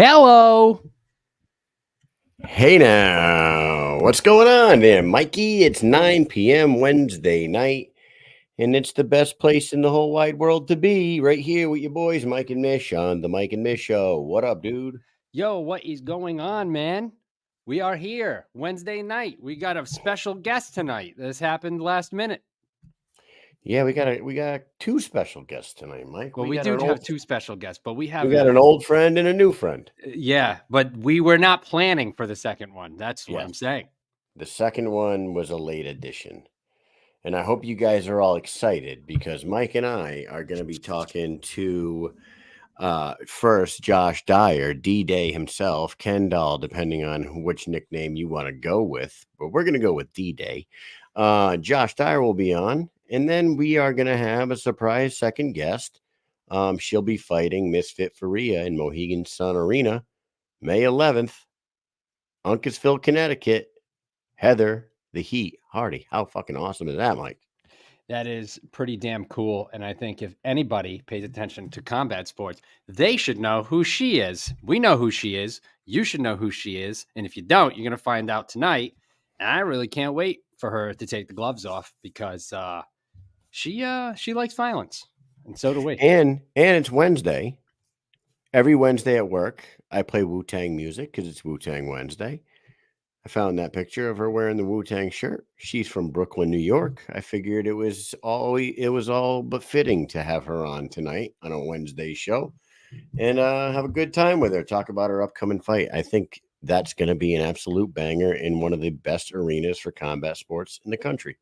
Hello. Hey now, what's going on there, Mikey? It's 9 p.m. Wednesday night, and it's the best place in the whole wide world to be, right here with your boys, Mike and Mish, on the Mike and Mish Show. What up, dude? Yo, what is going on, man? We are here Wednesday night. We got a special guest tonight. This happened last minute. Yeah, we got two special guests tonight, Mike. Well, We we got do an have old two special guests, but we we have got an old friend and a new friend. yeah, but we were not planning for the second one. That's what I'm Yes, saying. the second one was a late addition. And I hope you guys are all excited because Mike and I are going to be talking to first, Josh Dyer, D-Day himself, Ken Doll, depending on which nickname you want to go with. But we're going to go with D-Day. Josh Dyer will be on. And then we are going to have a surprise second guest. She'll be fighting Misfit Ferea in Mohegan Sun Arena, May 11th, Uncasville, Connecticut. Heather, the Heat, Hardy. How fucking awesome is that, Mike? That is pretty damn cool. And I think if anybody pays attention to combat sports, they should know who she is. We know who she is. You should know who she is. And if you don't, you're going to find out tonight. And I really can't wait for her to take the gloves off because she likes violence. And so do we. And it's Wednesday. Every Wednesday at work, I play Wu-Tang music because it's Wu-Tang Wednesday. I found that picture of her wearing the Wu-Tang shirt. She's from Brooklyn, New York. I figured it was all but fitting to have her on tonight on a Wednesday show and have a good time with her. Talk about her upcoming fight. I think that's going to be an absolute banger in one of the best arenas for combat sports in the country.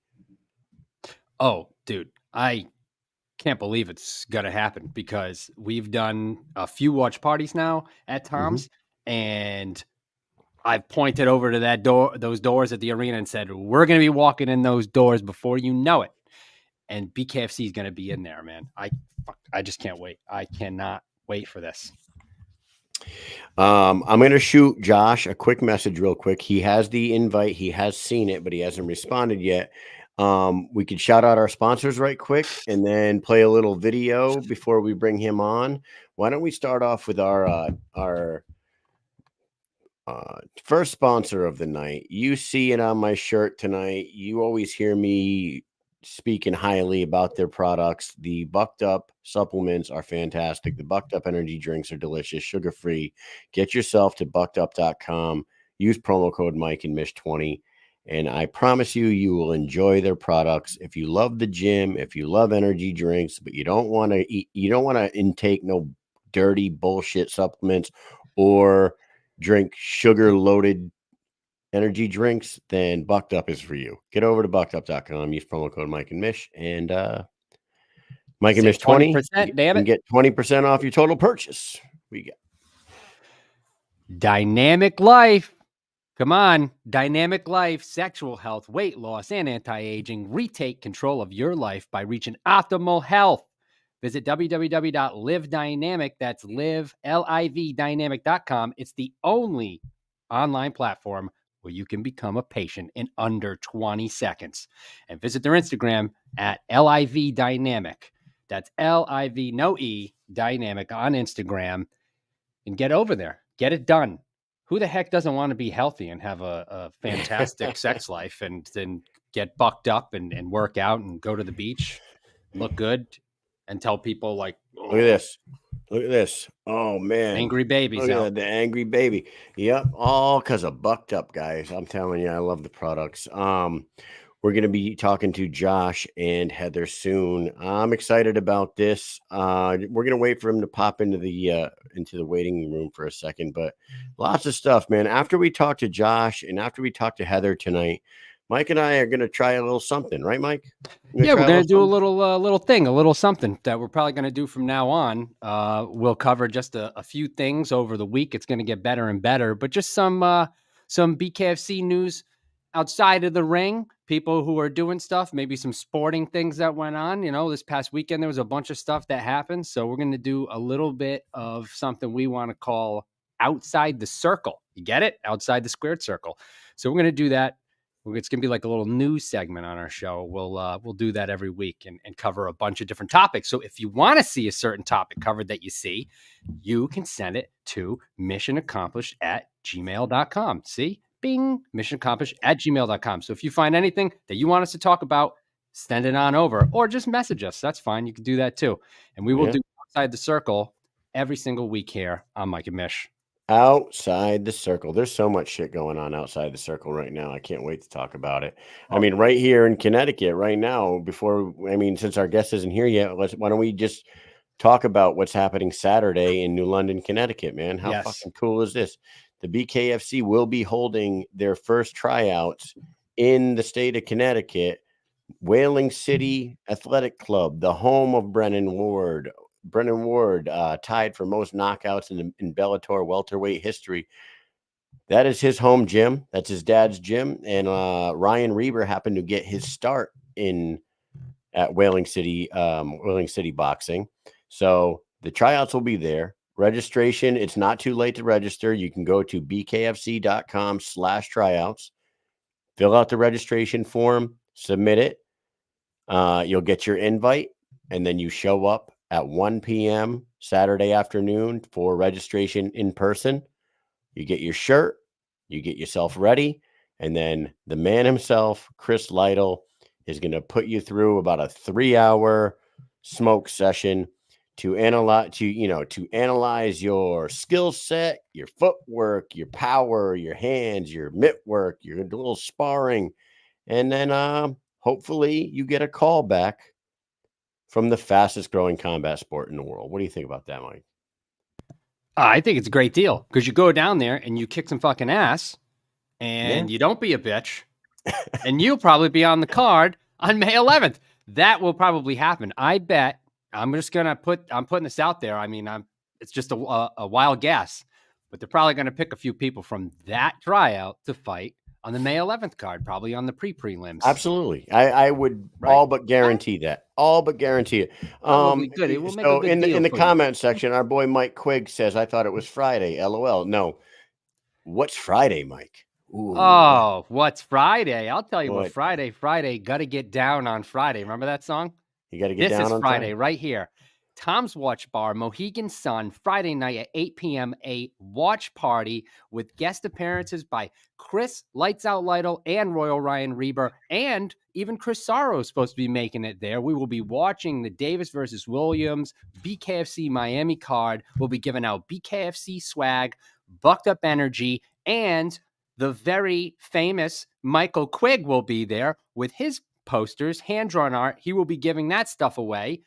Oh, dude, I can't believe it's gonna happen because we've done a few watch parties now at Tom's, and I've pointed over to those doors at the arena, and said, "We're gonna be walking in those doors before you know it." And BKFC is gonna be in there, man. I just can't wait. I cannot wait for this. I'm going to shoot Josh a quick message real quick. He has the invite. He has seen it, but he hasn't responded yet. We could shout out our sponsors right quick and then play a little video before we bring him on. Why don't we start off with our first sponsor of the night? You see it on my shirt tonight. You always hear me speaking highly about their products. The Bucked Up supplements are fantastic. The Bucked Up energy drinks are delicious, sugar-free. Get yourself to buckedup.com. Use promo code Mike and Mish 20. And I promise you, you will enjoy their products. If you love the gym, if you love energy drinks, but you don't want to eat, you don't want to intake no dirty bullshit supplements or drink sugar-loaded energy drinks, then Bucked Up is for you. Get over to buckedup.com, use promo code Mike and Mish, and Mike and Mish 20. 20%, You damn can it. get 20% off your total purchase. We got Dynamic Life. Come on. Dynamic Life, sexual health, weight loss, and anti-aging. Retake control of your life by reaching optimal health. Visit www.livedynamic. That's livdynamic.com. It's the only online platform where you can become a patient in under 20 seconds. And visit their Instagram at livdynamic. That's LIV, no E, dynamic on Instagram. And get over there. Get it done. Who the heck doesn't want to be healthy and have a fantastic sex life and then get bucked up and work out and go to the beach, look good, and tell people like, Look at this. Look at this. Oh man. Angry babies Look at out. that, the angry baby. Yep. All because of Bucked Up, guys. I'm telling you, I love the products. We're going to be talking to Josh and Heather soon. I'm excited about this. We're going to wait for him to pop into the waiting room for a second, but lots of stuff, man. After we talk to Josh and after we talk to Heather tonight, Mike and I are going to try a little something, right, Mike? Yeah, we're going to do a something? little thing, a little something that we're probably going to do from now on. We'll cover just a few things over the week. It's going to get better and better, but just some BKFC news outside of the ring, people who are doing stuff, maybe some sporting things that went on. You know, this past weekend, there was a bunch of stuff that happened. So we're going to do a little bit of something we want to call outside the circle. You get it? Outside the squared circle. So we're going to do that It's going to be like a little news segment on our show. We'll do that every week and cover a bunch of different topics. So if you want to see a certain topic covered that you see, you can send it to missionaccomplished@gmail.com. See? Bing, missionaccomplished@gmail.com. So if you find anything that you want us to talk about, send it on over or just message us. That's fine. You can do that too. And we will do Outside the Circle every single week here on Mike and Mish. Outside the Circle. There's so much shit going on outside the circle right now. I can't wait to talk about it. I mean, right here in Connecticut right now, since our guest isn't here yet, why don't we just talk about what's happening Saturday in New London, Connecticut, man? How fucking cool is this? The BKFC will be holding their first tryouts in the state of Connecticut. Whaling City Athletic Club, the home of Brennan Ward, tied for most knockouts in Bellator welterweight history. That is his home gym. That's his dad's gym. And Ryan Reber happened to get his start at Whaling City Boxing. So the tryouts will be there. Registration, it's not too late to register. You can go to bkfc.com/tryouts, fill out the registration form, submit it. You'll get your invite, and then you show up at 1 p.m. Saturday afternoon for registration in person. You get your shirt, you get yourself ready, and then the man himself, Chris Lytle, is going to put you through about a 3-hour smoke session to analyze your skill set, your footwork, your power, your hands, your mitt work, your little sparring, and then hopefully you get a call back from the fastest growing combat sport in the world. What do you think about that, Mike? I think it's a great deal because you go down there and you kick some fucking ass and you don't be a bitch and you'll probably be on the card on May 11th. That will probably happen. I bet. I'm putting this out there. I mean, it's just a wild guess, but they're probably going to pick a few people from that tryout to fight on the May 11th card, probably on the prelims. Absolutely. I would all but guarantee that. All but guarantee it. Probably good. It will make a good deal in the for comment section, our boy Mike Quigg says, I thought it was Friday. LOL. No. What's Friday, Mike? Ooh. Oh, what's Friday? I'll tell you what Friday. Got to get down on Friday. Remember that song? You got to get down on This is Friday right here. Tom's Watch Bar, Mohegan Sun, Friday night at 8 p.m. A watch party with guest appearances by Chris Lights Out Lytle and Royal Ryan Reber, and even Chris Sorrow is supposed to be making it there. We will be watching the Davis versus Williams BKFC Miami card. We'll be giving out BKFC swag, Bucked Up Energy, and the very famous Michael Quigg will be there with his posters, hand-drawn art. He will be giving that stuff away.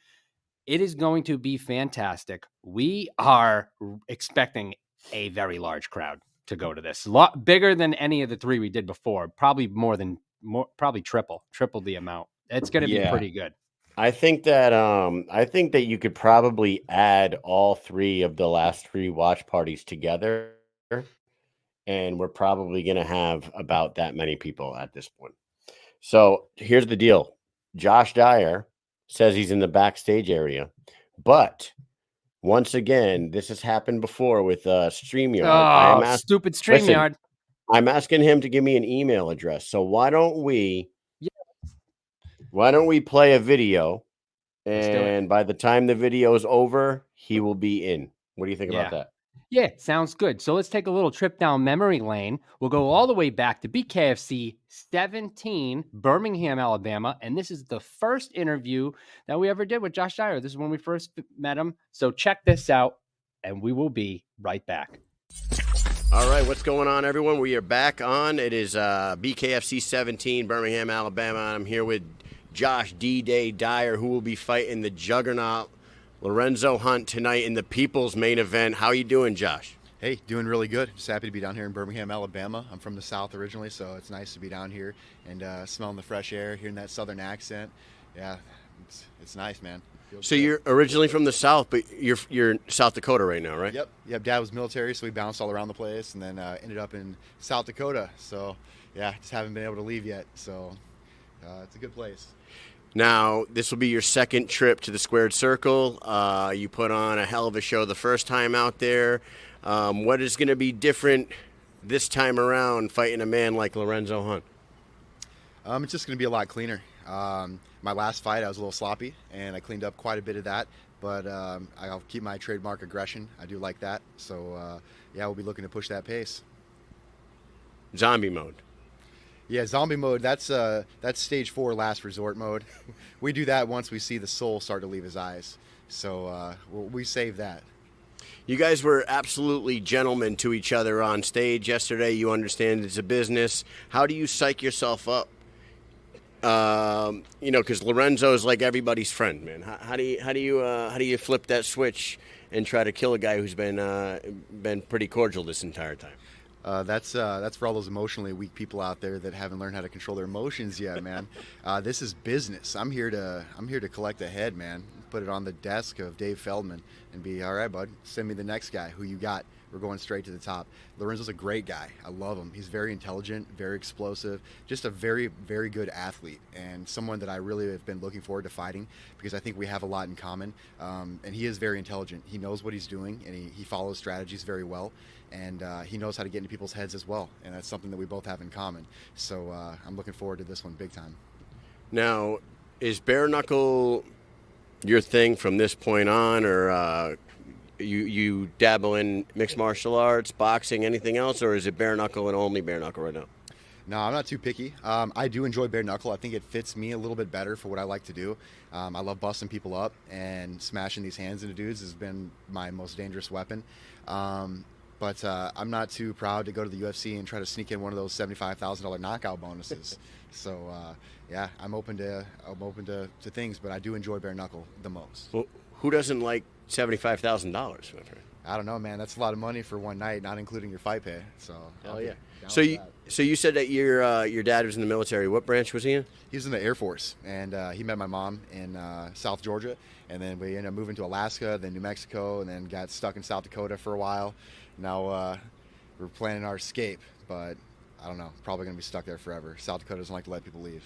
It is going to be fantastic. We are expecting a very large crowd to go to this. A lot bigger than any of the three we did before. Probably probably triple the amount. It's going to be pretty good. I think that you could probably add all three of the last three watch parties together, and we're probably going to have about that many people at this point. So here's the deal. Josh Dyer says he's in the backstage area, but once again, this has happened before with StreamYard. Oh, stupid StreamYard. I'm asking him to give me an email address. So why don't we play a video, and by the time the video is over, he will be in. What do you think about that? Yeah, sounds good. So let's take a little trip down memory lane. We'll go all the way back to BKFC 17, Birmingham, Alabama. And this is the first interview that we ever did with Josh Dyer. This is when we first met him. So check this out, and we will be right back. All right, what's going on, everyone? We are back on. It is BKFC 17, Birmingham, Alabama. I'm here with Josh D-Day Dyer, who will be fighting the juggernaut Lorenzo Hunt tonight in the People's Main Event. How you doing, Josh? Hey, doing really good. Just happy to be down here in Birmingham, Alabama. I'm from the South originally, so it's nice to be down here and smelling the fresh air, hearing that Southern accent. Yeah, it's nice, man. So good. You're originally from the South, but you're in South Dakota right now, right? Yep. Dad was military, so we bounced all around the place, and then ended up in South Dakota. So, yeah, just haven't been able to leave yet. So, it's a good place. Now, this will be your second trip to the Squared Circle. You put on a hell of a show the first time out there. What is going to be different this time around fighting a man like Lorenzo Hunt? It's just going to be a lot cleaner. My last fight, I was a little sloppy, and I cleaned up quite a bit of that. But I'll keep my trademark aggression. I do like that. So, yeah, we'll be looking to push that pace. Zombie mode. Yeah, zombie mode, that's stage 4 last resort mode. We do that once we see the soul start to leave his eyes. So we save that. You guys were absolutely gentlemen to each other on stage yesterday. You understand it's a business. How do you psych yourself up? Because Lorenzo is like everybody's friend, man. How do you flip that switch and try to kill a guy who's been pretty cordial this entire time? That's for all those emotionally weak people out there that haven't learned how to control their emotions yet, man. This is business. I'm here to collect a head, man. Put it on the desk of Dave Feldman and be, all right, bud, send me the next guy. Who you got? We're going straight to the top. Lorenzo's a great guy. I love him. He's very intelligent, very explosive, just a very, very good athlete, and someone that I really have been looking forward to fighting because I think we have a lot in common. And he is very intelligent. He knows what he's doing, and he follows strategies very well. And he knows how to get into people's heads as well. And that's something that we both have in common. So I'm looking forward to this one big time. Now, is bare knuckle your thing from this point on, or you dabble in mixed martial arts, boxing, anything else, or is it bare knuckle and only bare knuckle right now? No, I'm not too picky. I do enjoy bare knuckle. I think it fits me a little bit better for what I like to do. I love busting people up, and smashing these hands into dudes has been my most dangerous weapon. But I'm not too proud to go to the UFC and try to sneak in one of those $75,000 knockout bonuses. So yeah, I'm open to things, but I do enjoy bare knuckle the most. Well, who doesn't like $75,000, my friend? I don't know, man. That's a lot of money for one night, not including your fight pay. So hell yeah. So you said that your dad was in the military. What branch was he in? He was in the Air Force, and he met my mom in South Georgia, and then we ended up moving to Alaska, then New Mexico, and then got stuck in South Dakota for a while. Now we're planning our escape, but I don't know. Probably going to be stuck there forever. South Dakota doesn't like to let people leave.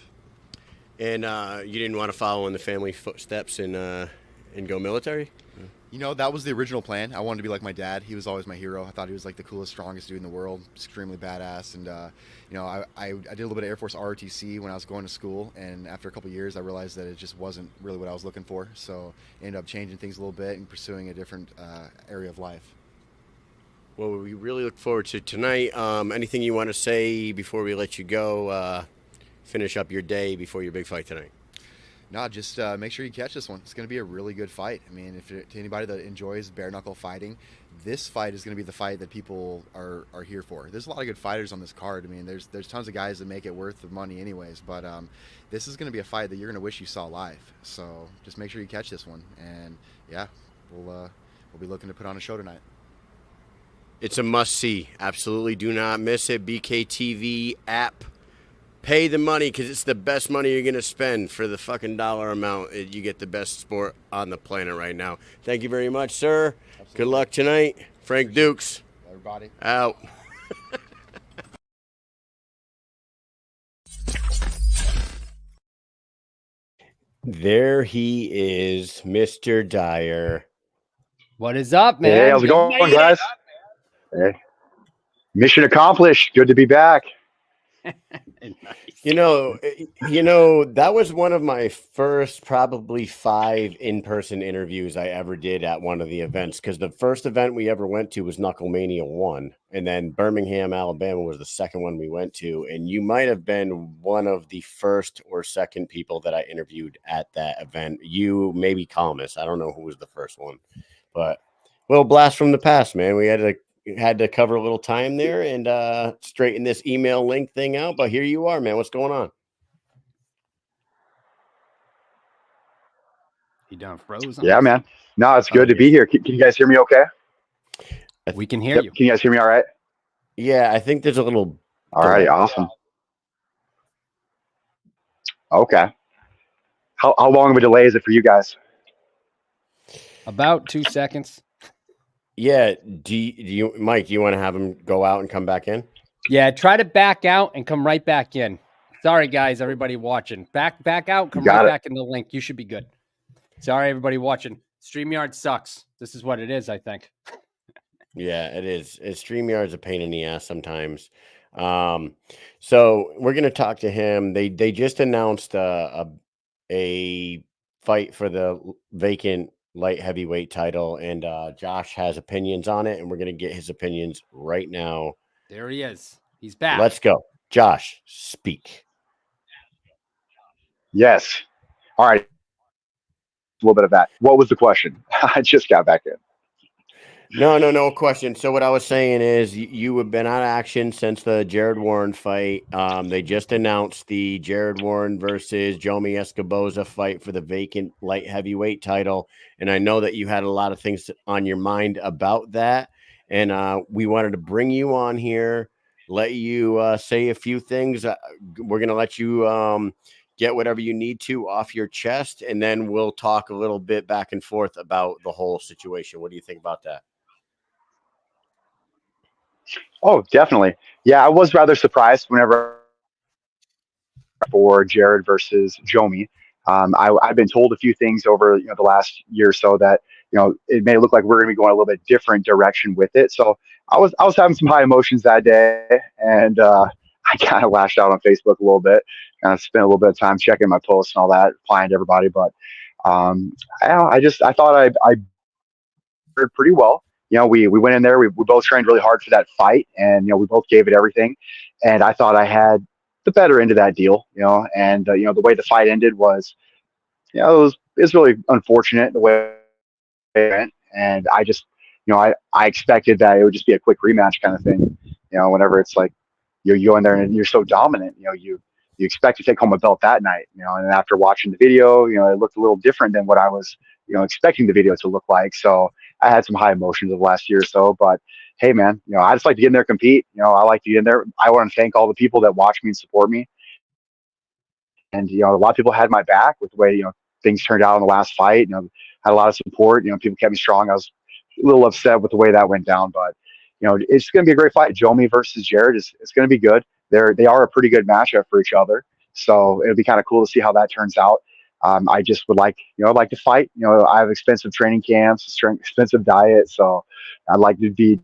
And you didn't want to follow in the family footsteps and go military? You know, that was the original plan. I wanted to be like my dad. He was always my hero. I thought he was like the coolest, strongest dude in the world, extremely badass. And, I did a little bit of Air Force ROTC when I was going to school. And after a couple of years, I realized that it just wasn't really what I was looking for. So I ended up changing things a little bit and pursuing a different area of life. Well, we really look forward to tonight. Anything you want to say before we let you go, finish up your day before your big fight tonight? No, just make sure you catch this one. It's going to be a really good fight. I mean, to anybody that enjoys bare knuckle fighting, this fight is going to be the fight that people are here for. There's a lot of good fighters on this card. I mean, there's tons of guys that make it worth the money anyways. But this is going to be a fight that you're going to wish you saw live. So just make sure you catch this one. And yeah, we'll be looking to put on a show tonight. It's a must-see. Absolutely do not miss it. BKTV app. Pay the money because it's the best money you're going to spend for the fucking dollar amount. You get the best sport on the planet right now. Thank you very much, sir. Absolutely. Good luck tonight. Frank Dukes. Everybody. Out. There he is, Mr. Dyer. What is up, man? Hey, how's it going, guys? Hey. Mission accomplished. Good to be back. Nice. You know, that was one of my first probably 5 in-person interviews I ever did at one of the events, because the first event we ever went to was Knucklemania 1, and then Birmingham, Alabama was the second one we went to, and you might have been one of the first or second people that I interviewed at that event. You, maybe Colmus. I don't know who was the first one, but little blast from the past, man. We had to cover a little time there and straighten this email link thing out. But here you are, man. What's going on? You done froze? Yeah, man. No, it's good to be here. Can you guys hear me okay? We can hear you. Can you guys hear me all right? Yeah, I think there's a little. All right, awesome. Okay. How long of a delay is it for you guys? About 2 seconds. Yeah. Do you, Mike, do you want to have him go out and come back in? Yeah, try to back out and come right back in. Sorry, guys, everybody watching. Back out, come right back in the link. You should be good. Sorry, everybody watching. StreamYard sucks. This is what it is, I think. Yeah, it is. StreamYard's a pain in the ass sometimes. So we're gonna talk to him. They just announced a fight for the vacant light heavyweight title, and Josh has opinions on it, and we're gonna get his opinions right now. There he is. He's back. Let's go, Josh. Speak. Yes. All right. A little bit of that. What was the question? I just got back in. No question. So what I was saying is you have been on action since the Jared Warren fight. They just announced the Jared Warren versus Jomi Escoboza fight for the vacant light heavyweight title. And I know that you had a lot of things on your mind about that. And we wanted to bring you on here, let you say a few things. We're going to let you get whatever you need to off your chest. And then we'll talk a little bit back and forth about the whole situation. What do you think about that? Oh, definitely. Yeah, I was rather surprised whenever for Jared versus Jomi. I've been told a few things over the last year or so that it may look like we're going to be going a little bit different direction with it. So I was having some high emotions that day, and I kind of lashed out on Facebook a little bit. Kind of spent a little bit of time checking my posts and all that, replying to everybody. But I thought I did pretty well. We went in there. We both trained really hard for that fight, and we both gave it everything. And I thought I had the better end of that deal. And the way the fight ended was, it was really unfortunate the way it went. And I just, I expected that it would just be a quick rematch kind of thing. Whenever it's like you go in there and you're so dominant, you expect to take home a belt that night. And after watching the video, it looked a little different than what I was, expecting the video to look like. So I had some high emotions of the last year or so, but hey, man, I just like to get in there, compete. I like to get in there. I want to thank all the people that watch me and support me. And, a lot of people had my back with the way, things turned out in the last fight. Had a lot of support. People kept me strong. I was a little upset with the way that went down, but, it's going to be a great fight. Jomi versus Jared it's going to be good. They are a pretty good matchup for each other. So it'll be kind of cool to see how that turns out. I just would like, I'd like to fight. I have expensive training camps, expensive diet. So I'd like to be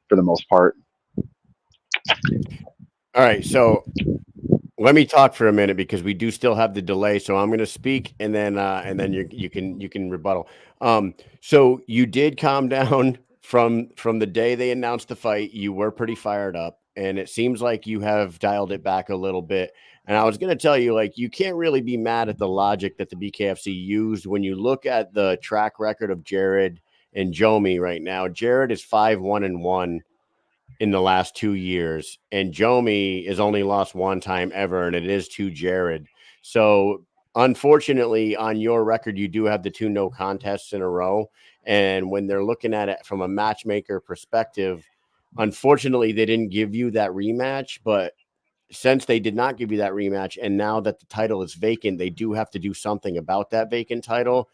for the most part. All right. So let me talk for a minute because we do still have the delay. So I'm going to speak and then you can rebuttal. So you did calm down from the day they announced the fight. You were pretty fired up, and it seems like you have dialed it back a little bit. And I was going to tell you, like, you can't really be mad at the logic that the BKFC used when you look at the track record of Jared and Jomi right now. Jared is 5-1-1 in the last 2 years, and Jomi has only lost one time ever, and it is to Jared. So unfortunately, on your record, you do have the 2 no contests in a row. And when they're looking at it from a matchmaker perspective, unfortunately, they didn't give you that rematch. But since they did not give you that rematch, and now that the title is vacant, they do have to do something about that vacant title.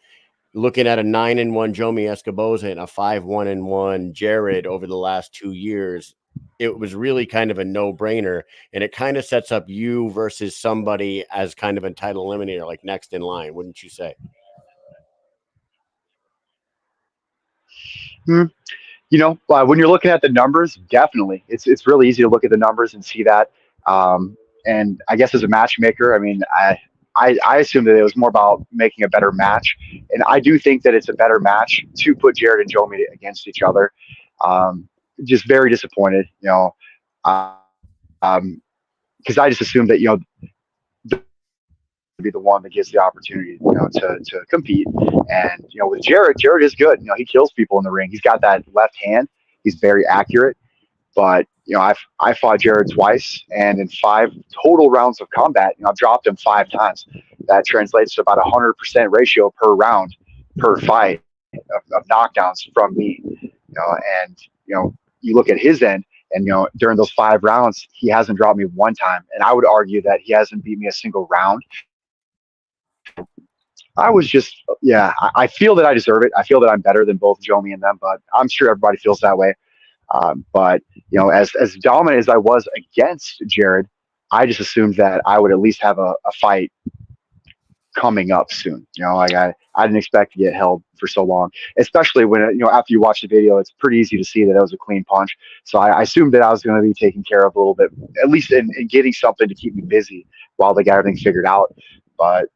Looking at a 9-1 Jomi Escoboza and a 5-1 Jared over the last 2 years, it was really kind of a no-brainer, and it kind of sets up you versus somebody as kind of a title eliminator, like next in line, wouldn't you say? When you're looking at the numbers, definitely, it's really easy to look at the numbers and see that. And I guess as a matchmaker, I mean, I assume that it was more about making a better match, and I do think that it's a better match to put Jared and Jomi against each other. Just very disappointed, because I just assumed that be the one that gets the opportunity, to compete. And with Jared is good. He kills people in the ring. He's got that left hand. He's very accurate. But I fought Jared twice, and in 5 total rounds of combat, I've dropped him 5 times. That translates to about 100% ratio per round, per fight of knockdowns from me. And you look at his end, and during those 5 rounds, he hasn't dropped me one time, and I would argue that he hasn't beat me a single round. I was just, I feel that I deserve it. I feel that I'm better than both Jomi and them, but I'm sure everybody feels that way. But as dominant as I was against Jared, I just assumed that I would at least have a fight coming up soon. Like I didn't expect to get held for so long, especially when after you watch the video, it's pretty easy to see that it was a clean punch. So I assumed that I was going to be taken care of a little bit, at least in getting something to keep me busy while they got everything figured out. But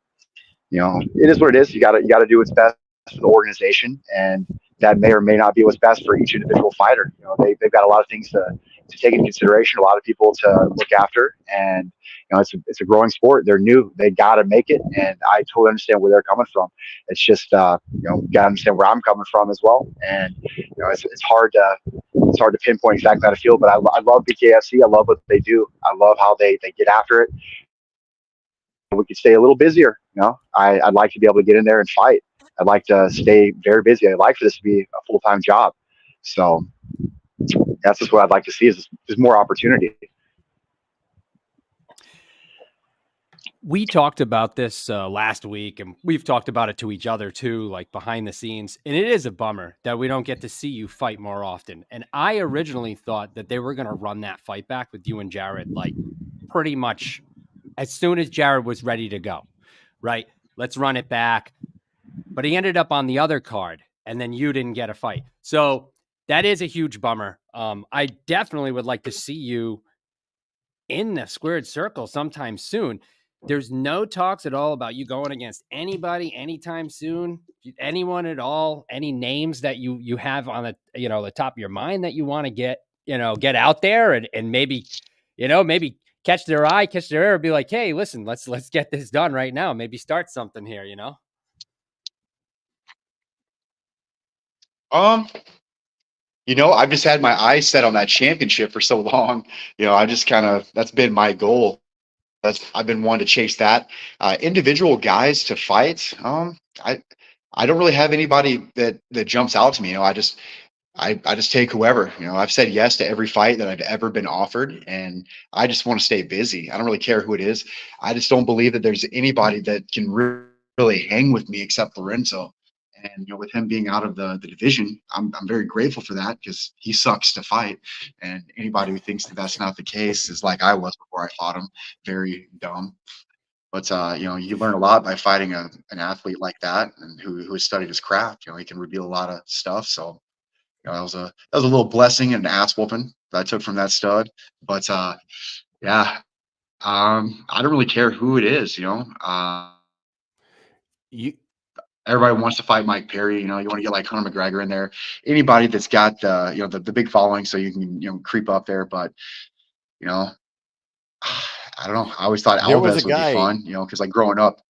it is what it is. You got to do what's best for the organization, and that may or may not be what's best for each individual fighter. They've got a lot of things to take into consideration, a lot of people to look after, and it's a growing sport. They're new. They got to make it, and I totally understand where they're coming from. It's just got to understand where I'm coming from as well, and it's hard to pinpoint exactly how to feel. But I love BKFC. I love what they do. I love how they get after it. We could stay a little busier. I'd like to be able to get in there and fight. I'd like to stay very busy. I'd like for this to be a full-time job. So that's just what I'd like to see is more opportunity. We talked about this last week, and we've talked about it to each other too, like behind the scenes. And it is a bummer that we don't get to see you fight more often. And I originally thought that they were going to run that fight back with you and Jared, like pretty much as soon as Jared was ready to go, right? Let's run it back. But he ended up on the other card, and then you didn't get a fight. So that is a huge bummer. I definitely would like to see you in the squared circle sometime soon. There's no talks at all about you going against anybody anytime soon, anyone at all, any names that you have on the top of your mind that you want to get out there and maybe catch their eye, catch their ear, be like, hey, listen, let's get this done right now. Maybe start something here, I've just had my eyes set on that championship for so long. I just that's been my goal. I've been wanting to chase that. Individual guys to fight. I don't really have anybody that jumps out to me. I just take whoever. I've said yes to every fight that I've ever been offered, and I just want to stay busy. I don't really care who it is. I just don't believe that there's anybody that can really hang with me except Lorenzo. And with him being out of the division, I'm very grateful for that because he sucks to fight. And anybody who thinks that that's not the case is like I was before I fought him, very dumb. But you learn a lot by fighting an athlete like that and who has studied his craft. He can reveal a lot of stuff. So that was a little blessing and an ass whooping that I took from that stud. But yeah, I don't really care who it is. You Everybody wants to fight Mike Perry. You want to get like Conor McGregor in there. Anybody that's got the big following, so you can creep up there. But I don't know. I always thought there was a Alves would be guy. fun. Because like growing up.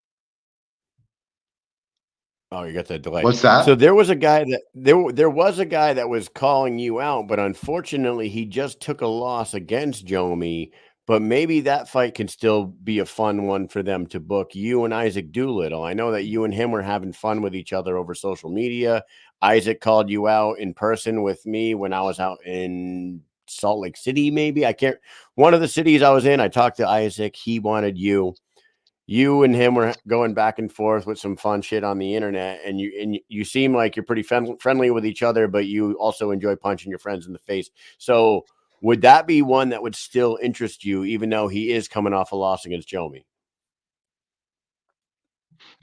Oh, you got that delay. What's that? So there was a guy that was calling you out, but unfortunately he just took a loss against Jomi. But maybe that fight can still be a fun one for them to book, you and Isaac Doolittle. I know that you and him were having fun with each other over social media. Isaac called you out in person with me when I was out in Salt Lake City, maybe. I can't. One of the cities I was in, I talked to Isaac. He wanted you. You and him were going back and forth with some fun shit on the internet, and you seem like you're pretty friendly with each other, but you also enjoy punching your friends in the face. So would that be one that would still interest you, even though he is coming off a loss against Jomi?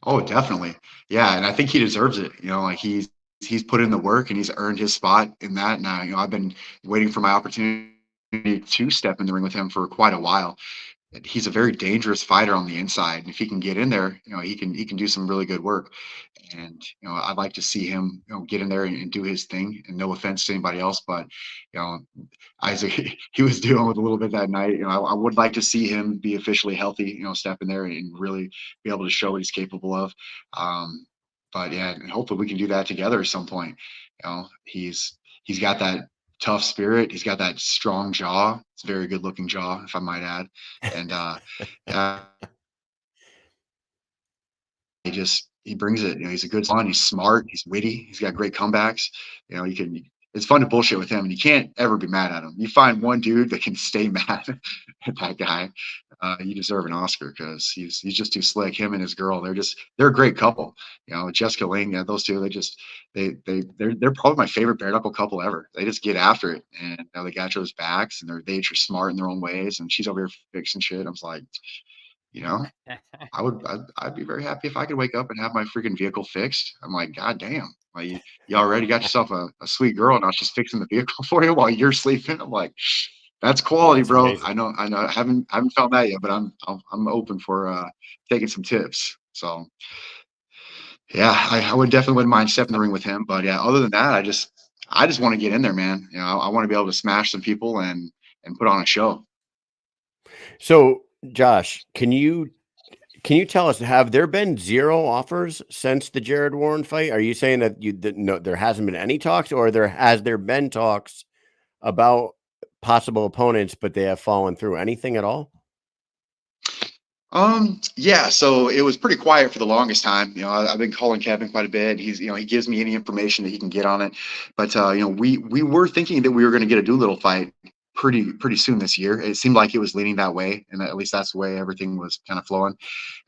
Oh, definitely. Yeah, and I think he deserves it. Like he's put in the work and he's earned his spot in that. Now, I've been waiting for my opportunity to step in the ring with him for quite a while. He's a very dangerous fighter on the inside. And if he can get in there, he can do some really good work. And I'd like to see him get in there and do his thing. And no offense to anybody else, but Isaac, he was dealing with a little bit that night. I would like to see him be officially healthy. Step in there and really be able to show what he's capable of. But yeah, and hopefully we can do that together at some point. He's got that tough spirit. He's got that strong jaw. It's a very good looking jaw, if I might add. And yeah, he brings it. He's a good son. He's smart. He's witty. He's got great comebacks. It's fun to bullshit with him, and you can't ever be mad at him. You find one dude that can stay mad at that guy, you deserve an Oscar because he's just too slick. Him and his girl, they're a great couple. Jessica Lange, yeah, those two, they're probably my favorite bare knuckle couple ever. They just get after it, and they got each other's backs, and they each are smart in their own ways. And she's over here fixing shit. I was like, I'd be very happy if I could wake up and have my freaking vehicle fixed. I'm like, God damn, like you already got yourself a sweet girl, and I was just fixing the vehicle for you while you're sleeping. I'm like, that's quality, That's bro. amazing. I know. I haven't found that yet, but I'm open for taking some tips. So yeah, I wouldn't mind stepping in the ring with him. But yeah, other than that, I just want to get in there, man. I want to be able to smash some people and put on a show. So, Josh, can you tell us, have there been 0 offers since the Jared Warren fight? Are you saying that no, there hasn't been any talks, or has there been talks about possible opponents, but they have fallen through? Anything at all? Yeah, so it was pretty quiet for the longest time. I've been calling Kevin quite a bit. He gives me any information that he can get on it. But we were thinking that we were going to get a Doolittle fight pretty soon this year. It seemed like it was leaning that way, and at least that's the way everything was kind of flowing.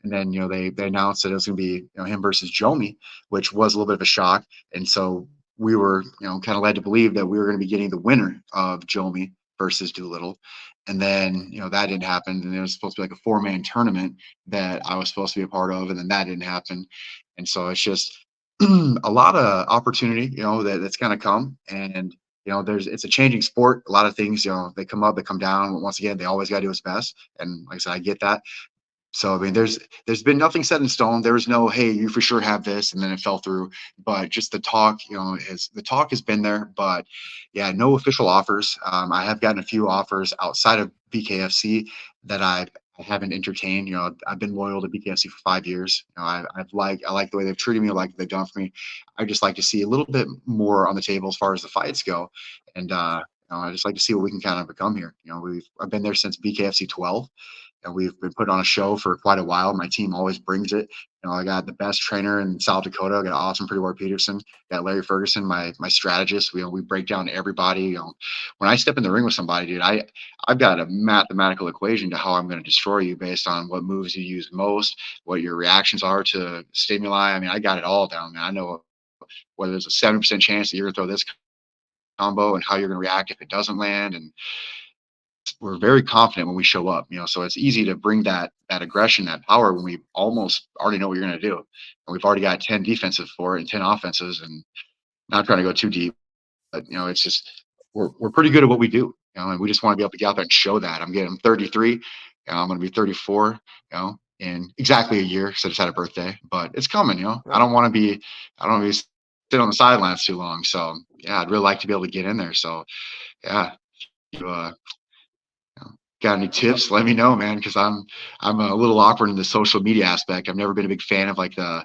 And then they announced that it was going to be him versus Jomi, which was a little bit of a shock. And so we were kind of led to believe that we were going to be getting the winner of Jomi versus Doolittle. And then that didn't happen, and it was supposed to be like a 4-man tournament that I was supposed to be a part of, and then that didn't happen. And so it's just a lot of opportunity that's kind of come. And it's a changing sport. A lot of things they come up, they come down. Once again, they always got to do his best, and like I said, I get that. So I mean, there's been nothing set in stone. There was no, hey, you for sure have this, and then it fell through. But just the talk, the talk has been there. But yeah, no official offers. I have gotten a few offers outside of BKFC that I haven't entertained. I've been loyal to BKFC for 5 years. I like the way they've treated me, I like what they've done for me. I just like to see a little bit more on the table as far as the fights go, and I just like to see what we can kind of become here. I've been there since BKFC 12. And we've been putting on a show for quite a while. My team always brings it. I got the best trainer in South Dakota. I got awesome Pretty Ward Peterson. Got Larry Ferguson, my strategist. We break down everybody. When I step in the ring with somebody, dude, I've got a mathematical equation to how I'm going to destroy you based on what moves you use most, what your reactions are to stimuli. I mean, I got it all down, man. I know whether there's a 7% chance that you're going to throw this combo and how you're going to react if it doesn't land. And we're very confident when we show up, so it's easy to bring that aggression, that power when we almost already know what you're going to do. And we've already got 10 defensive for it and 10 offenses, and not trying to go too deep, but it's just, we're pretty good at what we do, and we just want to be able to get out there and show that. I'm 33, I'm going to be 34, in exactly a year, because I just had a birthday, but it's coming, I don't want to be sitting on the sidelines too long. So yeah, I'd really like to be able to get in there. So yeah, got any tips, let me know, man, because I'm a little awkward in the social media aspect. I've never been a big fan of like the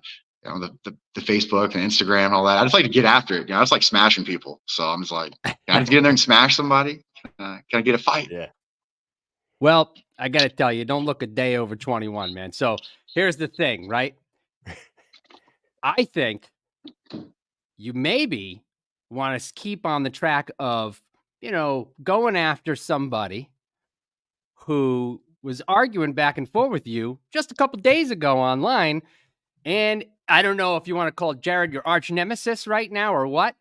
Facebook and Instagram and all that. I just like to get after it. I just like smashing people. So I'm just like, can I just get in there and smash somebody? Can I get a fight? Yeah. Well, I got to tell you, don't look a day over 21, man. So here's the thing, right? I think you maybe want to keep on the track of, going after somebody who was arguing back and forth with you just a couple days ago online. And I don't know if you want to call Jared your arch nemesis right now or what,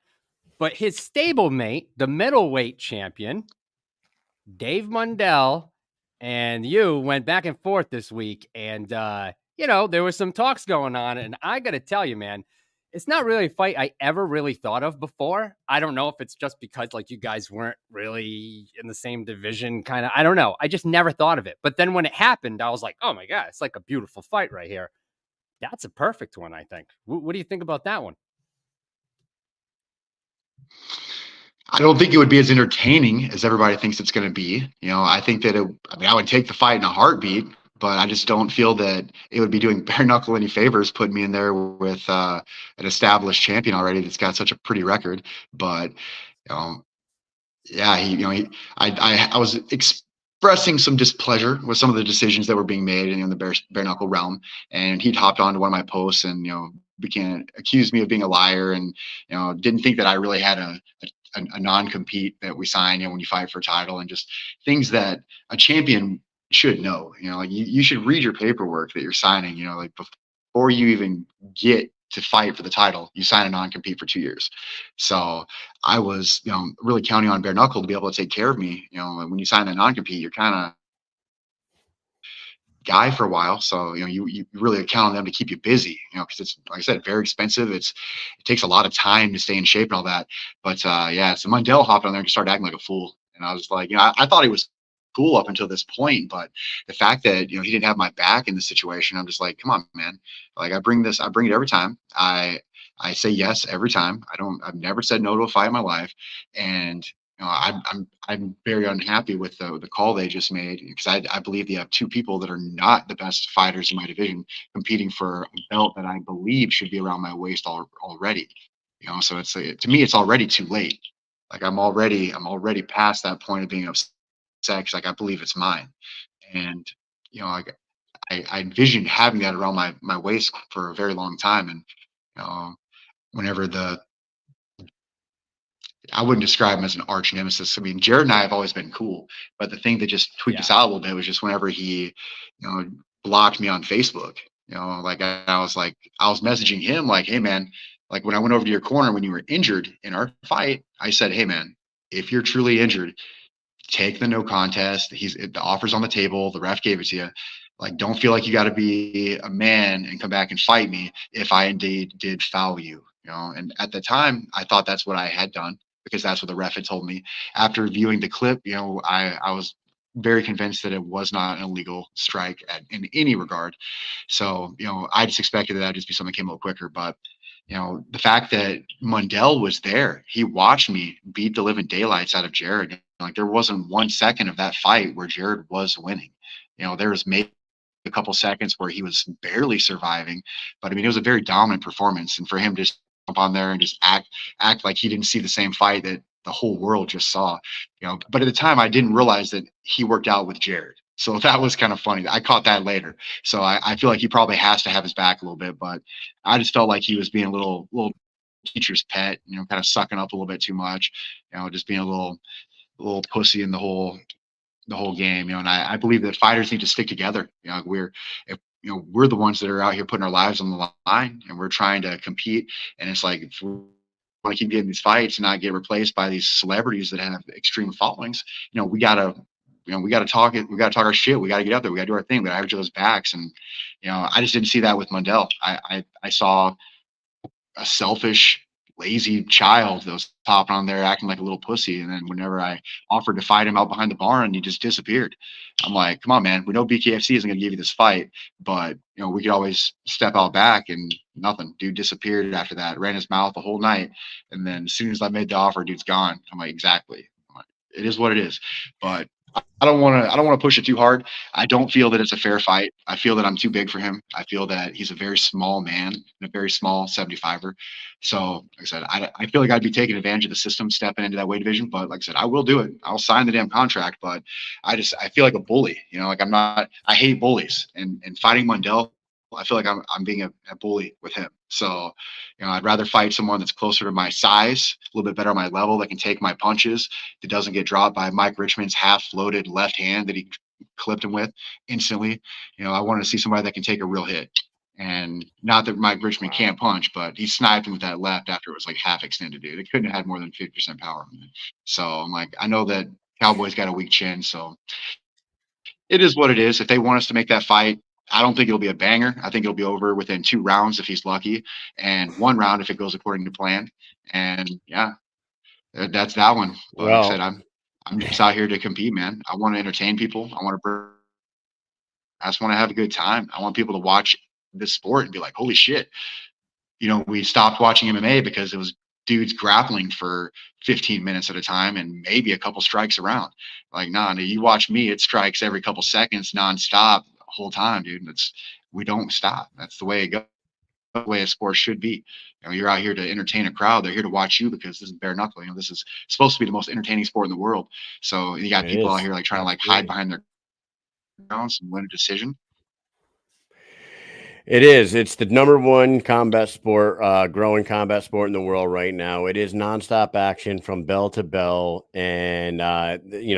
but his stablemate, the middleweight champion, Dave Mundell, and you went back and forth this week. And, there was some talks going on. And I got to tell you, man, it's not really a fight I ever really thought of before. I don't know if it's just because you guys weren't really in the same division, kind of. I don't know. I just never thought of it. But then when it happened, I was like, oh my God, it's like a beautiful fight right here. That's a perfect one, I think. What do you think about that one? I don't think it would be as entertaining as everybody thinks it's going to be. I think that I would take the fight in a heartbeat, but I just don't feel that it would be doing bare knuckle any favors putting me in there with an established champion already that's got such a pretty record. But yeah, I was expressing some displeasure with some of the decisions that were being made in the bare knuckle realm, and he'd hopped onto one of my posts and accused me of being a liar, and didn't think that I really had a non-compete that we sign when you fight for a title, and just things that a champion should know. You should read your paperwork that you're signing. Before you even get to fight for the title, you sign a non-compete for 2 years. So I was really counting on bare knuckle to be able to take care of me. When you sign a non-compete, you're kind of guy for a while. So, you really count on them to keep you busy, because it's, like I said, very expensive. It takes a lot of time to stay in shape and all that. But yeah, so Mundell hopped on there and just started acting like a fool. And I was like, I thought he was cool up until this point, but the fact that, he didn't have my back in this situation, I'm just like, come on, man. Like, I bring it every time. I say yes every time. I've never said no to a fight in my life. And I'm very unhappy with the call they just made, because I believe they have two people that are not the best fighters in my division competing for a belt that I believe should be around my waist already. So it's to me, it's already too late. Like, I'm already past that point of being upset, 'cause, like, I believe it's mine. And like, I envisioned having that around my waist for a very long time. And uh, whenever I wouldn't describe him as an arch nemesis. I mean, Jared and I have always been cool, but the thing that just tweaked us out a little bit was just whenever he, blocked me on Facebook. Like, I was messaging him like, "Hey, man, like, when I went over to your corner when you were injured in our fight, I said, hey, man, if you're truly injured, take the no contest. The offer's on the table. The ref gave it to you. Like, don't feel like you got to be a man and come back and fight me if I indeed did foul you." And at the time, I thought that's what I had done, because that's what the ref had told me. After viewing the clip, I was very convinced that it was not an illegal strike in any regard. So, I just expected that just be something that came a little quicker. But, the fact that Mundell was there, he watched me beat the living daylights out of Jared. Like, there wasn't 1 second of that fight where Jared was winning. There was maybe a couple seconds where he was barely surviving, but I mean, it was a very dominant performance. And for him to just jump on there and just act like he didn't see the same fight that the whole world just saw, But at the time, I didn't realize that he worked out with Jared. So that was kind of funny. I caught that later. So I feel like he probably has to have his back a little bit, but I just felt like he was being a little teacher's pet, kind of sucking up a little bit too much, just being a little pussy in the whole game, and I believe that fighters need to stick together. We're the ones that are out here putting our lives on the line, and we're trying to compete. And it's like, if we want to keep getting these fights and not get replaced by these celebrities that have extreme followings, we gotta talk it. We gotta talk our shit. We gotta get out there. We gotta do our thing. We gotta have each other's backs. And I just didn't see that with Mundell. I saw a selfish, lazy child that was popping on there acting like a little pussy. And then whenever I offered to fight him out behind the barn, he just disappeared. I'm like, come on, man. We know BKFC isn't going to give you this fight, but we could always step out back. And nothing. Dude disappeared after that. Ran his mouth the whole night. And then as soon as I made the offer, dude's gone. I'm like, exactly. I'm like, it is what it is. But I don't want to push it too hard. I don't feel that it's a fair fight. I feel that I'm too big for him. I feel that he's a very small man and a very small 75er. So, like I said, I feel like I'd be taking advantage of the system stepping into that weight division. But like I said, I will do it. I'll sign the damn contract. But I feel like a bully. Like, I'm not. I hate bullies. And fighting Mundell, I feel like I'm being a bully with him. So, I'd rather fight someone that's closer to my size, a little bit better on my level, that can take my punches, that doesn't get dropped by Mike Richmond's half-loaded left hand that he clipped him with instantly. I want to see somebody that can take a real hit. And not that Mike Richmond can't punch, but he sniped him with that left after it was like half extended, dude. It couldn't have had more than 50% power. So I'm like, I know that Cowboy's got a weak chin, so it is what it is. If they want us to make that fight, I don't think it'll be a banger. I think it'll be over within 2 rounds if he's lucky, and 1 round if it goes according to plan. And yeah, that's that one. But like I said, I'm just out here to compete, man. I want to entertain people. I just want to have a good time. I want people to watch this sport and be like, holy shit. We stopped watching MMA because it was dudes grappling for 15 minutes at a time and maybe a couple strikes around. Like, nah, you watch me, it strikes every couple seconds nonstop the whole time, dude. We don't stop. That's the way it goes. The way a sport should be. You're out here to entertain a crowd. They're here to watch you because this is bare knuckle. This is supposed to be the most entertaining sport in the world. So you got people out here like trying to like hide behind their grounds and win a decision. It is. It's the #1 combat sport, growing combat sport in the world right now. It is nonstop action from bell to bell. And,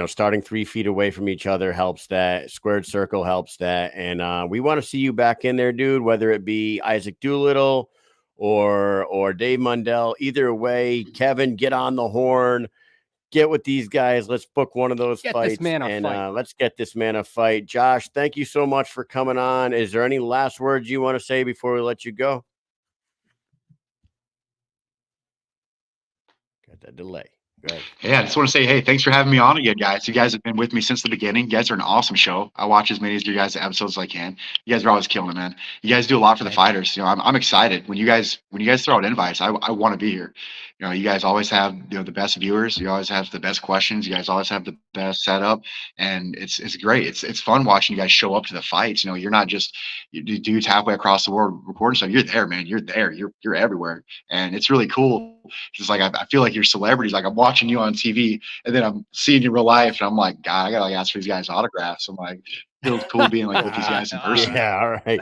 starting 3 feet away from each other helps that. Squared circle helps that. And we want to see you back in there, dude, whether it be Isaac Doolittle or Dave Mundell. Either way, Kevin, get on the horn. get with these guys. Let's book one of those Get fights, this man a and fight. let's get this man a fight. Josh, thank you so much for coming on. Is there any last words you want to say before we let you go? Got that delay. Go ahead. Yeah, I just want to say, hey, thanks for having me on again, guys. You guys have been with me since the beginning. You guys are an awesome show. I watch as many of your guys' episodes as I can. You guys are always killing it, man. You guys do a lot for the fighters. You know, I'm excited when you guys throw out invites. I want to be here. You know, you guys always have the best viewers. You always have the best questions. You guys always have the best setup, and it's great. It's fun watching you guys show up to the fights. You know, you're not just dudes halfway across the world recording stuff. You're there, man. You're there. You're everywhere, and it's really cool. It's like I feel like you're celebrities. Like I'm watching you on TV, and then I'm seeing you in real life, and I'm like, God, I gotta like ask for these guys' autographs. I'm like, feels cool being like with these guys in person. Yeah, all right.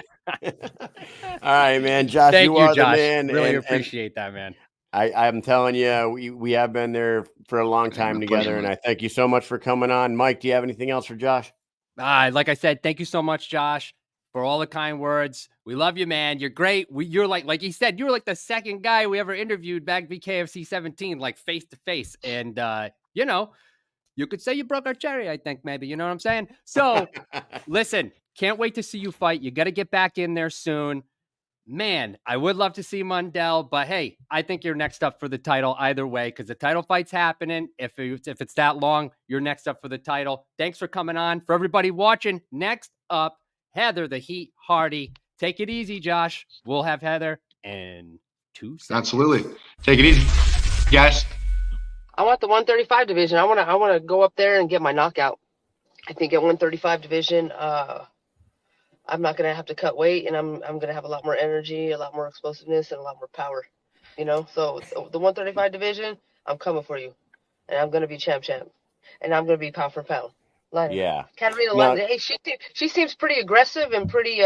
All right, man. Josh, Thank you you, are Josh. the man. Really and appreciate that, man. I'm telling you, we have been there for a long time My together, pleasure, and man. I thank you so much for coming on. Mike, do you have anything else for Josh? Like I said, thank you so much, Josh, for all the kind words. We love you, man. You're great. You're like he said, you were like the second guy we ever interviewed back BKFC 17, like face to face. And you know, you could say you broke our cherry, I think, maybe. You know what I'm saying? So listen, can't wait to see you fight. You got to get back in there soon. Man, I would love to see Mundell, but hey, I think you're next up for the title either way because the title fight's happening. If it's that long, you're next up for the title. Thanks for coming on. For everybody watching, next up, Heather the Heat Hardy. Take it easy, Josh. We'll have Heather in 2 seconds. Absolutely. Take it easy, guys. I want the 135 division. I want to go up there and get my knockout. I think at 135 division, I'm not gonna have to cut weight, and I'm gonna have a lot more energy, a lot more explosiveness, and a lot more power. You know, so the 135 division, I'm coming for you, and I'm gonna be champ, and I'm gonna be pound for pound. Yeah. Katarina, No. hey, she seems pretty aggressive and pretty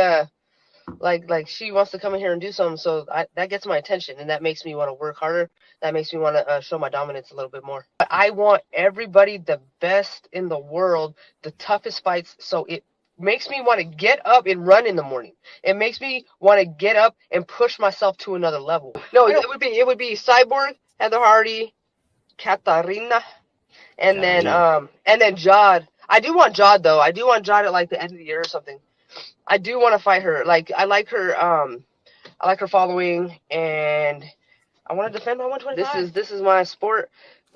like she wants to come in here and do something. So that gets my attention, and that makes me want to work harder. That makes me want to show my dominance a little bit more. I want everybody the best in the world, the toughest fights. So it makes me want to get up and run in the morning. It makes me want to get up and push myself to another level. No, it would be Cyborg, Heather Hardy, Katarina, and then Jod. I do want Jod though. I do want Jod at like the end of the year or something. I do want to fight her. Like I like her following, and I want to defend my 125. This is my sport.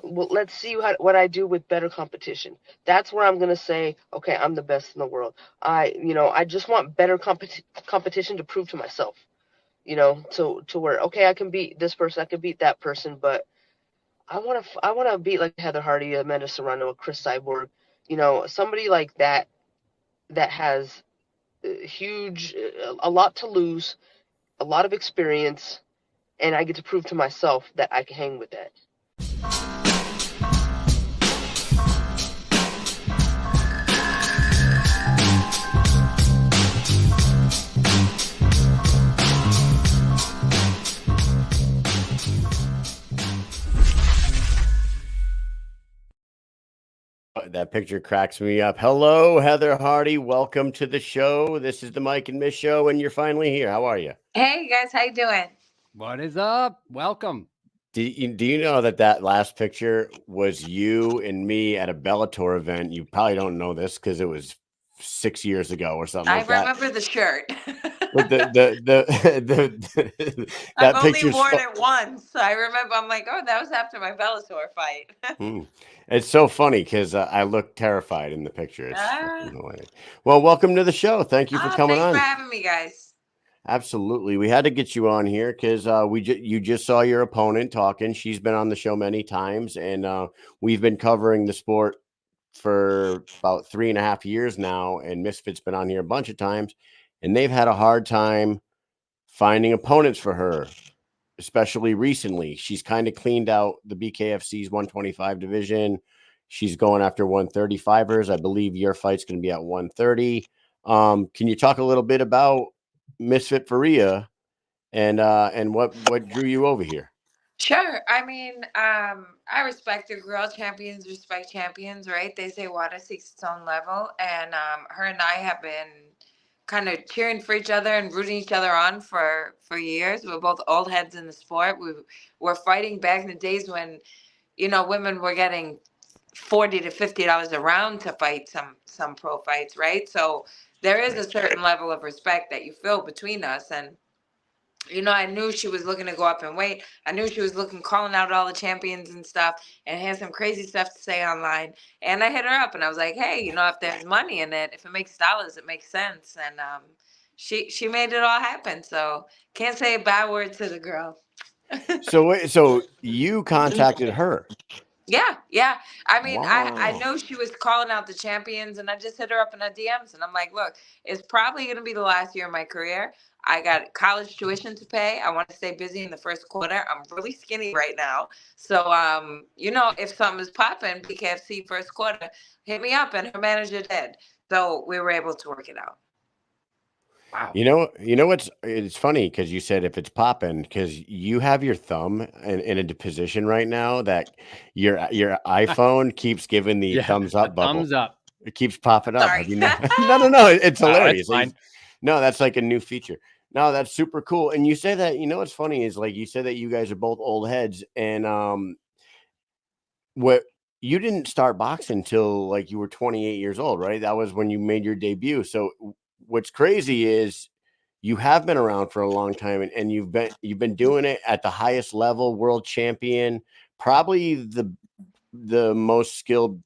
Well, let's see what I do with better competition. That's where I'm gonna say, okay, I'm the best in the world. I just want better competition to prove to myself. You know, to where okay, I can beat this person, I can beat that person, but I want to beat like Heather Hardy, Amanda Serrano, Chris Cyborg. You know, somebody like that has a lot to lose, a lot of experience, and I get to prove to myself that I can hang with that. That picture cracks me up. Hello, Heather Hardy. Welcome to the show. This is the Mike and Mish show, and you're finally here. How are you? Hey guys, how you doing? What is up? Welcome. Do you know that last picture was you and me at a Bellator event? You probably don't know this because it was 6 years ago or something. I remember the shirt. But that I've only picture's worn it once. I remember. I'm like, oh, that was after my Bellator fight. It's so funny because I look terrified in the picture. It's Ah. hilarious. Well, welcome to the show. Thank you for coming on. Thanks for having me, guys. Absolutely. We had to get you on here because you just saw your opponent talking. She's been on the show many times, and we've been covering the sport for about 3.5 years now, and Misfit's been on here a bunch of times, and they've had a hard time finding opponents for her, especially recently. She's kind of cleaned out the BKFC's 125 division. She's going after 135ers. I believe your fight's going to be at 130. Can you talk a little bit about Misfit Ferea and what drew you over here? Sure. I mean, I respect the girl champions, respect champions, right? They say water seeks its own level. And her and I have been kind of cheering for each other and rooting each other on for years. We're both old heads in the sport. We were fighting back in the days when, you know, women were getting $40 to $50 a round to fight some pro fights, right? So there is a certain level of respect that you feel between us. And I knew she was looking to go up in weight. I knew she was calling out all the champions and stuff, and had some crazy stuff to say online. And I hit her up, and I was like, "Hey, if there's money in it, if it makes dollars, it makes sense." And she made it all happen. So can't say a bad word to the girl. So you contacted her? Yeah. I mean, I Wow. know she was calling out the champions, and I just hit her up in her DMs, and I'm like, "Look, it's probably going to be the last year of my career. I got college tuition to pay. I want to stay busy in the first quarter. I'm really skinny right now. So, if something is popping, BKFC first quarter, hit me up." And her manager did. So we were able to work it out. Wow. It's funny because you said if it's popping, because you have your thumb in a position right now that your iPhone keeps giving the thumbs up bubble. Thumbs up. It keeps popping up. Sorry. Have you no, it's hilarious. Oh, it's fine. No, that's like a new feature. No, that's super cool. And you say that, what's funny is like you said that you guys are both old heads, and what you didn't start boxing until like you were 28 years old, right? That was when you made your debut. So what's crazy is you have been around for a long time, and you've been doing it at the highest level, world champion, probably the most skilled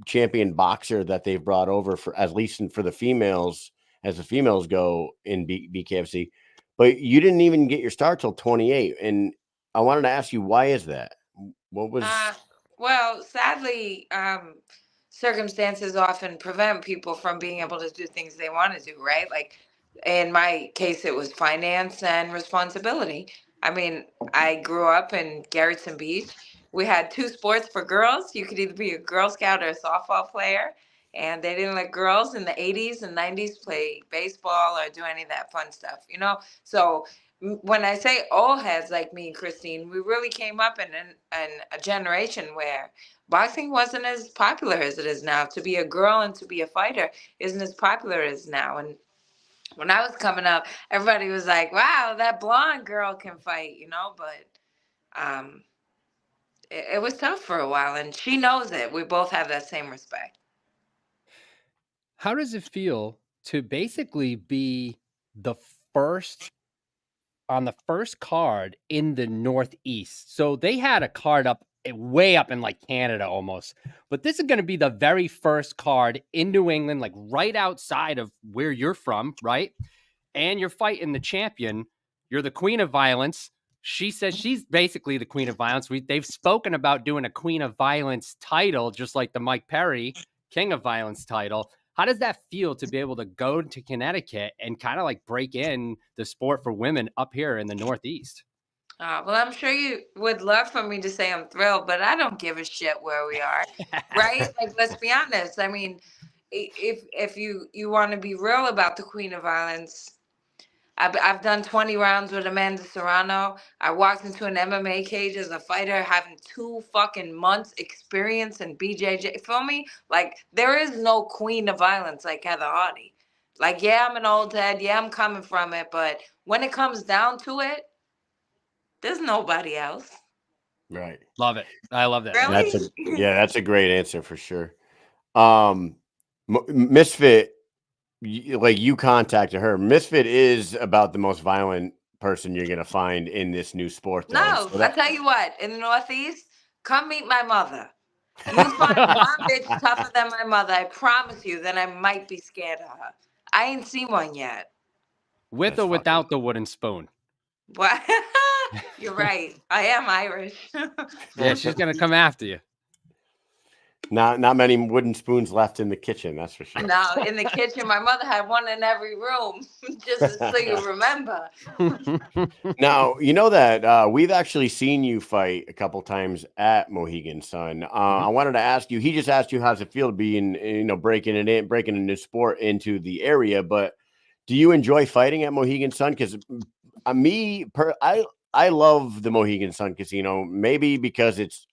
champion boxer that they've brought over, for at least for the females, as the females go in BKFC. But you didn't even get your start till 28. And I wanted to ask you, why is that? What was Well, sadly, circumstances often prevent people from being able to do things they want to do, right? Like in my case, it was finance and responsibility. I mean, I grew up in Garrison Beach. We had 2 sports for girls. You could either be a Girl Scout or a softball player. And they didn't let girls in the 80s and 90s play baseball or do any of that fun stuff, So when I say old heads like me and Christine, we really came up in a generation where boxing wasn't as popular as it is now. To be a girl and to be a fighter isn't as popular as now. And when I was coming up, everybody was like, "Wow, that blonde girl can fight," But it was tough for a while, and she knows it. We both have that same respect. How does it feel to basically be the first on the first card in the Northeast? So they had a card up way up in like Canada almost, but this is going to be the very first card in New England, like right outside of where you're from, right? And you're fighting the champion. You're the Queen of Violence. She says she's basically the Queen of Violence. They've spoken about doing a Queen of Violence title, just like the Mike Perry King of Violence title. How does that feel to be able to go to Connecticut and kind of like break in the sport for women up here in the Northeast? Well, I'm sure you would love for me to say I'm thrilled, but I don't give a shit where we are, right? Like, let's be honest. I mean, if you want to be real about the Queen of Violence, I've done 20 rounds with Amanda Serrano. I walked into an MMA cage as a fighter, having 2 fucking months experience in BJJ. Feel me? Like, there is no Queen of Violence like Heather Hardy. Like, yeah, I'm an old head. Yeah, I'm coming from it. But when it comes down to it, there's nobody else. right? Love it. I love that. Really? That's a great answer for sure. Misfit, like you contacted her. Misfit is about the most violent person you're gonna find in this new sport, though. No, I tell you what, in the Northeast, come meet my mother. You find one bitch tougher than my mother, I promise you, then I might be scared of her. I ain't seen one yet. With or without the wooden spoon? What? You're right. I am Irish. Yeah, she's gonna come after you. Not many wooden spoons left in the kitchen, that's for sure. No, in the kitchen, my mother had one in every room, just so you remember. Now, you know that we've actually seen you fight a couple times at Mohegan Sun. I wanted to ask you, he just asked you how's it feel being, breaking a new sport into the area, but do you enjoy fighting at Mohegan Sun? Because I love the Mohegan Sun Casino, maybe because it's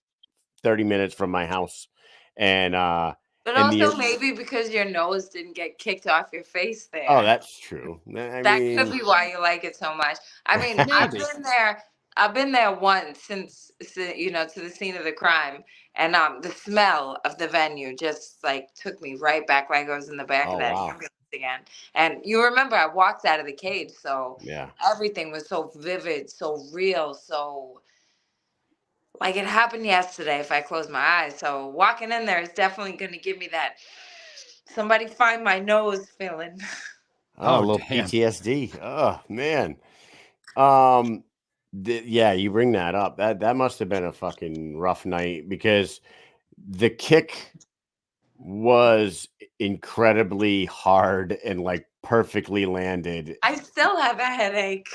30 minutes from my house. And but also maybe because your nose didn't get kicked off your face there. Oh, that's true. That could be why you like it so much. I mean, I've been there I've been there once since, to the scene of the crime, and the smell of the venue just like took me right back, like I was in the back of Oh that wow. ambulance again. And you remember, I walked out of the cage, so Yeah. everything was so vivid, so real, so like it happened yesterday. If I close my eyes, so walking in there is definitely going to give me that somebody find my nose feeling. Oh, a Oh, little damn. PTSD. Oh man. Yeah, you bring that up. That must have been a fucking rough night because the kick was incredibly hard and like perfectly landed. I still have a headache.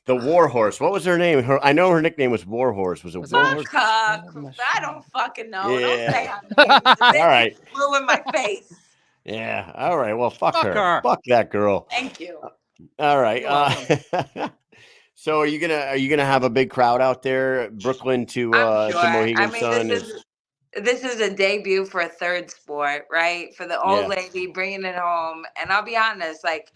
The Warhorse. What was her name? I know her nickname was Warhorse. Was it Was it Warhorse? Fuck her. I don't fucking know. Don't say Yeah. her name. All Then right. you ruin my face. Yeah. All right. Well, fuck Fuck her. her. Fuck that girl. Thank you. All right. You're welcome. So are you gonna have a big crowd out there, Brooklyn to I'm sure. Mohegan I mean, Sun? this is a debut for a third sport, right? For the old Yeah. lady bringing it home. And I'll be honest, like,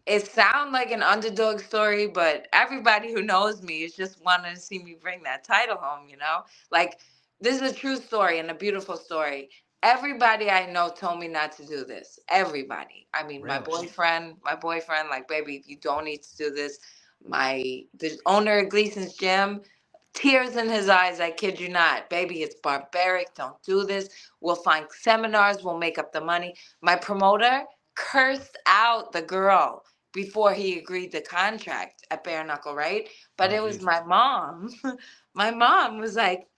it sounds like an underdog story, but everybody who knows me is just wanting to see me bring that title home, you know? Like, this is a true story and a beautiful story. Everybody I know told me not to do this. Everybody. I mean, my Really? boyfriend, like, baby, you don't need to do this. The owner of Gleason's gym, tears in his eyes, I kid you not. Baby, it's barbaric. Don't do this. We'll find seminars. We'll make up the money. My promoter cursed out the girl before he agreed to contract at Bare Knuckle, right? But Oh, it was geez. my mom. My mom was like,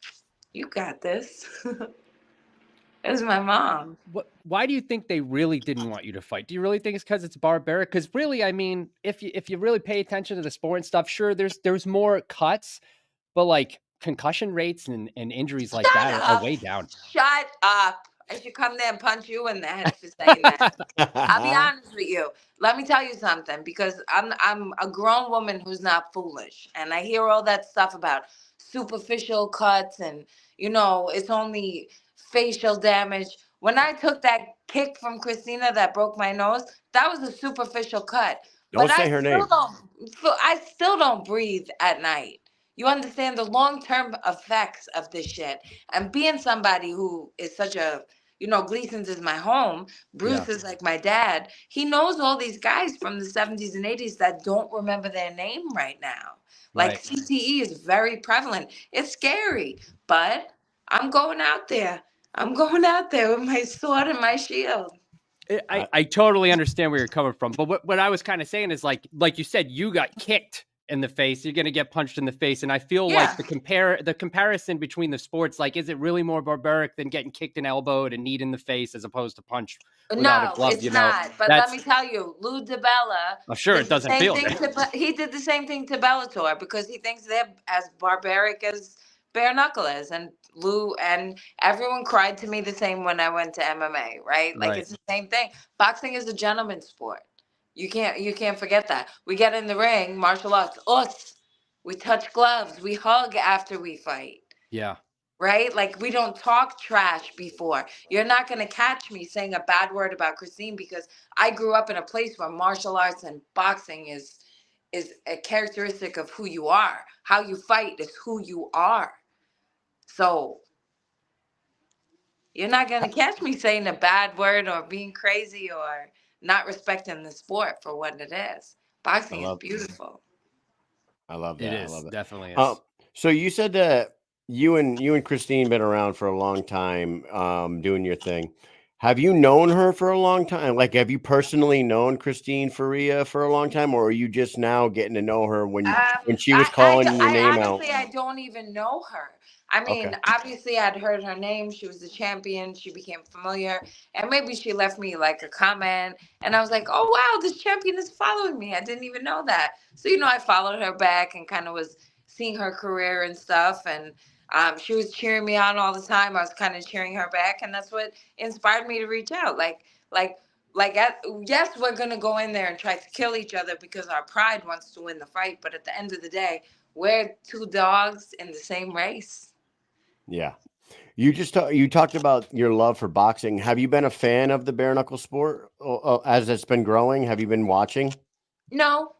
you got this. It was my mom. Why do you think they really didn't want you to fight? Do you really think it's because it's barbaric? Because really, I mean, if you really pay attention to the sport and stuff, sure, there's more cuts, but like concussion rates and injuries like Shut that are up. way down. Shut up. I should come there and punch you in the head for saying that. I'll be honest with you. Let me tell you something, because I'm a grown woman who's not foolish, and I hear all that stuff about superficial cuts and it's only facial damage. When I took that kick from Christina that broke my nose, that was a superficial cut. Don't But say her name. I still don't breathe at night. You understand the long-term effects of this shit. And being somebody who is such a Gleason's is my home. Bruce is like my dad. He knows all these guys from the 70s and 80s that don't remember their name right now. Like Right. CTE is very prevalent. It's scary, but I'm going out there. I'm going out there with my sword and my shield. I totally understand where you're coming from, but what I was kind of saying is like you said, you got kicked in the face, you're gonna get punched in the face, and I feel like the comparison between the sports, like, is it really more barbaric than getting kicked and elbowed and kneed in the face as opposed to punch without a glove? It's not. But let me tell you, Lou DiBella. I'm sure it doesn't feel good. He did the same thing to Bellator because he thinks they're as barbaric as bare knuckle is, and Lou and everyone cried to me the same when I went to MMA, right? Like it's the same thing. Boxing is a gentleman's sport. You can't forget that. We get in the ring, martial arts, we touch gloves, we hug after we fight. Yeah. Right? Like we don't talk trash before. You're not going to catch me saying a bad word about Christine because I grew up in a place where martial arts and boxing is a characteristic of who you are. How you fight is who you are. So you're not going to catch me saying a bad word or being crazy or not respecting the sport for what it is. Boxing is beautiful. I love that. It is. I love it. Definitely is. So you said that you and Christine been around for a long time, doing your thing. Have you known her for a long time? Like, have you personally known Christine Ferea for a long time, or are you just now getting to know her when she was calling your name out? Honestly, I don't even know her. I mean, obviously, I'd heard her name. She was the champion. She became familiar. And maybe she left me like a comment. And I was like, oh, wow, this champion is following me. I didn't even know that. So, I followed her back and kind of was seeing her career and stuff. And she was cheering me on all the time. I was kind of cheering her back. And that's what inspired me to reach out. Yes, we're going to go in there and try to kill each other because our pride wants to win the fight. But at the end of the day, we're two dogs in the same race. Yeah. You talked about your love for boxing. Have you been a fan of the bare knuckle sport as it's been growing? Have you been watching? No,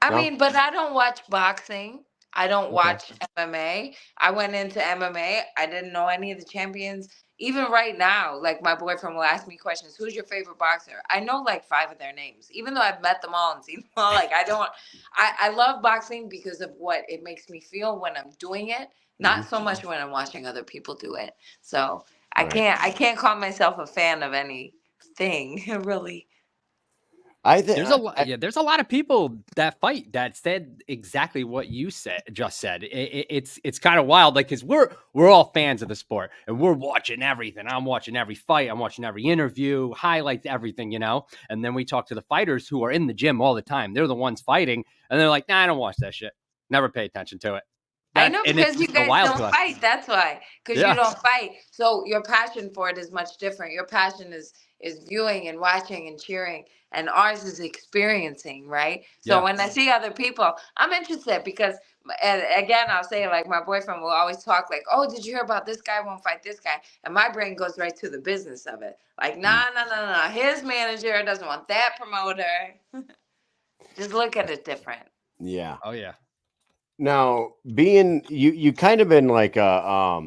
I No? mean, but I don't watch boxing. I don't Okay. watch MMA. I went into MMA. I didn't know any of the champions. Even right now, like my boyfriend will ask me questions. Who's your favorite boxer? I know like 5 of their names, even though I've met them all and seen them all. Like I don't. I love boxing because of what it makes me feel when I'm doing it. Hmm. Not so much when I'm watching other people do it. So I Right. can't. I can't call myself a fan of anything really. I think There's a lot, yeah. There's a lot of people that fight that said exactly what you just said. It's kind of wild, like because we're all fans of the sport and we're watching everything. I'm watching every fight. I'm watching every interview, highlights, everything, And then we talk to the fighters who are in the gym all the time. They're the ones fighting, and they're like, "Nah, I don't watch that shit. Never pay attention to it." I That's know and it's because you a guys wild don't to us. fight. That's why. Because you Yeah, don't fight. So your passion for it is much different. Your passion is viewing and watching and cheering, and ours is experiencing, right? So yeah. when I see other people, I'm interested because, and again, I'll say like my boyfriend will always talk like, "Oh, did you hear about this guy won't fight this guy?" And my brain goes right to the business of it. Like, nah, nah, nah, nah. His manager doesn't want that promoter. Just look at it different. Yeah. Oh yeah. Now, being you kind of been like a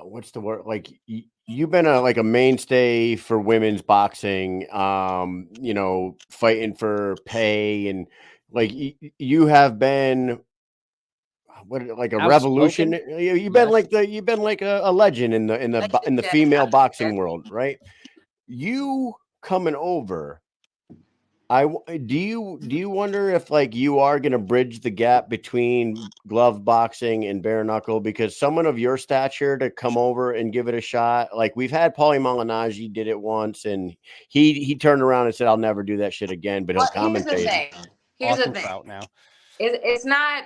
what's the word? Like you've been a like a mainstay for women's boxing. Fighting for pay and like you have been what like a revolution. Outspoken. You've been Yes. like you've been like a legend in the Legendary, female boxing 100%. world, right? You coming over. Do you wonder if like you are going to bridge the gap between glove boxing and bare knuckle because someone of your stature to come over and give it a shot, like we've had Paulie Malignaggi did it once and he turned around and said I'll never do that shit again, but he'll Well, here's the commentate. thing. Here's the Austin thing. Trout now. It's not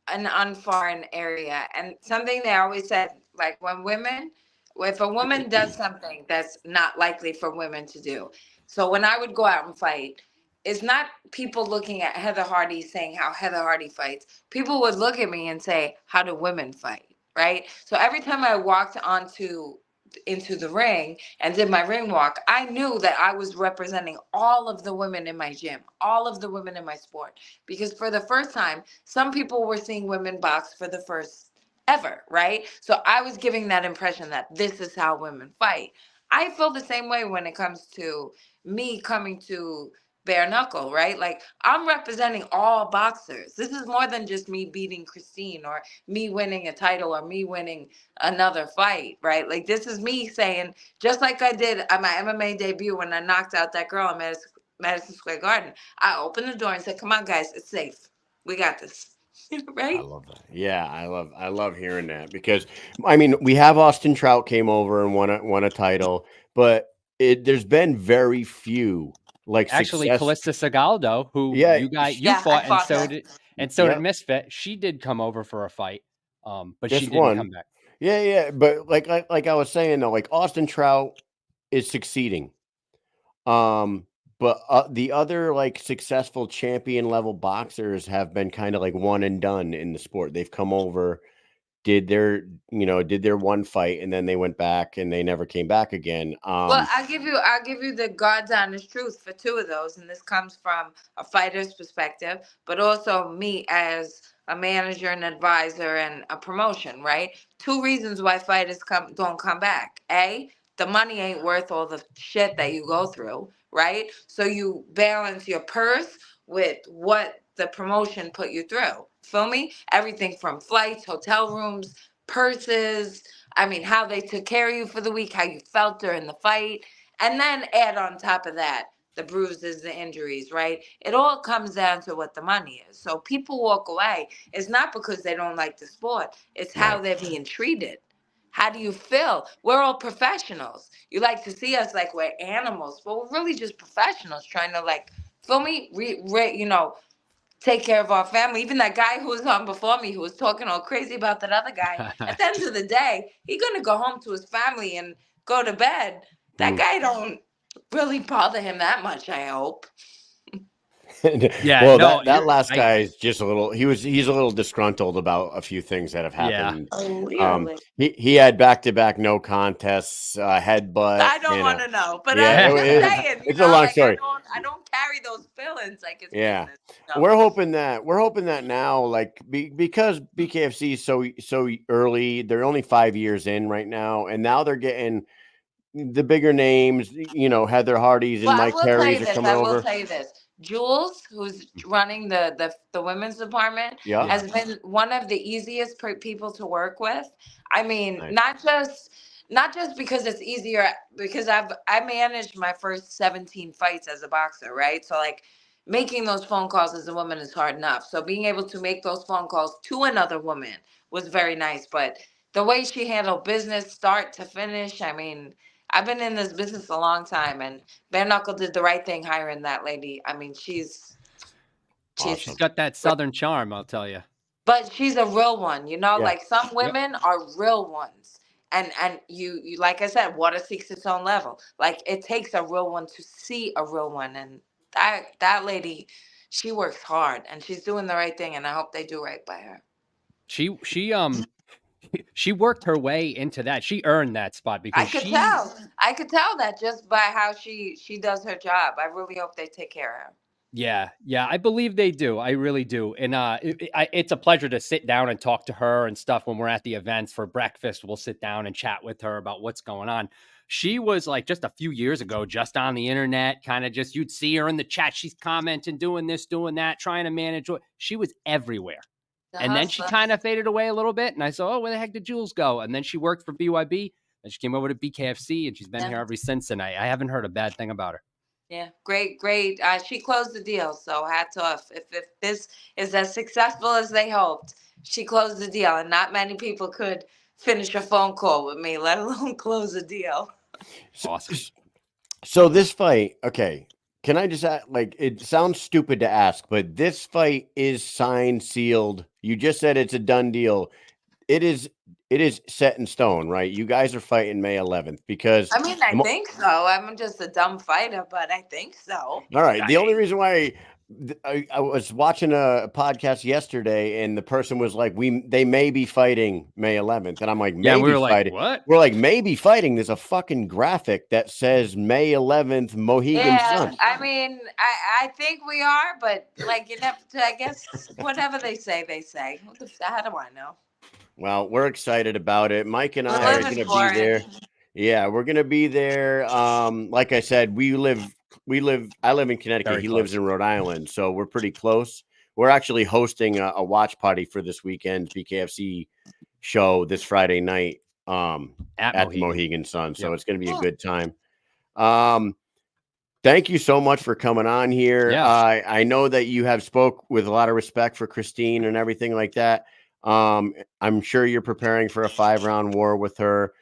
an unforeign area, and something they always said, like if a woman does something that's not likely for women to do. So when I would go out and fight, it's not people looking at Heather Hardy saying how Heather Hardy fights. People would look at me and say, how do women fight? Right. So every time I walked into the ring and did my ring walk, I knew that I was representing all of the women in my gym, all of the women in my sport. Because for the first time, some people were seeing women box for the first ever, right? So I was giving that impression that this is how women fight. I feel the same way when it comes to me coming to bare knuckle, right? Like I'm representing all boxers. This is more than just me beating Christine or me winning a title or me winning another fight, right? Like this is me saying, just like I did at my MMA debut when I knocked out that girl in Madison Square Garden, I opened the door and said, "Come on, guys, it's safe. We got this." I Right? love that. Yeah, I love hearing that because I mean we have Austin Trout came over and won a title, but there's been very few like Actually, success. Callista Segaldo, who Yeah, you Yeah, I fought, fought her. and so did yep, Misfit. She did come over for a fight, but she just didn't one. come back. Yeah, yeah, but like I was saying though, like Austin Trout is succeeding. Um, but the other like successful champion level boxers have been kind of like one and done in the sport. They've come over, did their one fight, and then they went back and they never came back again. Well, I'll give you the God's honest truth for 2 of those, and this comes from a fighter's perspective, but also me as a manager and advisor and a promotion, right? 2 reasons why fighters don't come back. A, the money ain't worth all the shit that you go through, right? So you balance your purse with what the promotion put you through. Feel me? Everything from flights, hotel rooms, purses, I mean, how they took care of you for the week, how you felt during the fight, and then add on top of that the bruises, the injuries, right? It all comes down to what the money is. So people walk away. It's not because they don't like the sport, it's how Right. they're being treated. How do you feel? We're all professionals. You like to see us like we're animals, but we're really just professionals trying to like, feel me? Take care of our family. Even that guy who was on before me, who was talking all crazy about that other guy, at the end of the day, he's gonna go home to his family and go to bed. That Mm. guy don't really bother him that much, I hope. Yeah, Well, no, that last guy is just a little. He's a little disgruntled about a few things that have happened. Oh, really? He had back-to-back no contests, headbutt. I don't want to know, but Yeah, I'm just saying, it's a long story. I don't carry those feelings like it's Yeah, business. No. we're hoping that now, like because BKFC is so early, they're only 5 years in right now, and now they're getting the bigger names. Heather Hardy's and Well, Mike Perry's are coming I will over. tell you this. Jules, who's running the women's department, Yeah. has been one of the easiest people to work with. I mean, Nice. not just because it's easier, because I managed my first 17 fights as a boxer, right? So like making those phone calls as a woman is hard enough. So being able to make those phone calls to another woman was very nice. But the way she handled business start to finish, I mean, I've been in this business a long time, and Bare Knuckle did the right thing hiring that lady. I mean, she's She's got that Southern charm, I'll tell you. but she's a real one, Yeah. like some women are real ones. And you like I said, water seeks its own level. Like it takes a real one to see a real one. And that lady, she works hard and she's doing the right thing, and I hope they do right by her. She worked her way into that. She earned that spot because I could tell that just by how she does her job. I really hope they take care of her. Yeah, I believe they do. I really do. And it's a pleasure to sit down and talk to her and stuff when we're at the events for breakfast. We'll sit down and chat with her about what's going on. She was like just a few years ago, just on the internet, kind of just, you'd see her in the chat. She's commenting, doing this, doing that, trying to manage. She was everywhere. And then she kind of faded away a little bit. And I said, oh, where the heck did Jules go? And then she worked for BYB and she came over to BKFC and she's been here ever since. And I haven't heard a bad thing about her. Yeah, great. She closed the deal, so hats off. If this is as successful as they hoped, she closed the deal, and not many people could finish a phone call with me, let alone close a deal. Awesome. So this fight, okay, can I just ask, like, it sounds stupid to ask, but this fight is signed, sealed. You just said it's a done deal. It is set in stone, right? You guys are fighting May 11th because I mean, I think so. I'm just a dumb fighter, but I think so. All right. The only reason why I was watching a podcast yesterday and the person was like, they may be fighting May 11th. And I'm like, maybe we were fighting. Like, what? We're like, maybe fighting. There's a fucking graphic that says May 11th, Mohegan Sun. I mean, I think we are, but like, you have to, I guess, whatever they say, they say. How do I know? Well, we're excited about it. Mike and I are going to be there. Yeah, we're going to be there. Like I said, I live in Connecticut. He lives in Rhode Island. So we're pretty close. We're actually hosting a watch party for this weekend's BKFC show this Friday night at the Mohegan Sun. So it's going to be a good time. Thank you so much for coming on here. Yeah. I know that you have spoke with a lot of respect for Christine and everything like that. I'm sure you're preparing for a 5-round war with her.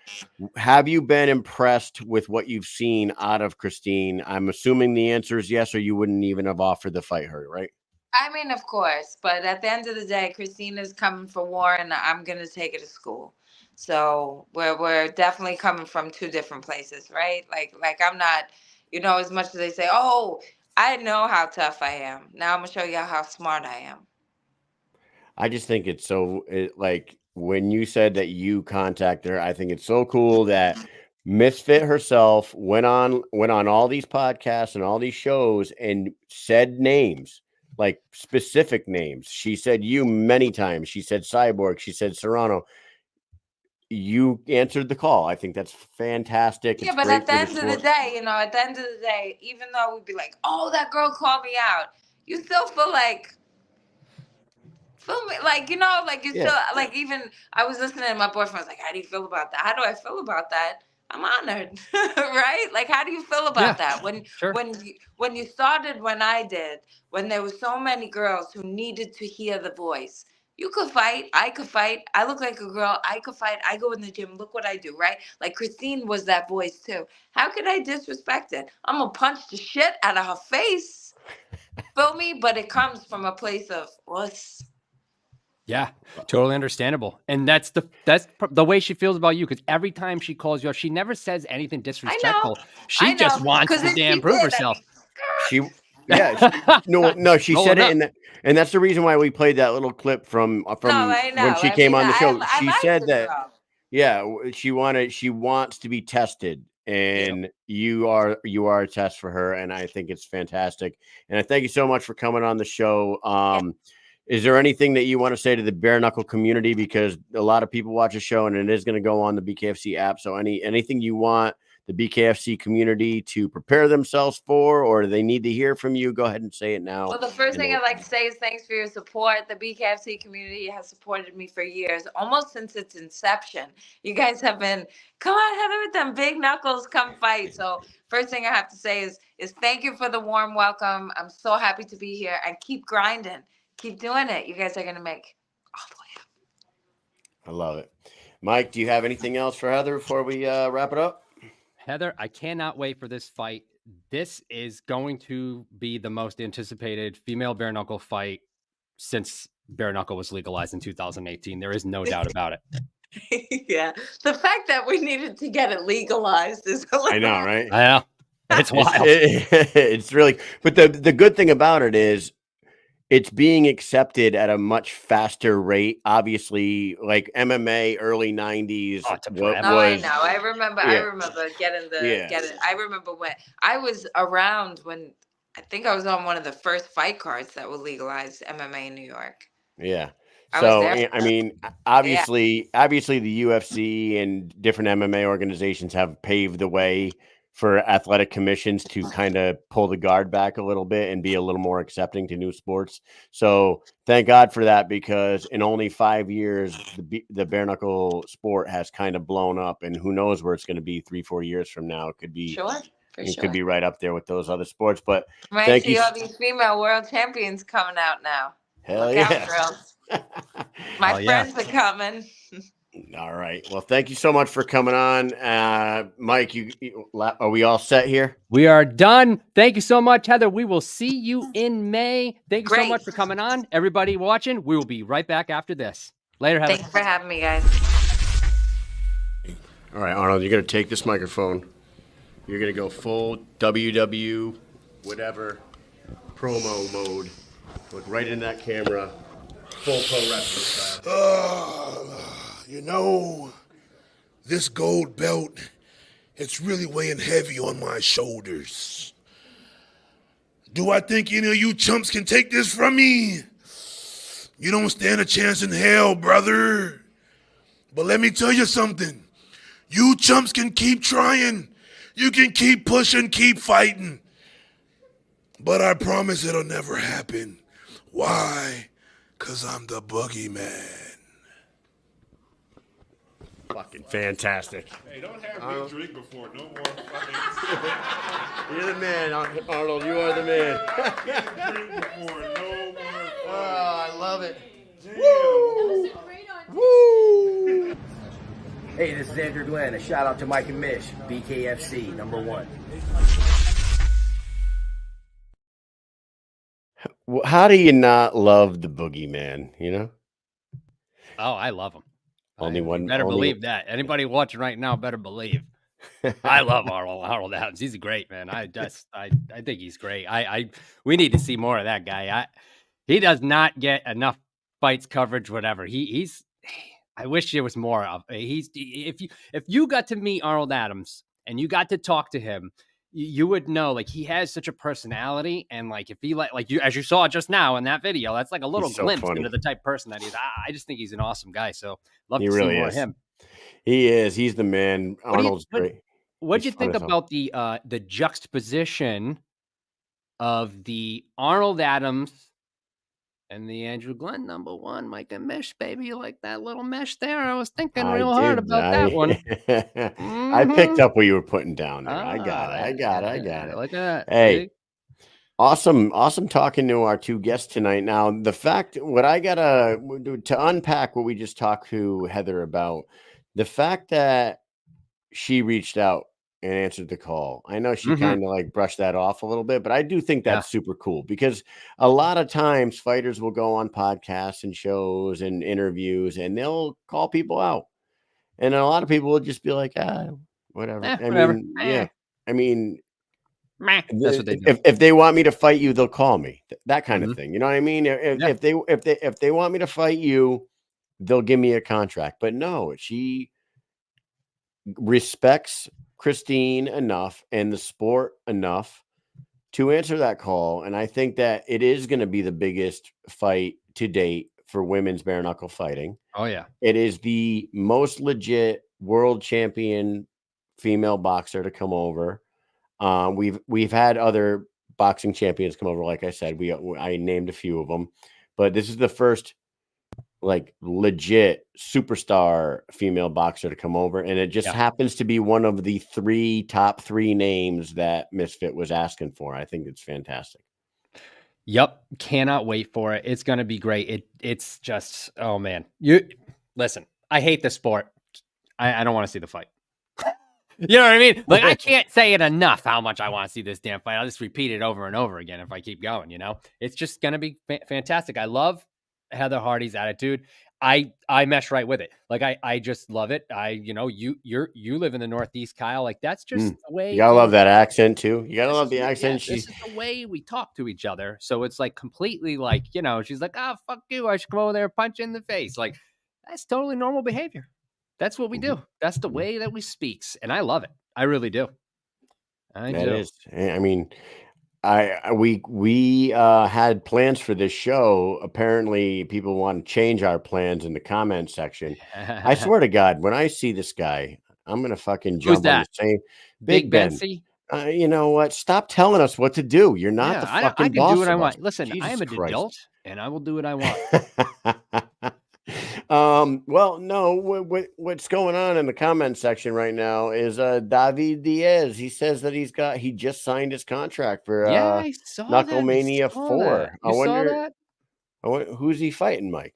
Have you been impressed with what you've seen out of Christine? I'm assuming the answer is yes, or you wouldn't even have offered to fight her, right? I mean, of course, but at the end of the day, Christina's coming for war, and I'm gonna take her to school. So we're definitely coming from two different places, right? Like I'm not, as much as they say, oh, I know how tough I am. Now I'm gonna show you how smart I am. I just think it's so like when you said that you contacted her, I think it's so cool that Misfit herself went on all these podcasts and all these shows and said names, like specific names. She said you many times. She said Cyborg. She said Serrano. You answered the call. I think that's fantastic. Yeah, but at the end of the day, even though we'd be like, oh, that girl called me out, you still feel like, still like, even I was listening to my boyfriend was like, how do you feel about that? How do I feel about that? I'm honored. Right? Like, how do you feel about that? When you started, when I did, when there were so many girls who needed to hear the voice, you could fight, I could fight, I look like a girl, I could fight, I go in the gym, look what I do, right? Like Christine was that voice too. How could I disrespect it? I'm gonna punch the shit out of her face. Feel me? But it comes from a place of wuss. Yeah, totally understandable. And that's the way she feels about you, because every time she calls you up, she never says anything disrespectful. She just wants to damn prove herself. Yeah, she said Rolling it up. in that, and that's the reason why we played that little clip from No, I know. when she I came mean, on the show. I She like said the that, girl. yeah, she wants to be tested, and you are a test for her, and I think it's fantastic. And I thank you so much for coming on the show. Is there anything that you want to say to the bare knuckle community, because a lot of people watch the show and it is going to go on the BKFC app? So anything you want the BKFC community to prepare themselves for, or they need to hear from you, go ahead and say it now. Well, the first thing I'd like to say is thanks for your support. The BKFC community has supported me for years, almost since its inception. You guys have been, come on, Heather, with them big knuckles, come fight. So first thing I have to say is thank you for the warm welcome. I'm so happy to be here, and keep grinding. Keep doing it. You guys are going to make all the way up. I love it. Mike, do you have anything else for Heather before we wrap it up? Heather, I cannot wait for this fight. This is going to be the most anticipated female bare knuckle fight since bare knuckle was legalized in 2018. There is no doubt about it. Yeah. The fact that we needed to get it legalized is hilarious. I know, right? I know. It's wild. It's really, but the good thing about it is it's being accepted at a much faster rate. Obviously, like MMA early 90s. I know. I remember getting I remember when I was around when I think I was on one of the first fight cards that were legalized MMA in New York. Yeah. So, I mean, obviously the UFC and different MMA organizations have paved the way for athletic commissions to kind of pull the guard back a little bit and be a little more accepting to new sports. So thank God for that, because in only 5 years, the bare knuckle sport has kind of blown up, and who knows where it's going to be 3-4 years from now. It could be, could be right up there with those other sports, but thank you. All these female world champions coming out now. Hell Look yeah. out, girls. My friends are coming. All right. Well, thank you so much for coming on. Mike, are we all set here? We are done. Thank you so much, Heather. We will see you in May. Thank you so much for coming on. Everybody watching, we will be right back after this. Later, Heather. Thanks for having me, guys. All right, Arnold, you're going to take this microphone. You're going to go full WW, whatever, promo mode. Look right in that camera. Full pro wrestling style. You know, this gold belt, it's really weighing heavy on my shoulders. Do I think any of you chumps can take this from me? You don't stand a chance in hell, brother. But let me tell you something. You chumps can keep trying. You can keep pushing, keep fighting. But I promise it'll never happen. Why? 'Cause I'm the boogeyman. Fucking fantastic. Hey, don't have me drink before no more fights. You're the man, Arnold. You are the man. Drink before no more fights. Oh, I love it. Damn. Woo! Hey, this is Andrew Glenn. A shout out to Mike and Mish, BKFC #1. How do you not love the boogeyman, you know? Oh, I love him. Only one. Better believe that. Anybody watching right now better believe. I love Arnold Adams. He's great, man. I think he's great. We need to see more of that guy. He does not get enough fights coverage, whatever. He's I wish there was more of. If you got to meet Arnold Adams and you got to talk to him, you would know, like, he has such a personality, and like if he like you, as you saw just now in that video, that's like a little glimpse into the type of person that he is. I just think he's an awesome guy. So love to see more of him. He is. He's the man. Arnold's great. What'd you think about the juxtaposition of the Arnold Adams and the Andrew Glenn #1, Mike and Mish, baby? You like that little mesh there? I was thinking real hard about that one. I picked up what you were putting down there. I got it. Look at that. Hey, awesome talking to our two guests tonight. Now, the fact, what I gotta to unpack what we just talked to Heather about, the fact that she reached out and answered the call. I know she kind of like brushed that off a little bit, but I do think that's super cool, because a lot of times fighters will go on podcasts and shows and interviews and they'll call people out. And a lot of people will just be like, whatever. I mean, Meh. That's what they do. If they want me to fight you, they'll call me. That kind of Mhm. thing. You know what I mean? Yeah. If they want me to fight you, they'll give me a contract. But no, she respects Christine enough and the sport enough to answer that call. And I think that it is going to be the biggest fight to date for women's bare knuckle fighting. Oh yeah. It is the most legit world champion female boxer to come over. We've had other boxing champions come over. Like I said, I named a few of them, but this is the first like legit superstar female boxer to come over, and it just Yeah. happens to be one of the top three names that Misfit was asking for. I think it's fantastic. Yep. Cannot wait for it. It's gonna be great. It's just, oh man. You listen, I hate the sport. I don't want to see the fight. You know what I mean? Like, I can't say it enough how much I want to see this damn fight. I'll just repeat it over and over again if I keep going, you know? It's just going to be fantastic. I love Heather Hardy's attitude. I mesh right with it. Like, I just love it. You live in the Northeast, Kyle. Like, that's just the way You gotta love that accent too. You gotta love the yeah, accent. this is the way we talk to each other. So it's like completely like, she's like, oh, fuck you. I should come over there and punch you in the face. Like, that's totally normal behavior. That's what we do. That's the way that we speaks. And I love it. I really do. I That do. is. I mean, we had plans for this show. Apparently, people want to change our plans in the comment section. I swear to God, when I see this guy, I'm gonna fucking jump on the same Big Ben. You know what? Stop telling us what to do. You're not the fucking I can boss do what I of us. want. Listen, I Jesus am an Christ. adult and I will do what I want. Well, no, what's going on in the comment section right now is David Diaz. He says that he just signed his contract for I saw Knucklemania 4. You saw that? Who's he fighting, Mike?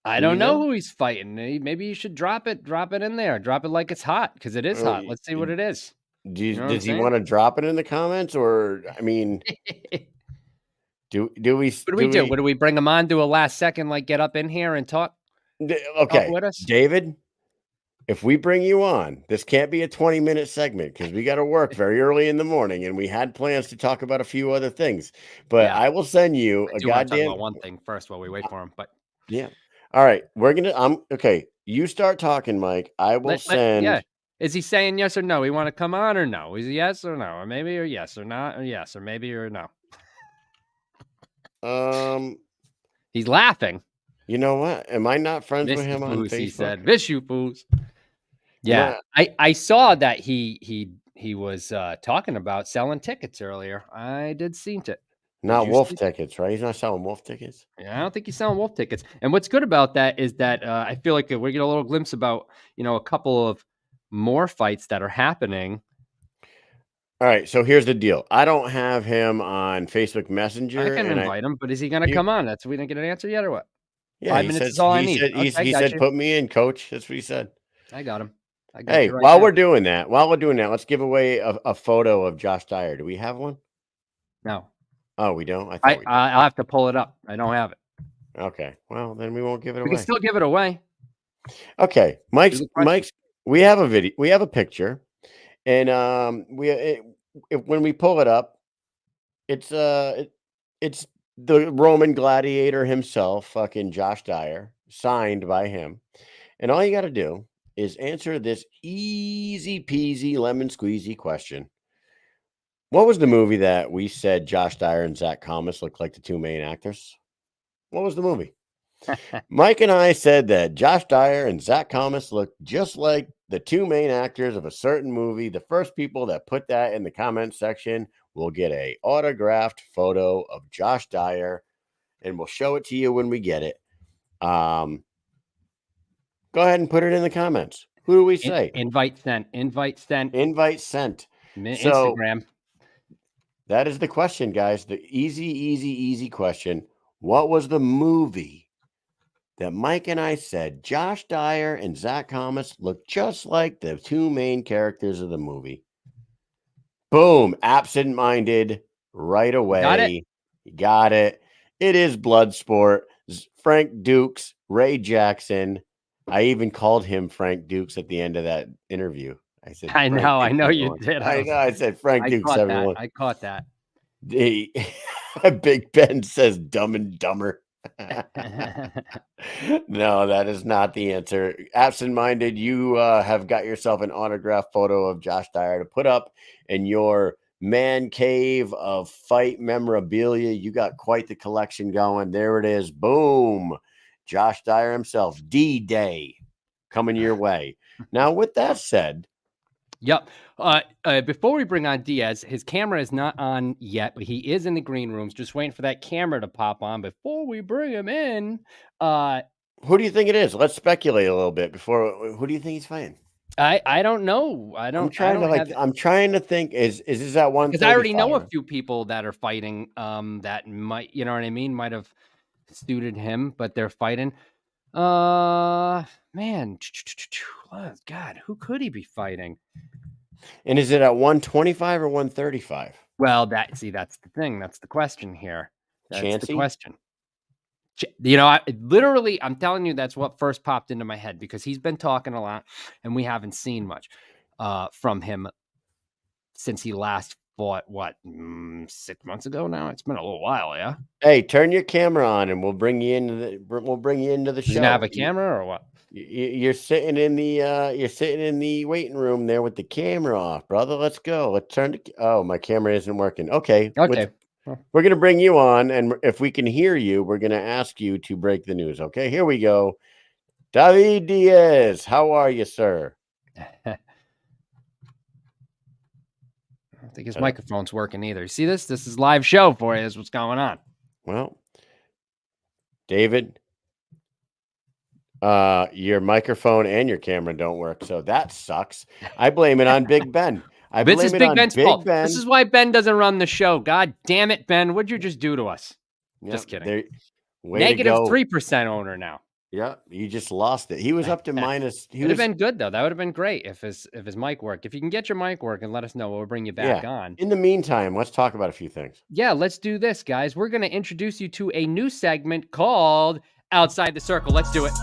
I don't know who he's fighting. Maybe you should drop it in there. Drop it like it's hot, because it is hot. Let's see what it is. Does he want to drop it in the comments, or I mean, do we? What do we do? What do we bring him on? Do a last second, like get up in here and talk? Okay, with us? David. If we bring you on, this can't be a 20-minute segment because we got to work very early in the morning, and we had plans to talk about a few other things. But I will send you a goddamn. Talk about one thing first while we wait for him. But yeah, all right, we're gonna. Okay. You start talking, Mike. I will send. Yeah. Is he saying yes or no? He want to come on or no? Is he yes or no? Or maybe or yes or not or yes or maybe or no? He's laughing. You know what? Am I not friends with him on Facebook? He said, "Miss you fools." Yeah, I saw that he was talking about selling tickets earlier. I did see it. Not wolf tickets, right? He's not selling wolf tickets. Yeah, I don't think he's selling wolf tickets. And what's good about that is that I feel like we get a little glimpse about a couple of more fights that are happening. All right, so here's the deal. I don't have him on Facebook Messenger. I can invite him, but is he going to come on? We didn't get an answer yet, or what? Yeah, 5 minutes is all I need. He said, "Put me in, coach." That's what he said. I got him. Hey, while we're doing that, let's give away a photo of Josh Dyer. Do we have one? No. Oh, we don't. I'll have to pull it up. I don't have it. Okay. Well, then we won't give it away. We can still give it away. Okay, Mike's. We have a video. We have a picture, and when we pull it up, it's the Roman gladiator himself, fucking Josh Dyer, signed by him. And all you got to do is answer this easy peasy lemon squeezy question. What was the movie that we said Josh Dyer and Zach Calmus looked like the two main actors? What was the movie? Mike and I said that Josh Dyer and Zach Calmus looked just like the two main actors of a certain movie. The first people that put that in the comment section will get a autographed photo of Josh Dyer, and we'll show it to you when we get it. Go ahead and put it in the comments. Who do we say? Invite sent. Invite sent. Invite sent. Instagram. So, that is the question, guys. The easy question. What was the movie that Mike and I said Josh Dyer and Zach Calmus look just like the two main characters of the movie? Boom. Absent-minded right away. Got it. It is Bloodsport. Frank Dukes, Ray Jackson. I even called him Frank Dukes at the end of that interview. I said I Frank know Dukes, you everyone. did. I know. I said Frank I Dukes, caught that. everyone. I caught that. The Big Ben says Dumb and Dumber. No, that is not the answer. Absent-minded, you have got yourself an autographed photo of Josh Dyer to put up in your man cave of fight memorabilia. You got quite the collection going. There it is. Boom. Josh Dyer himself, D-Day, coming your way. Now, with that said, Yep. Before we bring on Diaz, his camera is not on yet, but he is in the green rooms, just waiting for that camera to pop on before we bring him in. who do you think it is? Let's speculate a little bit before. Who do you think he's fighting? I don't know. I'm trying to think. Is this that one? Because I already know a few people that are fighting. That might, you know what I mean, might have suited him, but they're fighting. Man, God, who could he be fighting? And is it at 125 or 135? Well, that's the thing. That's the question here. That's the Chancey? question. You know, I'm telling you, that's what first popped into my head because he's been talking a lot, and we haven't seen much from him since he last fought. What 6 months ago now? It's been a little while, yeah. Hey, turn your camera on, and we'll bring you into the show. Does he have a camera or what? You're sitting in the waiting room there with the camera off, brother. Let's go. Let's turn. Oh, my camera isn't working. Okay. We're going to bring you on, and if we can hear you, we're going to ask you to break the news. Okay, here we go. David Diaz, how are you, sir? I don't think his microphone's working either. You see this? This is live show for you. Is what's going on. Well, David, your microphone and your camera don't work, so that sucks. I blame it on Big Ben. This is Big Ben's fault. This is why Ben doesn't run the show. God damn it, Ben. What'd you just do to us? Yep, just kidding. Negative 3% owner now. Yeah, you just lost it. He was up to minus. It would have been good, though. That would have been great if his mic worked. If you can get your mic working, let us know. We'll bring you back on. In the meantime, let's talk about a few things. Yeah, let's do this, guys. We're going to introduce you to a new segment called Outside the Circle. Let's do it.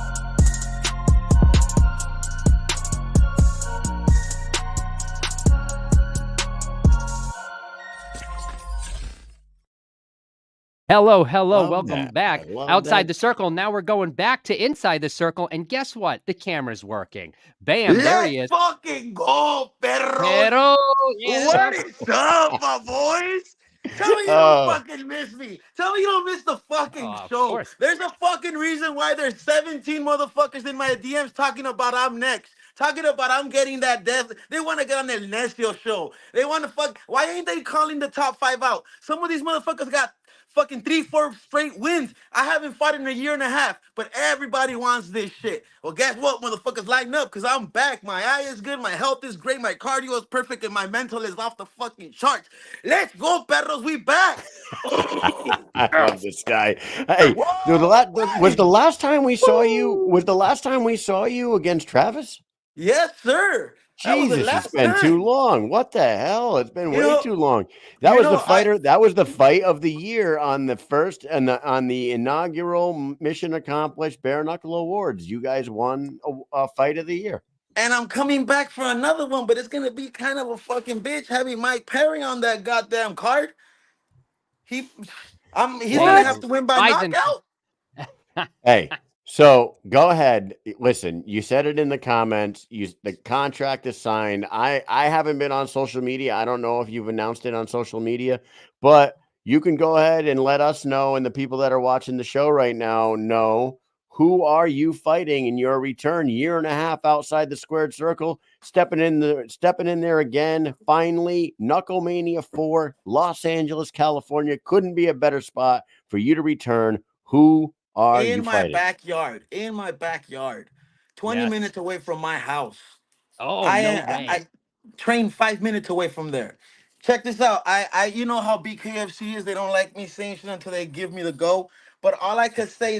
Hello, welcome back. Outside the Circle. Now we're going back to Inside the Circle, and guess what? The camera's working. Bam, there he is. Let's fucking go, perros. What is up, my boys? Tell me you don't fucking miss me. Tell me you don't miss the fucking show. There's a fucking reason why there's 17 motherfuckers in my DMs talking about I'm next. Talking about I'm getting that death. They want to get on the Necio show. They want to fuck. Why ain't they calling the top 5 out? Some of these motherfuckers got fucking 3-4 straight wins. I haven't fought in a year and a half, but everybody wants this shit. Well, guess what, motherfuckers? Lighten up, because I'm back. My eye is good, my health is great, my cardio is perfect, and my mental is off the fucking charts. Let's go, perros. We back. I love this guy. Hey, was the last time we saw you against Travis? Yes, sir. Jesus, it's been too long. What the hell? It's been way too long. That was the fighter. That was the fight of the year on the first and on the inaugural Mission Accomplished Bare Knuckle Awards. You guys won a fight of the year. And I'm coming back for another one, but it's gonna be kind of a fucking bitch having Mike Perry on that goddamn card. He's gonna have to win by knockout. Hey. So go ahead. Listen, you said it in the comments. The contract is signed. I haven't been on social media. I don't know if you've announced it on social media, but you can go ahead and let us know, and the people that are watching the show right now know who are you fighting in your return, year and a half outside the squared circle, stepping in there again. Finally, Knucklemania 4, Los Angeles, California. Couldn't be a better spot for you to return. Who are you fighting? In my backyard, 20 minutes away from my house. Oh, no way. I train 5 minutes away from there. Check this out. You know how BKFC is. They don't like me saying shit until they give me the go. But all I could say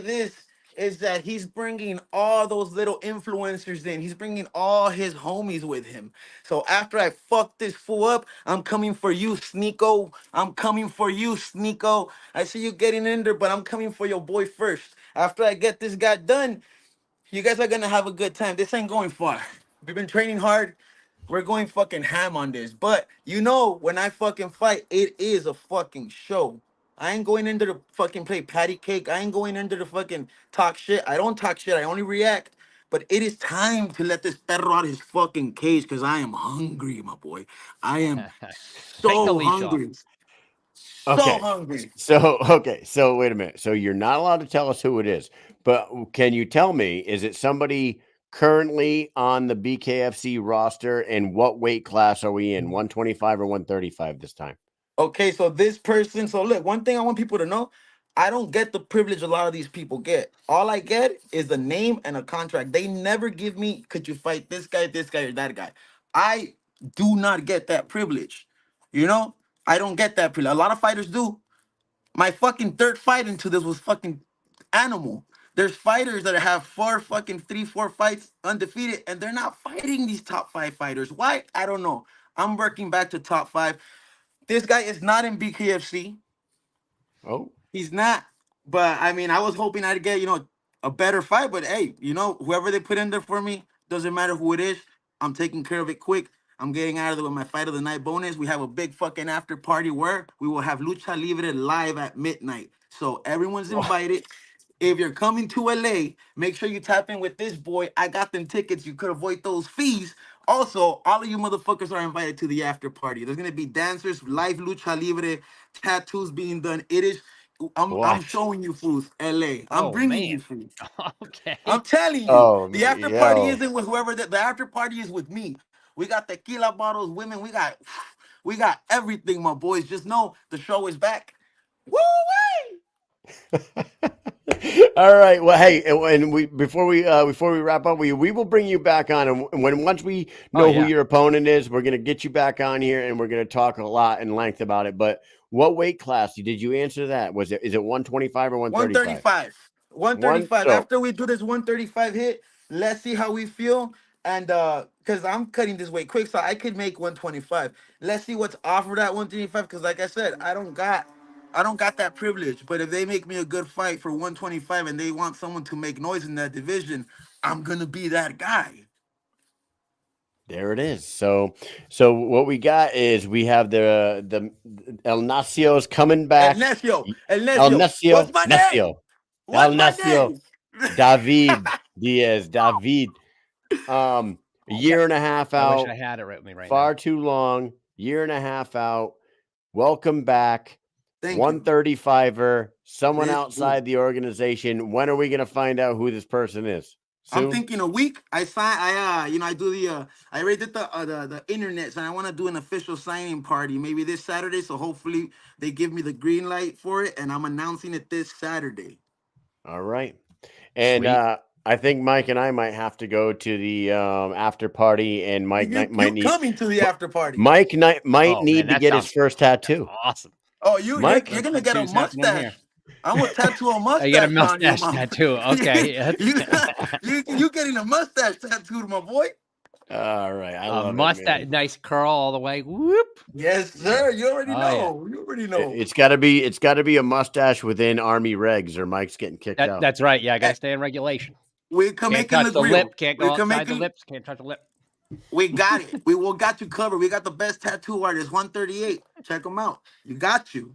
is that he's bringing all those little influencers in. He's bringing all his homies with him. So after I fuck this fool up, I'm coming for you, Sneeko. I'm coming for you, Sneeko. I see you getting in there, but I'm coming for your boy first. After I get this guy done, you guys are going to have a good time. This ain't going far. We've been training hard. We're going fucking ham on this. But you know, when I fucking fight, it is a fucking show. I ain't going into the fucking play patty cake. I ain't going into the fucking talk shit. I don't talk shit. I only react. But it is time to let this perro out of his fucking cage because I am hungry, my boy. I am Take the so leash off. hungry. So Okay. hungry. So wait a minute. So you're not allowed to tell us who it is, but can you tell me, is it somebody currently on the BKFC roster, and what weight class are we in? 125 or 135 this time? Okay, so this person, so look, one thing I want people to know, I don't get the privilege a lot of these people get. All I get is a name and a contract. They never give me, could you fight this guy, or that guy? I do not get that privilege. You know, I don't get that privilege. A lot of fighters do. My fucking third fight into this was fucking animal. There's fighters that have three, four fights undefeated, and they're not fighting these top five fighters. Why? I don't know. I'm working back to top five. This guy is not in BKFC. Oh, He's not. But I mean, I was hoping I'd get, a better fight. But hey, whoever they put in there for me, doesn't matter who it is. I'm taking care of it quick. I'm getting out of there with my fight of the night bonus. We have a big fucking after party where we will have Lucha Libre live at midnight. So everyone's invited. If you're coming to LA, make sure you tap in with this boy. I got them tickets. You could avoid those fees. Also, all of you motherfuckers are invited to the after party. There's gonna be dancers, live lucha libre, tattoos being done. It is. I'm what? showing you fools, LA. I'm Oh bringing man. you food. Okay. I'm telling you, Oh, the after party yo. isn't with whoever. The after party is with me. We got tequila bottles, women. We got everything, my boys. Just know the show is back. Woo! All right. Well, hey, and we before we wrap up, we will bring you back on, and once we Oh know who yeah. your opponent is, we're gonna get you back on here, and we're gonna talk a lot in length about it. But what weight class did you answer that? Is it 125 or 135? 135. One. 135. So After we do this 135 hit, let's see how we feel. And because I'm cutting this weight quick, so I could make 125. Let's see what's offered at 135. Because like I said, I don't got that privilege. But if they make me a good fight for 125 and they want someone to make noise in that division, I'm gonna be that guy. there it is. So what we got is we have the El Nacio's coming El back. Necio, El El Necio. Nacio, What's my name? Nacio, El What's my Nacio, name? David Diaz, David. A year and a half I wish I out, had it with me right now. far too long. Year and a half out. Welcome back. Thank you. 135er, someone Let's go. outside the organization. When are we going to find out who this person is? I'm Soon? thinking a week. I do I already did the internet, and I want to do an official signing party maybe this Saturday. So hopefully they give me the green light for it, and I'm announcing it this Saturday. All right. And Sweet. I think Mike and I might have to go to the after party, and Mike You might need coming to the after party? Mike might Oh man, need to that get his sounds first tattoo. awesome. Oh, you're Mike, gonna get a Tattoos happening here. mustache. I'm gonna tattoo a I get a mustache on you, mustache mom. tattoo. Okay. you getting a mustache tattooed, my boy? all right. I A love it, mustache, man. nice curl all the way. Whoop. Yes, sir. You already Oh yeah. know. You already know. It's got to be a mustache within Army regs, or Mike's getting kicked out. That's right. Yeah, I gotta stay in regulation. We can Can't make it touch look the real. lip. Can't go We can outside make the it. lips. Can't touch the lip. We got it. We will got you covered. We got the best tattoo artist, 138. Check them out. You got you.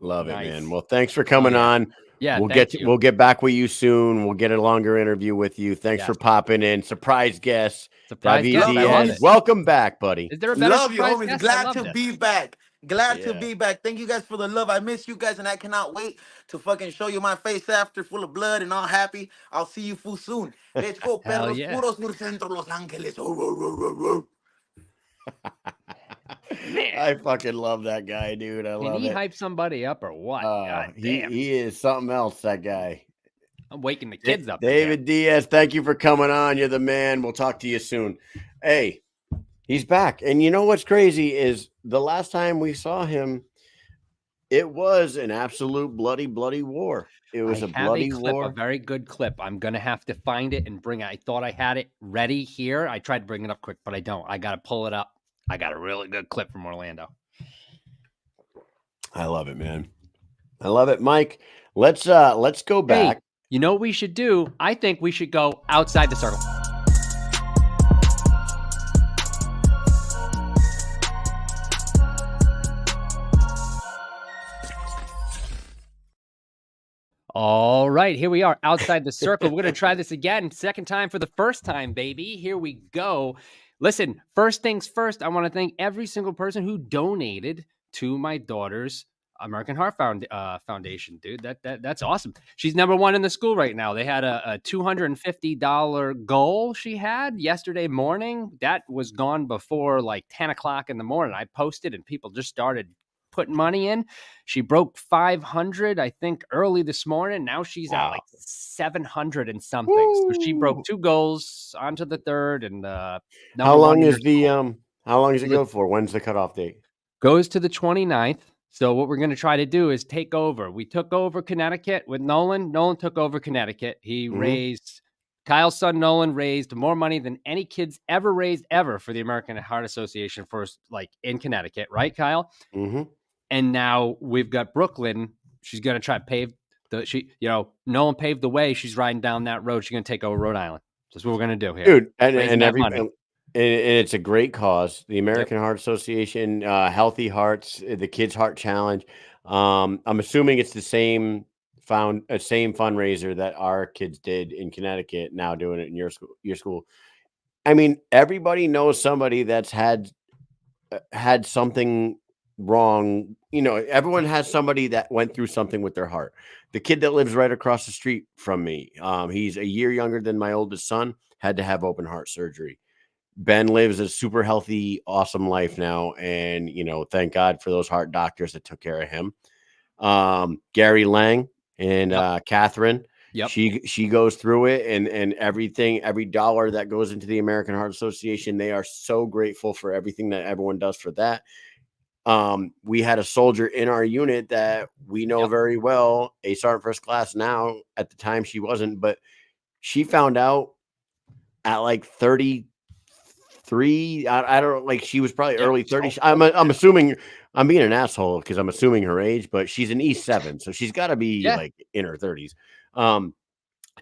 Love Nice. it, man. Well, thanks for coming yeah. on. Yeah, We'll get back with you soon. We'll get a longer interview with you. Thanks Yes. for popping in. Surprise guest. Surprise David guest. I love Diaz. it. Welcome back, buddy. Is there a better Love you, surprise homies. guest? I Glad love to this. be back. Glad to Yeah. be back. Thank you guys for the love. I miss you guys, and I cannot wait to fucking show you my face after, full of blood and all happy. I'll see you full soon. Let's go, Hell perros yeah. puros sur centro Los Angeles. Oh, oh, oh, oh, Man. I fucking love that guy, dude. I Can love he it. hype somebody up or what? God damn. He is something else, that guy. I'm waking the kids up. David Diaz, thank you for coming on. You're the man. We'll talk to you soon. Hey, he's back. And you know what's crazy is the last time we saw him, it was an absolute bloody war. It was I a have bloody a clip, war. a very good clip. I'm gonna have to find it and bring it. I thought I had it ready here. I tried to bring it up quick, but I don't. I gotta pull it up. I got a really good clip from Orlando. I love it, man. I love it, Mike. Let's go back. Hey, you know what we should do? I think we should go outside the circle. All right, here we are outside the circle. We're going to try this again. Second time for the first time, baby. Here we go. Listen, first things first, I want to thank every single person who donated to my daughter's American Heart Foundation, dude. That's awesome. She's number one in the school right now. They had a $250 goal she had yesterday morning. That was gone before like 10 o'clock in the morning. I posted and people just started putting money in. She broke 500, I think, early this morning. Now she's at like 700 and something. Woo. So she broke 2 goals onto the third and number How one long in is her the school. how long does it go for? When's the cutoff date? Goes to the 29th. So what we're going to try to do is take over. We took over Connecticut with Nolan. Nolan took over Connecticut. He raised, Kyle's son Nolan raised more money than any kids ever raised ever for the American Heart Association for like in Connecticut, right, Kyle? Mm-hmm. And now we've got Brooklyn. She's going to try to pave Nolan paved the way. She's riding down that road. She's going to take over Rhode Island. That's what we're going to do here. Dude, and it's a great cause. The American Heart Association, Healthy Hearts, the Kids Heart Challenge. I'm assuming it's the same fundraiser that our kids did in Connecticut, now doing it in your school. I mean, everybody knows somebody that's had something wrong. You know, everyone has somebody that went through something with their heart. The kid that lives right across the street from me, he's a year younger than my oldest son, had to have open heart surgery. Ben lives a super healthy, awesome life now. And, you know, thank God for those heart doctors that took care of him. Gary Lang and Catherine, she goes through it, and everything, every dollar that goes into the American Heart Association, they are so grateful for everything that everyone does for that. We had a soldier in our unit that we know very well, a sergeant first class now. At the time she wasn't, but she found out at like 33. I don't know, like she was probably early 30s. I'm assuming, I'm being an asshole because I'm assuming her age, but she's an E7, so she's got to be like in her 30s.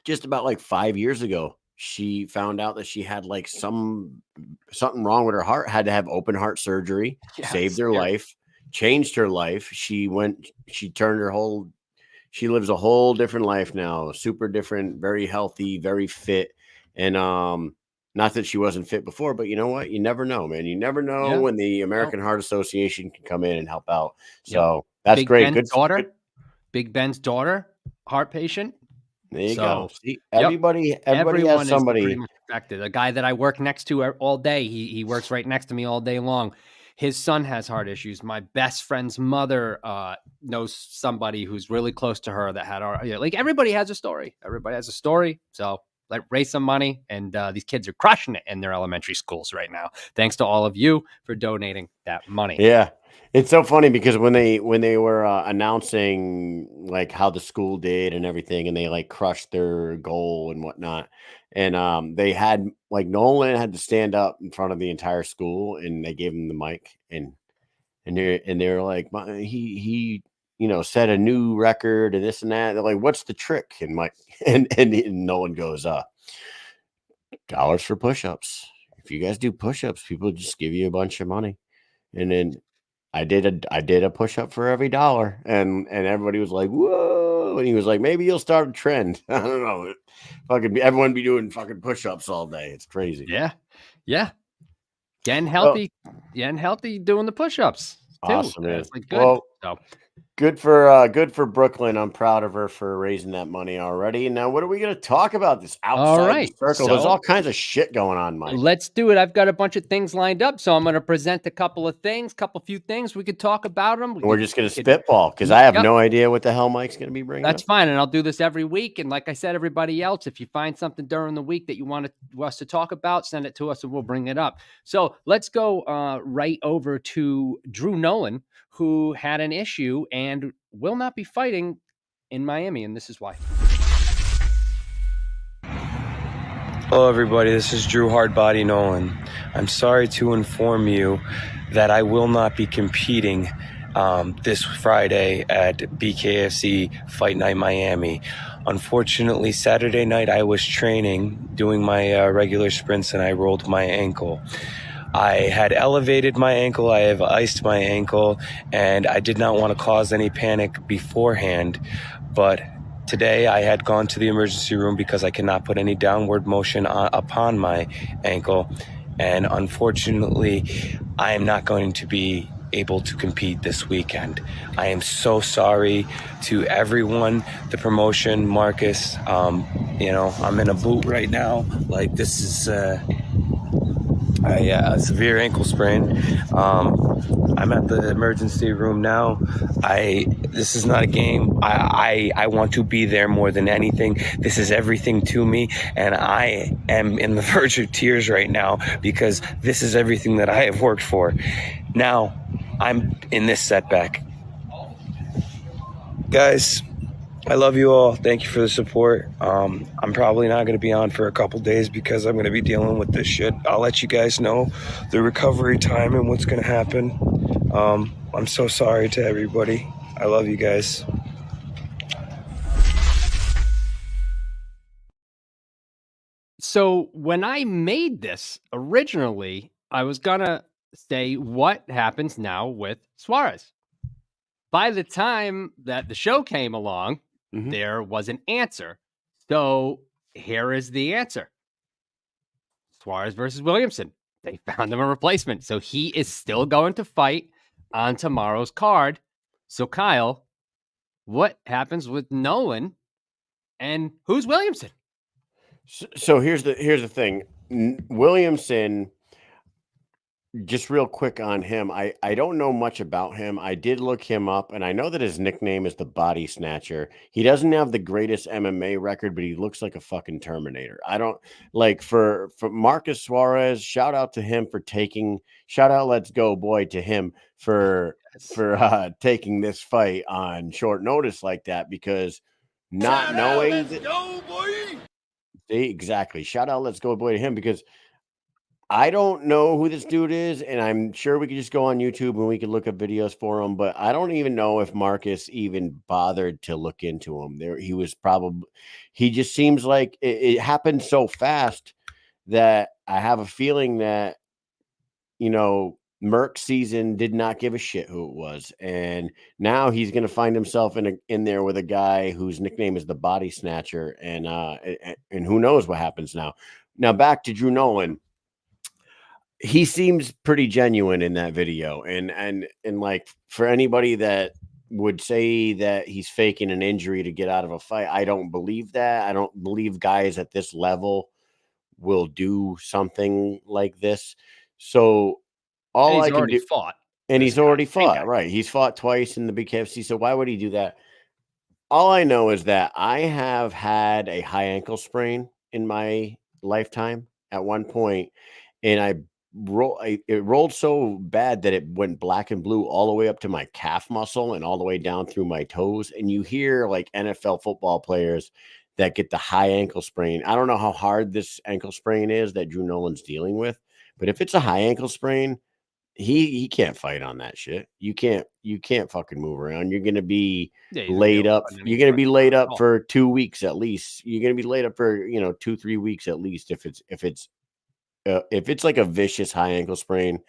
Just about like 5 years ago, she found out that she had like something wrong with her heart, had to have open heart surgery, saved her life, changed her life. She lives a whole different life now, super different, very healthy, very fit. And not that she wasn't fit before, but you know what? You never know, man. You never know when the American Heart Association can come in and help out. So that's great. Big Ben's daughter, heart patient. There you go. See, everybody has somebody. Is pretty much affected. A guy that I work next to all day. He works right next to me all day long. His son has heart issues. My best friend's mother knows somebody who's really close to her that had heart. Like everybody has a story. So raise some money, and these kids are crushing it in their elementary schools right now. Thanks to all of you for donating that money. Yeah. It's so funny because when they were announcing like how the school did and everything, and they like crushed their goal and whatnot, and they had like Nolan had to stand up in front of the entire school, and they gave him the mic, and they were like, he set a new record and this and that. They're like, what's the trick? And Mike and Nolan goes, $1 for push-ups. If you guys do push-ups, people just give you a bunch of money. And then I did a push-up for every $1, and everybody was like, whoa. And he was like, maybe you'll start a trend. I don't know. Everyone be doing fucking push-ups all day. It's crazy. Yeah. Getting healthy, doing the push-ups too. Awesome, man. It's like good. Well, good for Brooklyn. I'm proud of her for raising that money already. Now, what are we going to talk about this outside the circle? There's all kinds of shit going on, Mike. Let's do it. I've got a bunch of things lined up, so I'm going to present a few things. We could talk about them. We're just going to spitball because I have no idea what the hell Mike's going to be bringing. That's fine, and I'll do this every week. And like I said, everybody else, if you find something during the week that you want us to talk about, send it to us and we'll bring it up. So let's go right over to Drew Nolan, who had an issue and will not be fighting in Miami, and this is why. Hello, everybody. This is Drew Hardbody Nolan. I'm sorry to inform you that I will not be competing this Friday at BKFC Fight Night Miami. Unfortunately, Saturday night I was training, doing my regular sprints, and I rolled my ankle. I had elevated my ankle, I have iced my ankle, and I did not want to cause any panic beforehand, but Today, I had gone to the emergency room because I cannot put any downward motion upon my ankle. And unfortunately, I am not going to be able to compete this weekend. I am so sorry to everyone, the promotion, Marcus. I'm in a boot right now. Like, this is a severe ankle sprain. I'm at the emergency room now. This is not a game. I want to be there more than anything. This is everything to me, and I am in the verge of tears right now because this is everything that I have worked for. Now, I'm in this setback. Guys, I love you all. Thank you for the support. I'm probably not going to be on for a couple days because I'm going to be dealing with this shit. I'll let you guys know the recovery time and what's going to happen. I'm so sorry to everybody. I love you guys. So when I made this originally, I was going to say what happens now with Suarez. By the time that the show came along, there was an answer. So here is the answer. Suarez versus Williamson. They found him a replacement. So he is still going to fight on tomorrow's card. So Kyle, what happens with Nolan and who's Williamson? So here's the thing. Williamson, just real quick on him. I don't know much about him. I did look him up, and I know that his nickname is the Body Snatcher. He doesn't have the greatest MMA record, but he looks like a fucking Terminator. I don't like for Marcus Suarez. Shout out to him for taking. Shout out, let's go, boy, to him for taking this fight on short notice like that, because not knowing that, go, boy. exactly. Shout out, let's go, boy, to him, because I don't know who this dude is, and I'm sure we could just go on YouTube and we could look up videos for him, but I don't even know if Marcus even bothered to look into him. He just seems like it happened so fast that I have a feeling that, Merck season did not give a shit who it was. And now he's going to find himself in there with a guy whose nickname is the Body Snatcher. And who knows what happens now. Now back to Drew Nolan. He seems pretty genuine in that video, and like, for anybody that would say that he's faking an injury to get out of a fight, I don't believe that. I don't believe guys at this level will do something like this. So all I can do, fought, and he's already fought, right? He's fought twice in the BKFC. So why would he do that? All I know is that I have had a high ankle sprain in my lifetime at one point, and it rolled so bad that it went black and blue all the way up to my calf muscle and all the way down through my toes. And you hear like NFL football players that get the high ankle sprain. I don't know how hard this ankle sprain is that Drew Nolan's dealing with, but if it's a high ankle sprain, he can't fight on that shit. You can't fucking move around. You're going to be laid up. You're going to be laid up for 2 weeks at least. You're going to be laid up for, 2-3 weeks at least if it's like a vicious high ankle sprain.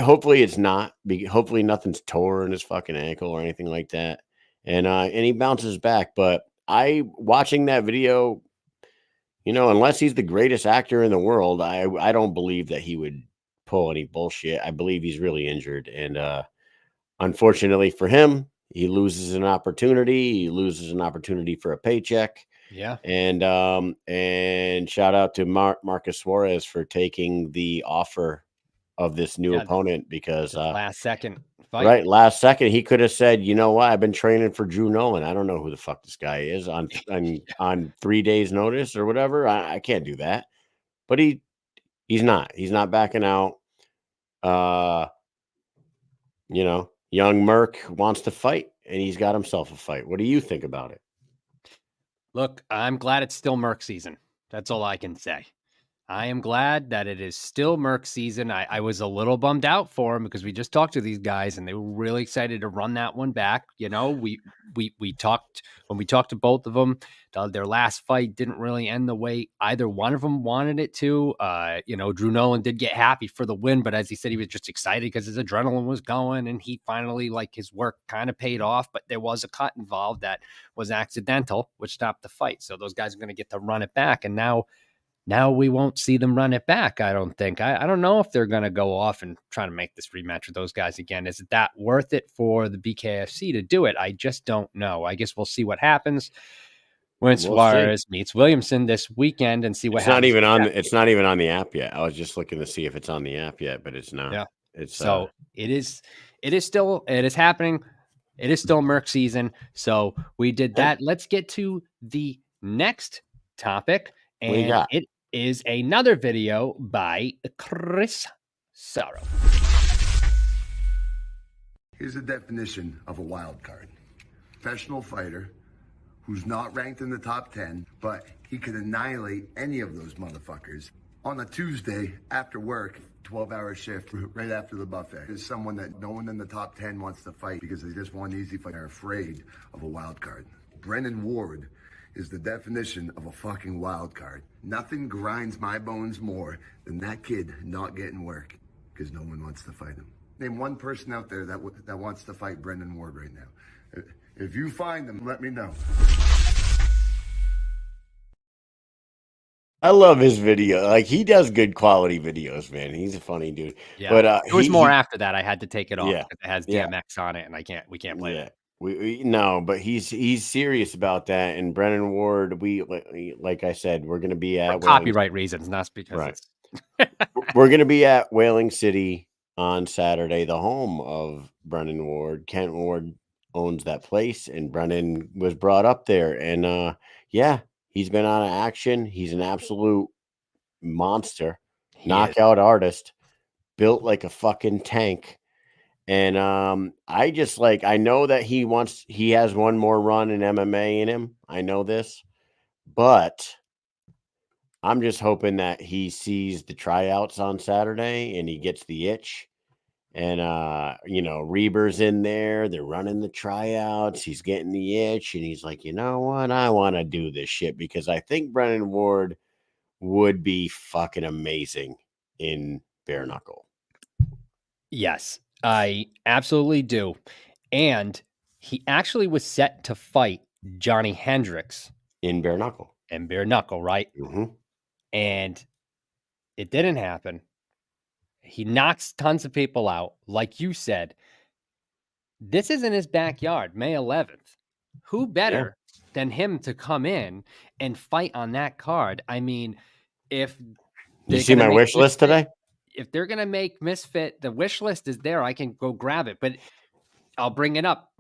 Hopefully it's not. Hopefully nothing's tore in his fucking ankle or anything like that. And he bounces back. But watching that video, unless he's the greatest actor in the world, I don't believe that he would pull any bullshit. I believe he's really injured. And unfortunately for him, he loses an opportunity. He loses an opportunity for a paycheck. Yeah. And shout out to Marcus Suarez for taking the offer of this new opponent, because last second fight. Right, last second he could have said, you know what, I've been training for Drew Nolan. I don't know who the fuck this guy is on 3 days notice or whatever. I can't do that. But he's not backing out. Young Merck wants to fight, and he's got himself a fight. What do you think about it? Look, I'm glad it's still Merck season. That's all I can say. I am glad that it is still Merck season. I was a little bummed out for him because we just talked to these guys and they were really excited to run that one back. We we talked when we talked to both of them. Their last fight didn't really end the way either one of them wanted it to. Drew Nolan did get happy for the win, but as he said, he was just excited because his adrenaline was going, and he finally, like, his work kind of paid off. But there was a cut involved that was accidental, which stopped the fight. So those guys are going to get to run it back, and now we won't see them run it back, I don't think. I don't know if they're going to go off and try to make this rematch with those guys again. Is that worth it for the BKFC to do it? I just don't know. I guess we'll see what happens when Suarez meets Williamson this weekend and see what happens. It's not even on the app yet. I was just looking to see if it's on the app yet, but it's not. Yeah. It's so it is happening. It is still Merc season. So we did that. Let's get to the next topic. And it is another video by Chris Sorrow. Here's the definition of a wild card. Professional fighter who's not ranked in the top 10, but he could annihilate any of those motherfuckers. On a Tuesday after work, 12-hour shift, right after the buffet. There's someone that no one in the top 10 wants to fight because they just want an easy fight. They're afraid of a wild card. Brennan Ward is the definition of a fucking wild card. Nothing grinds my bones more than that kid not getting work because no one wants to fight him. Name one person out there that wants to fight Brennan Ward right now. If you find them, let me know. I love his video. Like, he does good quality videos, man. He's a funny dude. Yeah, but it was more after that. I had to take it off. Yeah, because it has DMX on it, and we can't play it. No, but he's serious about that. And Brennan Ward, like I said, we're going to be at copyright reasons, not because we're going to be at Whaling City on Saturday, the home of Brennan Ward. Kent Ward owns that place, and Brennan was brought up there. And he's been on action. He's an absolute monster, knockout artist, built like a fucking tank. And I know that he has one more run in MMA in him. I know this, but I'm just hoping that he sees the tryouts on Saturday and he gets the itch. And Reber's in there, they're running the tryouts, he's getting the itch, and he's like, you know what, I want to do this shit because I think Brennan Ward would be fucking amazing in bare knuckle. Yes, I absolutely do. And he actually was set to fight Johnny Hendricks in bare knuckle. Right? Mm-hmm. And it didn't happen. He knocks tons of people out. Like you said, this is in his backyard, May 11th. Who better than him to come in and fight on that card? I mean, if you see my wish list today, if they're going to make Misfit, the wish list is there. I can go grab it, but I'll bring it up.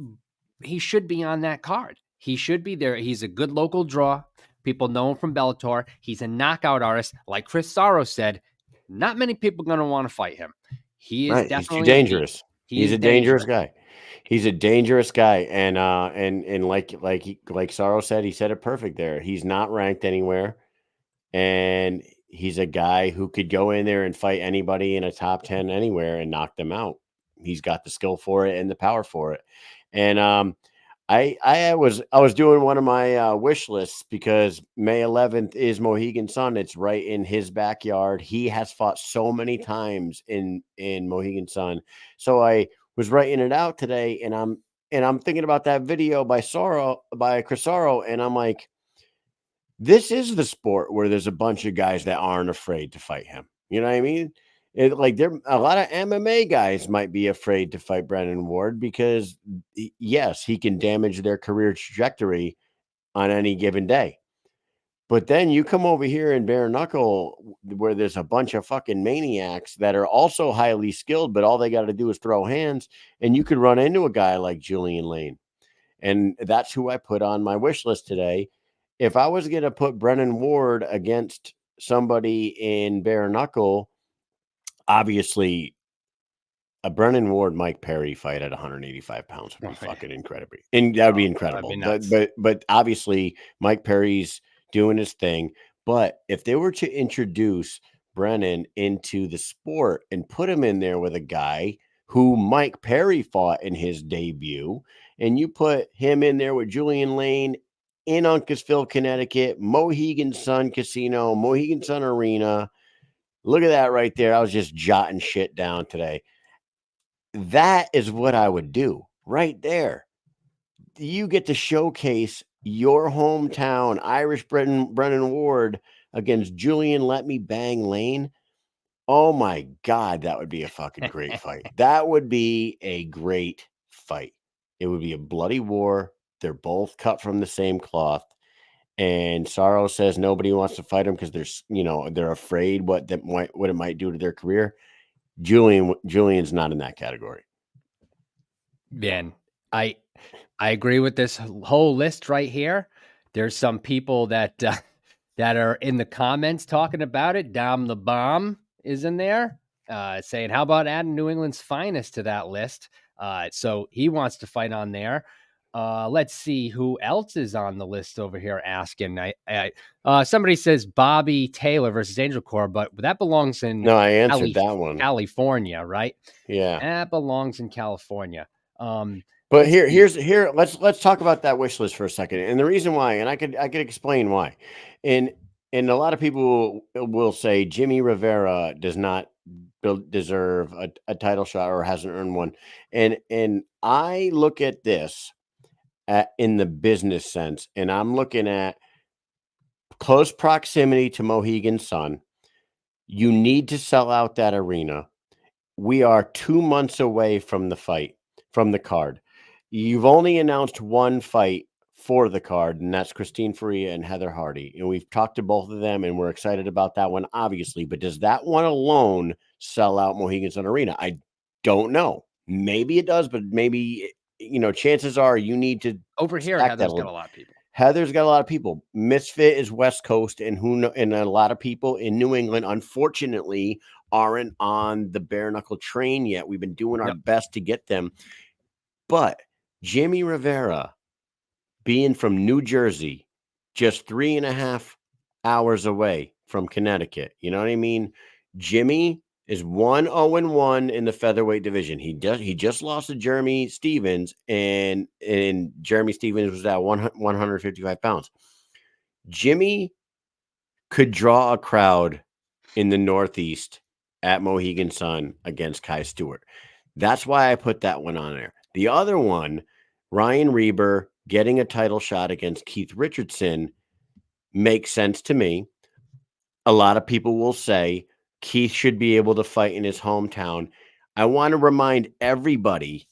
He should be on that card. He should be there. He's a good local draw. People know him from Bellator. He's a knockout artist. Like Chris Sorrow said, not many people are going to want to fight him. He is definitely he's too dangerous. He's a dangerous guy. He's a dangerous guy. And like Sorrow said, he said it perfect there. He's not ranked anywhere. And he's a guy who could go in there and fight anybody in a top 10 anywhere and knock them out. He's got the skill for it and the power for it. And I was doing one of my wish lists because May 11th is Mohegan Sun. It's right in his backyard. He has fought so many times in Mohegan Sun. So I was writing it out today, and I'm thinking about that video by Chris Sorrow, and I'm like, this is the sport where there's a bunch of guys that aren't afraid to fight him. You know what I mean? There a lot of MMA guys might be afraid to fight Brennan Ward because yes, he can damage their career trajectory on any given day. But then you come over here in bare knuckle where there's a bunch of fucking maniacs that are also highly skilled, but all they got to do is throw hands, and you could run into a guy like Julian Lane. And that's who I put on my wish list today. If I was going to put Brennan Ward against somebody in bare knuckle, obviously a Brennan Ward Mike Perry fight at 185 pounds would be fucking incredible. And that would be incredible. But obviously Mike Perry's doing his thing. But if they were to introduce Brennan into the sport and put him in there with a guy who Mike Perry fought in his debut, and you put him in there with Julian Lane in Uncasville, Connecticut, Mohegan Sun Casino, Mohegan Sun Arena. Look at that right there. I was just jotting shit down today. That is what I would do right there. You get to showcase your hometown, Irish Brennan Ward against Julian Let Me Bang Lane. Oh my God, that would be a fucking great fight. That would be a great fight. It would be a bloody war. They're both cut from the same cloth. And Sorrow says nobody wants to fight him because they're afraid what it might do to their career. Julian's not in that category. Man, I agree with this whole list right here. There's some people that are in the comments talking about it. Dom the Bomb is in there, saying, "How about adding New England's finest to that list?" So he wants to fight on there. Let's see who else is on the list over here asking. Somebody says Bobby Taylor versus Angel Corps, but that belongs in No, I answered that one. California, right? Yeah, that belongs in California. But let's talk about that wish list for a second, and the reason why, and I could explain why, and a lot of people will say Jimmy Rivera does not deserve a title shot or hasn't earned one, and I look at this in the business sense, and I'm looking at close proximity to Mohegan Sun. You need to sell out that arena. We are 2 months away from the fight, from the card. You've only announced one fight for the card, and that's Christine Ferea and Heather Hardy. And we've talked to both of them, and we're excited about that one, obviously. But does that one alone sell out Mohegan Sun Arena? I don't know. Maybe it does, but maybe, chances are you need to. Over here, Heather's got a lot of people. Heather's got a lot of people. Misfit is West Coast, and a lot of people in New England, unfortunately, aren't on the bare knuckle train yet. We've been doing our best to get them. But Jimmy Rivera, being from New Jersey, just 3.5 hours away from Connecticut, you know what I mean? Jimmy is 1-0-1 in the featherweight division. He just lost to Jeremy Stevens, and Jeremy Stevens was at 155 pounds. Jimmy could draw a crowd in the Northeast at Mohegan Sun against Kai Stewart. That's why I put that one on there. The other one, Ryan Reber getting a title shot against Keith Richardson, makes sense to me. A lot of people will say Keith should be able to fight in his hometown. I want to remind everybody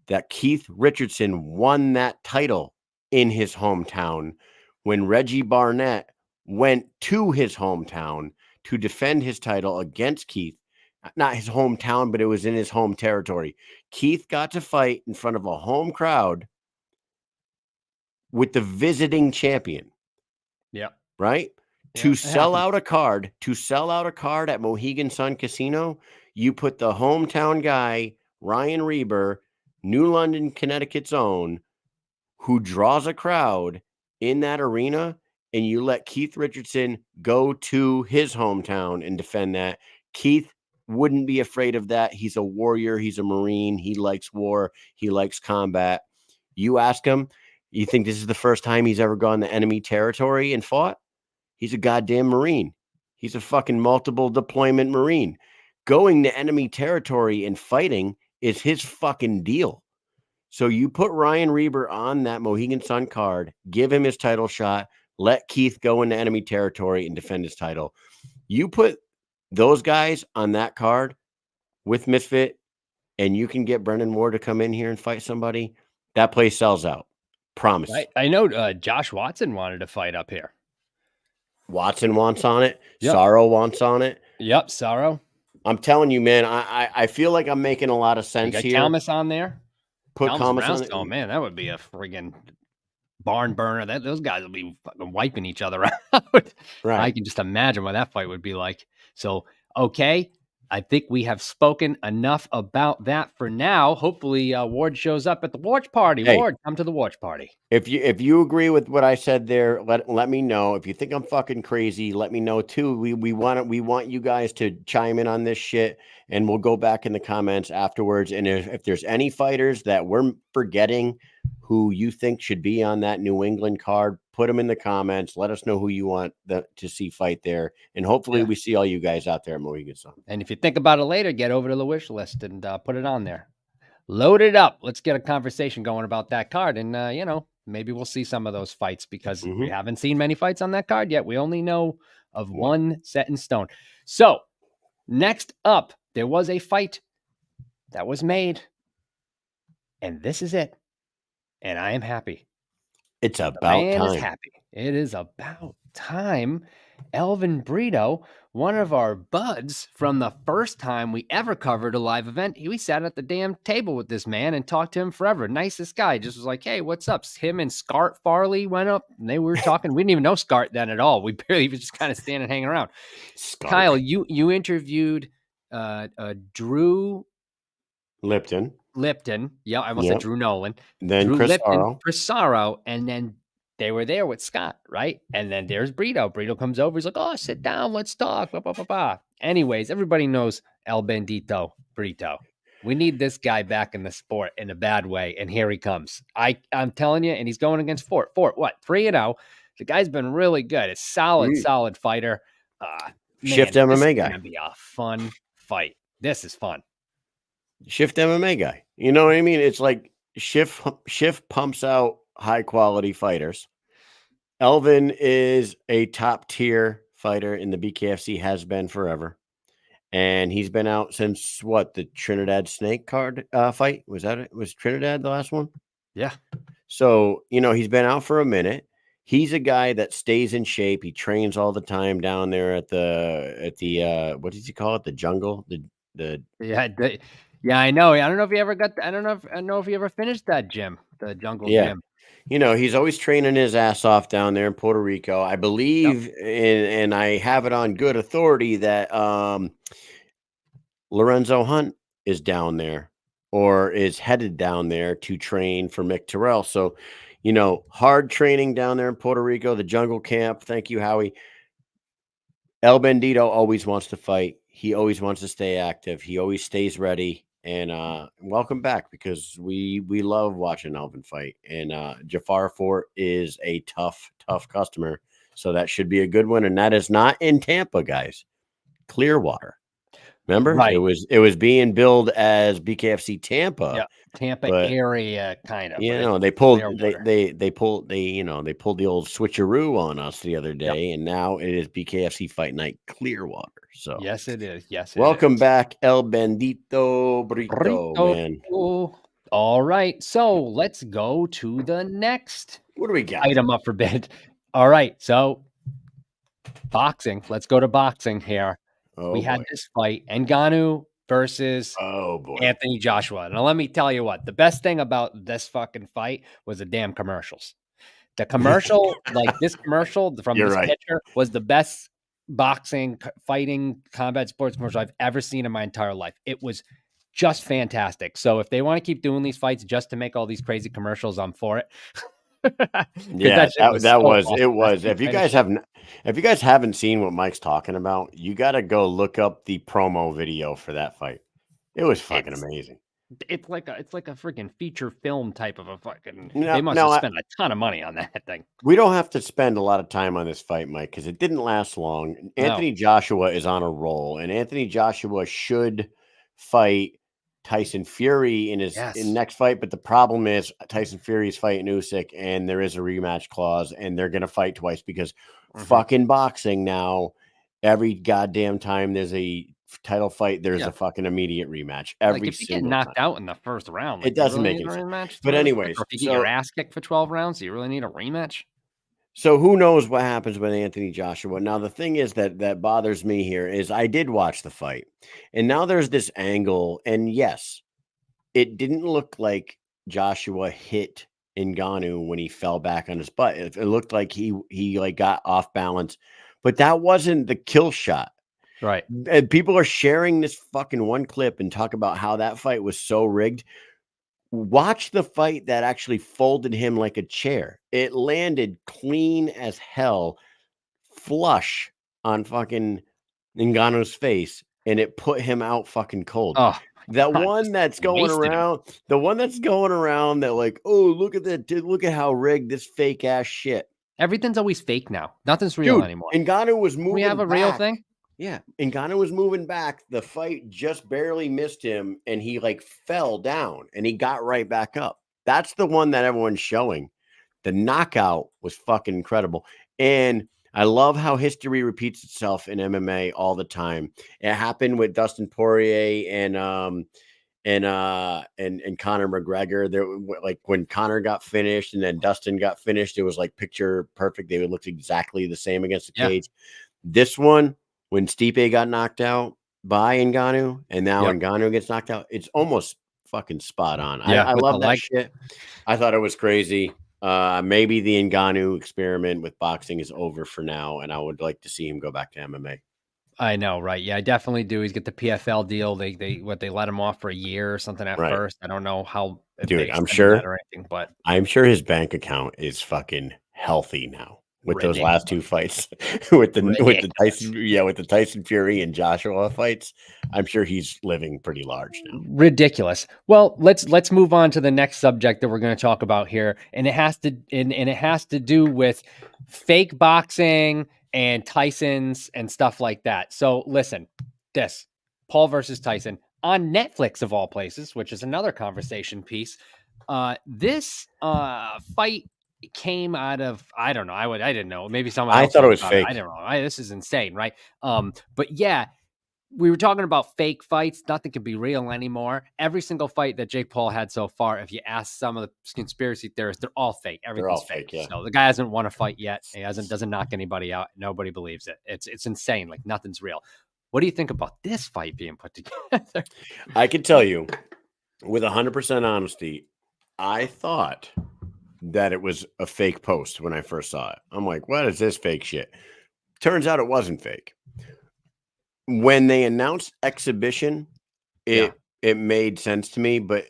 that Keith Richardson won that title in his hometown when Reggie Barnett went to his hometown to defend his title against Keith. Not his hometown, but it was in his home territory. Keith got to fight in front of a home crowd with the visiting champion. Yeah. Right? Yeah, to sell out a card at Mohegan Sun Casino, you put the hometown guy, Ryan Reber, New London, Connecticut's own, who draws a crowd in that arena, and you let Keith Richardson go to his hometown and defend that. Keith wouldn't be afraid of that. He's a warrior. He's a Marine. He likes war. He likes combat. You ask him, you think this is the first time he's ever gone to enemy territory and fought? He's a goddamn Marine. He's a fucking multiple deployment Marine. Going to enemy territory and fighting is his fucking deal. So you put Ryan Reber on that Mohegan Sun card, give him his title shot, let Keith go into enemy territory and defend his title. You put those guys on that card with Misfit, and you can get Brendan Ward to come in here and fight somebody. That place sells out. Promise. I know Josh Watson wanted to fight up here. Watson wants on it. Yep. Sorrow wants on it. Yep, Sorrow. I'm telling you, man, I feel like I'm making a lot of sense you got here. Thomas on there. Put Thomas on it. Oh man, that would be a friggin' barn burner. Those guys will be fucking wiping each other out. Right. I can just imagine what that fight would be like. So, okay, I think we have spoken enough about that for now. Hopefully, Ward shows up at the watch party. Hey. Ward, come to the watch party. If you agree with what I said there, let me know. If you think I'm fucking crazy, let me know too. We want you guys to chime in on this shit, and we'll go back in the comments afterwards. And if there's any fighters that we're forgetting who you think should be on that New England card, put them in the comments. Let us know who you want to see fight there, and hopefully we see all you guys out there at Mohegan Sun. And if you think about it later, get over to the wish list and put it on there. Load it up. Let's get a conversation going about that card. And, maybe we'll see some of those fights because we haven't seen many fights on that card yet. We only know of one set in stone. So next up, there was a fight that was made. And this is it. And I am happy. It's about time. Is happy. It is about time. Elvin Brito, one of our buds from the first time we ever covered a live event, we sat at the damn table with this man and talked to him forever. Nicest guy. Just was like, hey, what's up? Him and Scart Farley went up and they were talking. We didn't even know Scart then at all. We barely was just kind of standing hanging around. Scart. Kyle, you interviewed Drew Lipton. Yeah, I almost said Drew Nolan. Then Drew Chris Lipton, Crisaro, and then they were there with Scott, right? And then there's Brito. Brito comes over. He's like, oh, sit down. Let's talk. Blah, blah, blah, blah. Anyways, everybody knows El Bandito Brito. We need this guy back in the sport in a bad way. And here he comes. I'm telling you, and he's going against Fort. Fort, what? 3-0. The guy's been really good. A solid fighter. Shift MMA this guy. is going to be a fun fight. This is fun. Shift MMA guy. You know what I mean? It's like Shift pumps out high quality fighters. Elvin is a top tier fighter in the BKFC, has been forever. And he's been out since the Trinidad Snake card fight? Was Trinidad the last one? Yeah. So, he's been out for a minute. He's a guy that stays in shape. He trains all the time down there at the what does he call it? The jungle? Yeah, I know. I don't know if you ever if you ever finished that gym, the jungle gym. He's always training his ass off down there in Puerto Rico. I believe, and I have it on good authority that Lorenzo Hunt is down there or is headed down there to train for Mick Terrell. So, hard training down there in Puerto Rico, the jungle camp. Thank you, Howie. El Bandito always wants to fight. He always wants to stay active. He always stays ready. And welcome back, because we love watching Elvin fight. And Jafar Fort is a tough customer. So that should be a good one. And that is not in Tampa, guys. Clearwater. Remember? Right. It was being billed as BKFC Tampa. Yeah. Tampa area kind of. They pulled they pulled the old switcheroo on us the other day, and now it is BKFC Fight Night Clearwater. So yes, it is. Yes, welcome back, El Bandito Brito, man. All right, so let's go to the next. What do we got? Item up for bid. All right, so boxing. Let's go to boxing here. We had this fight, Ngannou versus Anthony Joshua. Now, let me tell you what. The best thing about this fucking fight was the damn commercials. The commercial, this commercial from this pitcher was the best boxing, fighting, combat sports commercial I've ever seen in my entire life. It was just fantastic. So if they want to keep doing these fights just to make all these crazy commercials, I'm for it. That was. If you guys haven't seen what Mike's talking about, you got to go look up the promo video for that fight. It was fucking amazing. It's like a freaking feature film type of a fucking. They must have spent a ton of money on that thing. We don't have to spend a lot of time on this fight, Mike, because it didn't last long. Anthony Joshua is on a roll, and Anthony Joshua should fight Tyson Fury in his next fight, but the problem is Tyson Fury is fighting Usyk, and there is a rematch clause, and they're going to fight twice because fucking boxing now, every goddamn time there's a title fight, there's a fucking immediate rematch. If you get knocked out in the first round, it doesn't make any sense. But anyways, if you get your ass kicked for 12 rounds, do you really need a rematch? So who knows what happens with Anthony Joshua? Now, the thing is that bothers me here is I did watch the fight, and now there's this angle, and yes, it didn't look like Joshua hit Ngannou when he fell back on his butt. It looked like he got off balance, but that wasn't the kill shot. Right. And people are sharing this fucking one clip and talk about how that fight was so rigged. Watch the fight that actually folded him like a chair. It landed clean as hell, flush on fucking Ngannou's face, and it put him out fucking cold. Oh, That God, one just that's going wasted him. around, the one that's going around that like, oh, look at that, dude, look at how rigged this fake ass shit. Everything's always fake now. Nothing's real Dude, anymore. Ngannou was moving We have a back. real thing? Yeah, Ngannou was moving back. The fight just barely missed him, and he like fell down, and he got right back up. That's the one that everyone's showing. The knockout was fucking incredible, and I love how history repeats itself in MMA all the time. It happened with Dustin Poirier and Conor McGregor. There, like when Conor got finished and then Dustin got finished, it was like picture perfect. They would look exactly the same against the cage. This one, when Stipe got knocked out by Ngannou, and now Ngannou gets knocked out, it's almost fucking spot on. I love that shit. I thought it was crazy. Maybe the Ngannou experiment with boxing is over for now, and I would like to see him go back to MMA. I know, right? Yeah, I definitely do. He's got the PFL deal. They let him off for a year or something at first. I don't know how. Dude, I'm sure. Or anything, but I'm sure his bank account is fucking healthy now. With those last two fights, with the Tyson Fury and Joshua fights, I'm sure he's living pretty large now. Ridiculous. Well, let's move on to the next subject that we're going to talk about here, and it has to do with fake boxing and Tyson's and stuff like that. So listen, this Paul versus Tyson on Netflix of all places, which is another conversation piece. This fight came out of, I don't know. I didn't know. Maybe someone else. I thought it was fake. I don't know. This is insane, right? But yeah, we were talking about fake fights. Nothing can be real anymore. Every single fight that Jake Paul had so far, if you ask some of the conspiracy theorists, they're all fake. Everything's fake. Yeah. So the guy hasn't won a fight yet. He doesn't knock anybody out. Nobody believes it. It's insane. Like nothing's real. What do you think about this fight being put together? I can tell you with 100% honesty, I thought that it was a fake post when I first saw it. I'm like, what is this fake shit? Turns out it wasn't fake. When they announced exhibition, it made sense to me, but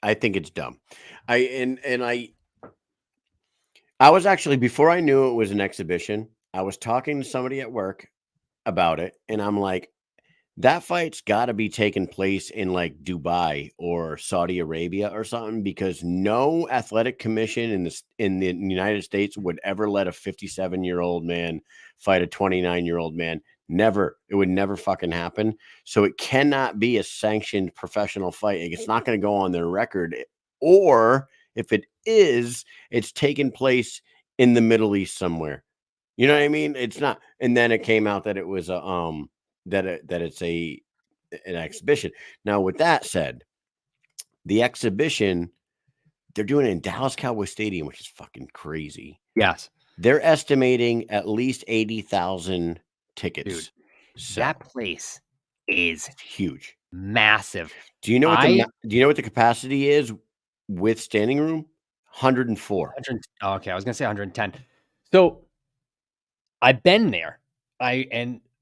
I think it's dumb. I was actually, before I knew it was an exhibition, I was talking to somebody at work about it, and I'm like, that fight's got to be taking place in like Dubai or Saudi Arabia or something, because no athletic commission in the United States would ever let a 57-year-old man fight a 29-year-old man. Never. It would never fucking happen. So it cannot be a sanctioned professional fight. It's not going to go on their record. Or if it is, it's taking place in the Middle East somewhere. You know what I mean? It's not. And then it came out that it was a that it's an exhibition. Now, with that said, the exhibition, they're doing it in Dallas Cowboy Stadium, which is fucking crazy. Yes. They're estimating at least 80,000 tickets. Dude, that place is huge, massive. Do you know what the capacity is with standing room? 104. Okay, I was gonna say 110. So I've been there.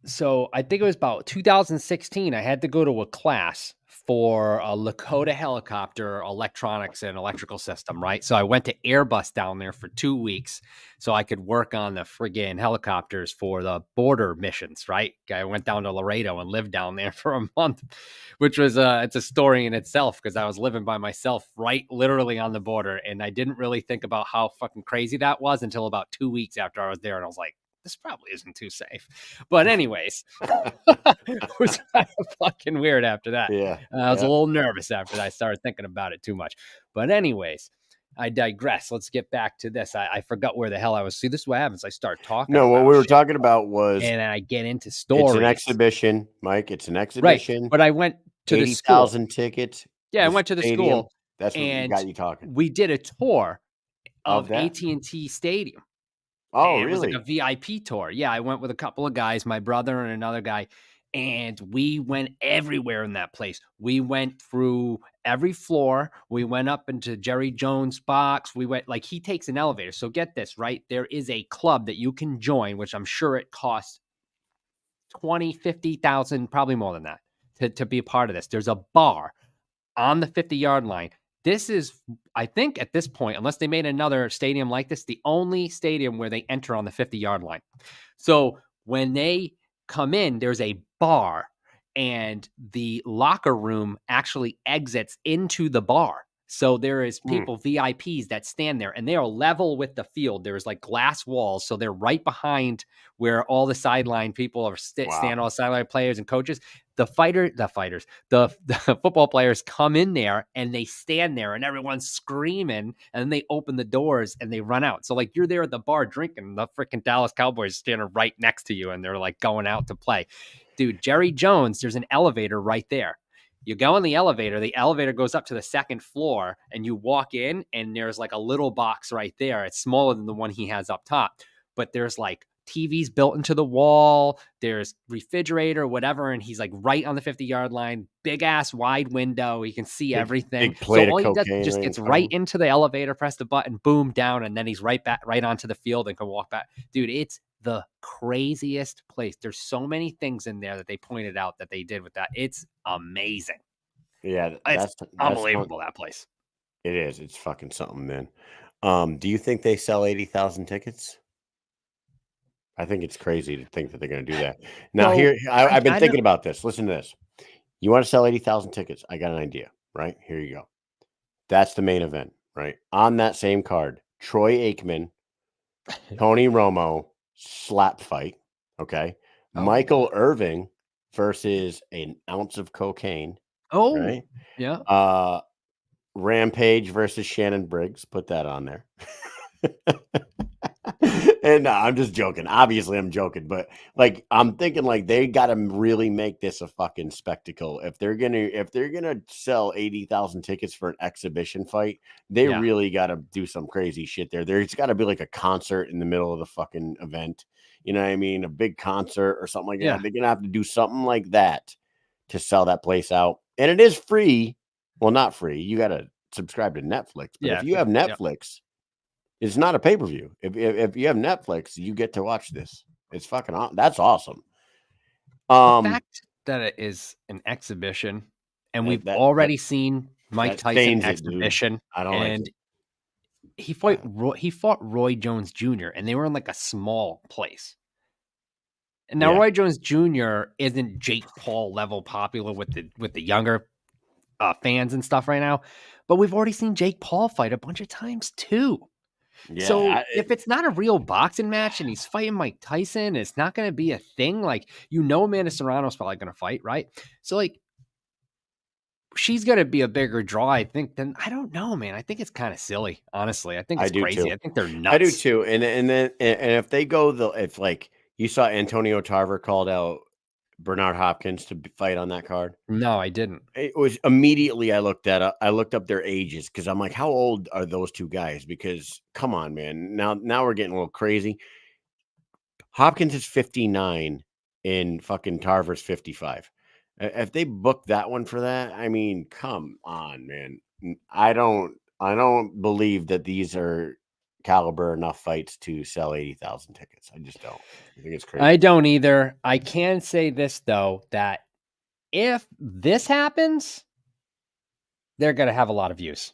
So I think it was about 2016. I had to go to a class for a Lakota helicopter electronics and electrical system, right? So I went to Airbus down there for 2 weeks so I could work on the friggin' helicopters for the border missions, right? I went down to Laredo and lived down there for a month, which was it's a story in itself, because I was living by myself right literally on the border, and I didn't really think about how fucking crazy that was until about 2 weeks after I was there, and I was like, this probably isn't too safe. But anyways, it was kind of fucking weird after that. Yeah. I was a little nervous after I started thinking about it too much. But anyways, I digress. Let's get back to this. I forgot where the hell I was. See, this is what happens. I start talking. No, what we were talking about was, and I get into stories. It's an exhibition, Mike. It's an exhibition. Right. But I went to the school. 80,000 tickets. Yeah, I went to the school. That's what got you talking. We did a tour of AT&T Stadium. Oh, and really? It was like a VIP tour. Yeah, I went with a couple of guys, my brother and another guy, and we went everywhere in that place. We went through every floor. We went up into Jerry Jones' box. We went, like, he takes an elevator. So get this, right? There is a club that you can join, which I'm sure it costs 20, 50,000, probably more than that to be a part of this. There's a bar on the 50-yard line. This is, I think at this point, unless they made another stadium like this, the only stadium where they enter on the 50-yard line. So when they come in, there's a bar and the locker room actually exits into the bar. So there is people, VIPs that stand there and they are level with the field. There's like glass walls. So they're right behind where all the sideline people are stand, all the sideline players and coaches. The football players come in there and they stand there and everyone's screaming and then they open the doors and they run out. So like you're there at the bar drinking, the freaking Dallas Cowboys standing right next to you and they're like going out to play. Dude, Jerry Jones, there's an elevator right there. You go in the elevator goes up to the second floor and you walk in and there's like a little box right there. It's smaller than the one he has up top, but there's like TVs built into the wall. There's refrigerator, whatever. And he's like right on the 50-yard line, big ass wide window. He can see everything. Big plate so all of he does cocaine just right gets in front right of him. into the elevator, press the button, boom, down. And then he's right onto the field and can walk back. Dude, it's the craziest place. There's so many things in there that they pointed out that they did with that. It's amazing. Yeah, It's unbelievable, that place. It is. It's fucking something, man. Do you think they sell 80,000 tickets? I think it's crazy to think that they're going to do that. Now, So, I've been thinking about this. Listen to this. You want to sell 80,000 tickets? I got an idea, right? Here you go. That's the main event, right? On that same card, Troy Aikman, Tony Romo, slap fight, okay? Michael Irving versus an ounce of cocaine, right? Yeah. Rampage versus Shannon Briggs. Put that on there. And no, I'm just joking. Obviously, I'm joking, but like I'm thinking, like they got to really make this a fucking spectacle. If they're gonna sell 80,000 tickets for an exhibition fight, they really got to do some crazy shit there. There's got to be like a concert in the middle of the fucking event. You know what I mean? A big concert or something like that. They're gonna have to do something like that to sell that place out. And it is free. Well, not free. You got to subscribe to Netflix. But if you have Netflix. It's not a pay-per-view. If you have Netflix, you get to watch this. It's fucking that's awesome. The fact that it is an exhibition, and we've already seen Mike Tyson exhibition, I don't like it. He fought Roy Jones Jr. and they were in like a small place. And now Roy Jones Jr. isn't Jake Paul level popular with the younger fans and stuff right now, but we've already seen Jake Paul fight a bunch of times too. Yeah, so if it's not a real boxing match and he's fighting Mike Tyson, it's not going to be a thing. Like, Amanda Serrano's probably going to fight, right? So like, she's going to be a bigger draw, I think. Then I don't know, man. I think it's kind of silly, honestly. I think it's crazy. Too. I think they're nuts. I do too. And if they go if like you saw Antonio Tarver called out Bernard Hopkins to fight on that card. No, I didn't. It was immediately I looked up their ages because I'm like, how old are those two guys? Because come on, man. Now we're getting a little crazy. Hopkins is 59 and fucking Tarver's 55. If they book that one for that, I mean, come on, man. I don't believe that these are caliber enough fights to sell 80,000 tickets. I just don't. I think it's crazy. I don't either. I can say this though, that if this happens, they're going to have a lot of views.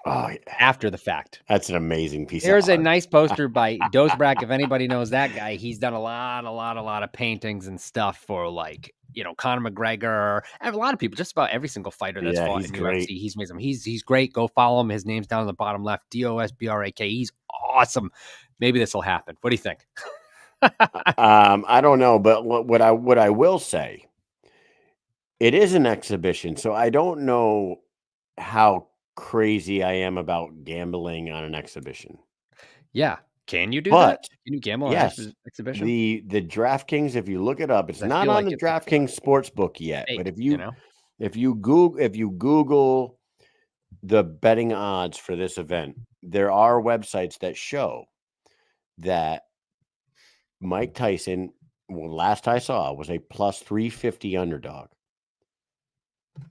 Oh, yeah. After the fact. That's an amazing piece There's of art. a nice poster by Dozbrack. If anybody knows that guy, he's done a lot of paintings and stuff for like, Conor McGregor, and a lot of people, just about every single fighter that's fought in UFC. He's made some. He's great. Go follow him. His name's down in the bottom left. Dosbrak. He's awesome. Maybe this will happen. What do you think? I don't know, but what I will say, it is an exhibition, so I don't know how crazy I am about gambling on an exhibition. Yeah. Can you do that? Can you gamble on an exhibition? The DraftKings, if you look it up, it's not on the DraftKings Sportsbook yet. But if you Google the betting odds for this event, there are websites that show that Mike Tyson, last I saw, was a plus 350 underdog.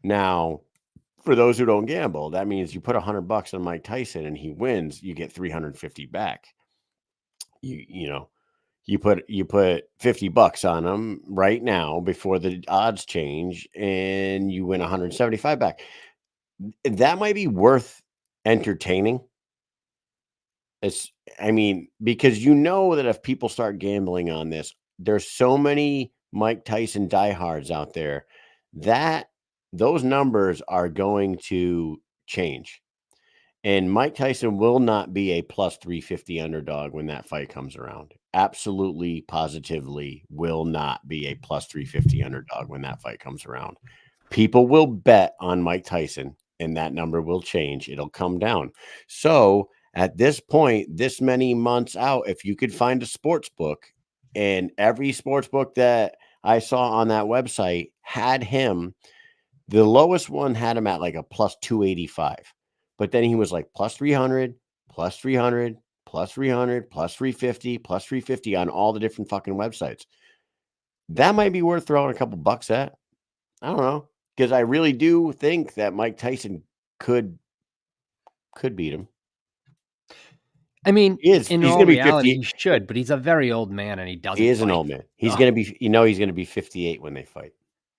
Now, for those who don't gamble, that means you put $100 on Mike Tyson and he wins, you get 350 back. You You put $50 on them right now before the odds change, and you win 175 back. That might be worth entertaining. I mean, because you know that if people start gambling on this, there's so many Mike Tyson diehards out there that those numbers are going to change. And Mike Tyson will not be a plus 350 underdog when that fight comes around. Absolutely, positively will not be a plus 350 underdog when that fight comes around. People will bet on Mike Tyson, and that number will change. It'll come down. So at this point, this many months out, if you could find a sports book, and every sports book that I saw on that website had him, the lowest one had him at like a plus 285. But then he was like plus 300, plus 300, plus 300, plus 350, plus 350 on all the different fucking websites. That might be worth throwing a couple bucks at. I don't know. Because I really do think that Mike Tyson could beat him. I mean, He's in going all to be reality, 50. he should, but he's a very old man and he doesn't. He is an fight. old man. He's going to be, he's going to be 58 when they fight.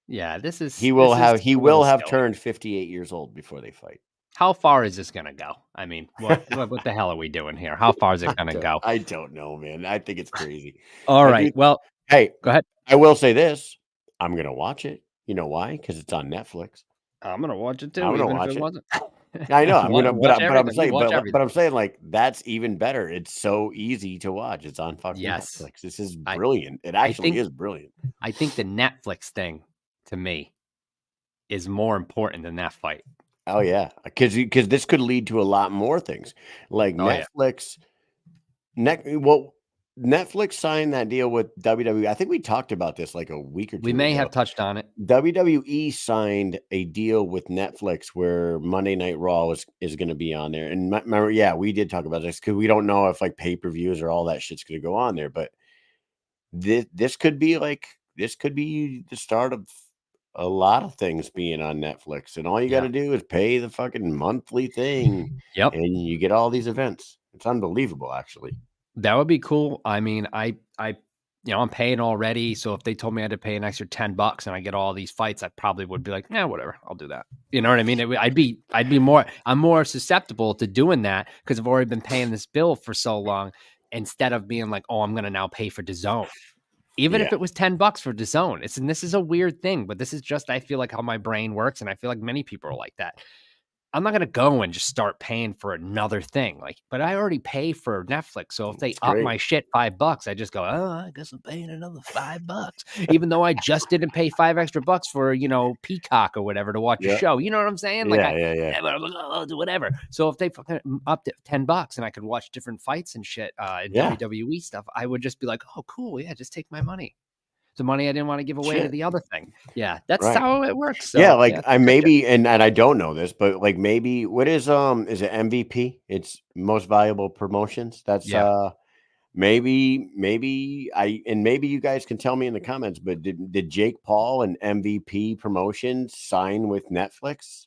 Yeah, He will have turned 58 years old before they fight. How far is this going to go? I mean, what the hell are we doing here? How far is it going to go? I don't know, man. I think it's crazy. All right. Well, hey, go ahead. I will say this. I'm going to watch it. You know why? Because it's on Netflix. I'm going to watch it too. I'm going to even watch if it it. wasn't. I know. I'm going to, but I'm everything. saying like that's even better. It's so easy to watch. It's on fucking Netflix. This is brilliant. It actually is brilliant. I think the Netflix thing to me is more important than that fight. Oh yeah, because this could lead to a lot more things like Netflix. Netflix signed that deal with WWE. I think we talked about this like a week or two We may ago. have touched on it. WWE signed a deal with Netflix where Monday Night Raw is going to be on there. And remember, we did talk about this because we don't know if like pay-per-views or all that shit's going to go on there. But this could be the start of a lot of things being on Netflix, and all you got to do is pay the fucking monthly thing. Yep. And you get all these events. It's unbelievable, actually. That would be cool. I mean, I'm paying already. So if they told me I had to pay an extra $10 and I get all these fights, I probably would be like, whatever, I'll do that. You know what I mean? I'm more susceptible to doing that because I've already been paying this bill for so long instead of being like, oh, I'm going to now pay for DAZN. Even if it was $10 for DAZN. And this is a weird thing, but this is just, I feel like how my brain works. And I feel like many people are like that. I'm not going to go and just start paying for another thing. But I already pay for Netflix. So if they up my shit $5, I just go, I guess I'm paying another $5, even though I just didn't pay $5 extra for, Peacock or whatever to watch a show. You know what I'm saying? Whatever. So if they fucking upped it $10 and I could watch different fights and shit and WWE stuff, I would just be like, oh, cool. Yeah, just take my money. The money I didn't want to give away to the other thing. Yeah, that's how it works. So, I maybe, and I don't know this, but like maybe what is it MVP? It's most valuable promotions. That's maybe you guys can tell me in the comments, but did Jake Paul and MVP Promotions sign with Netflix?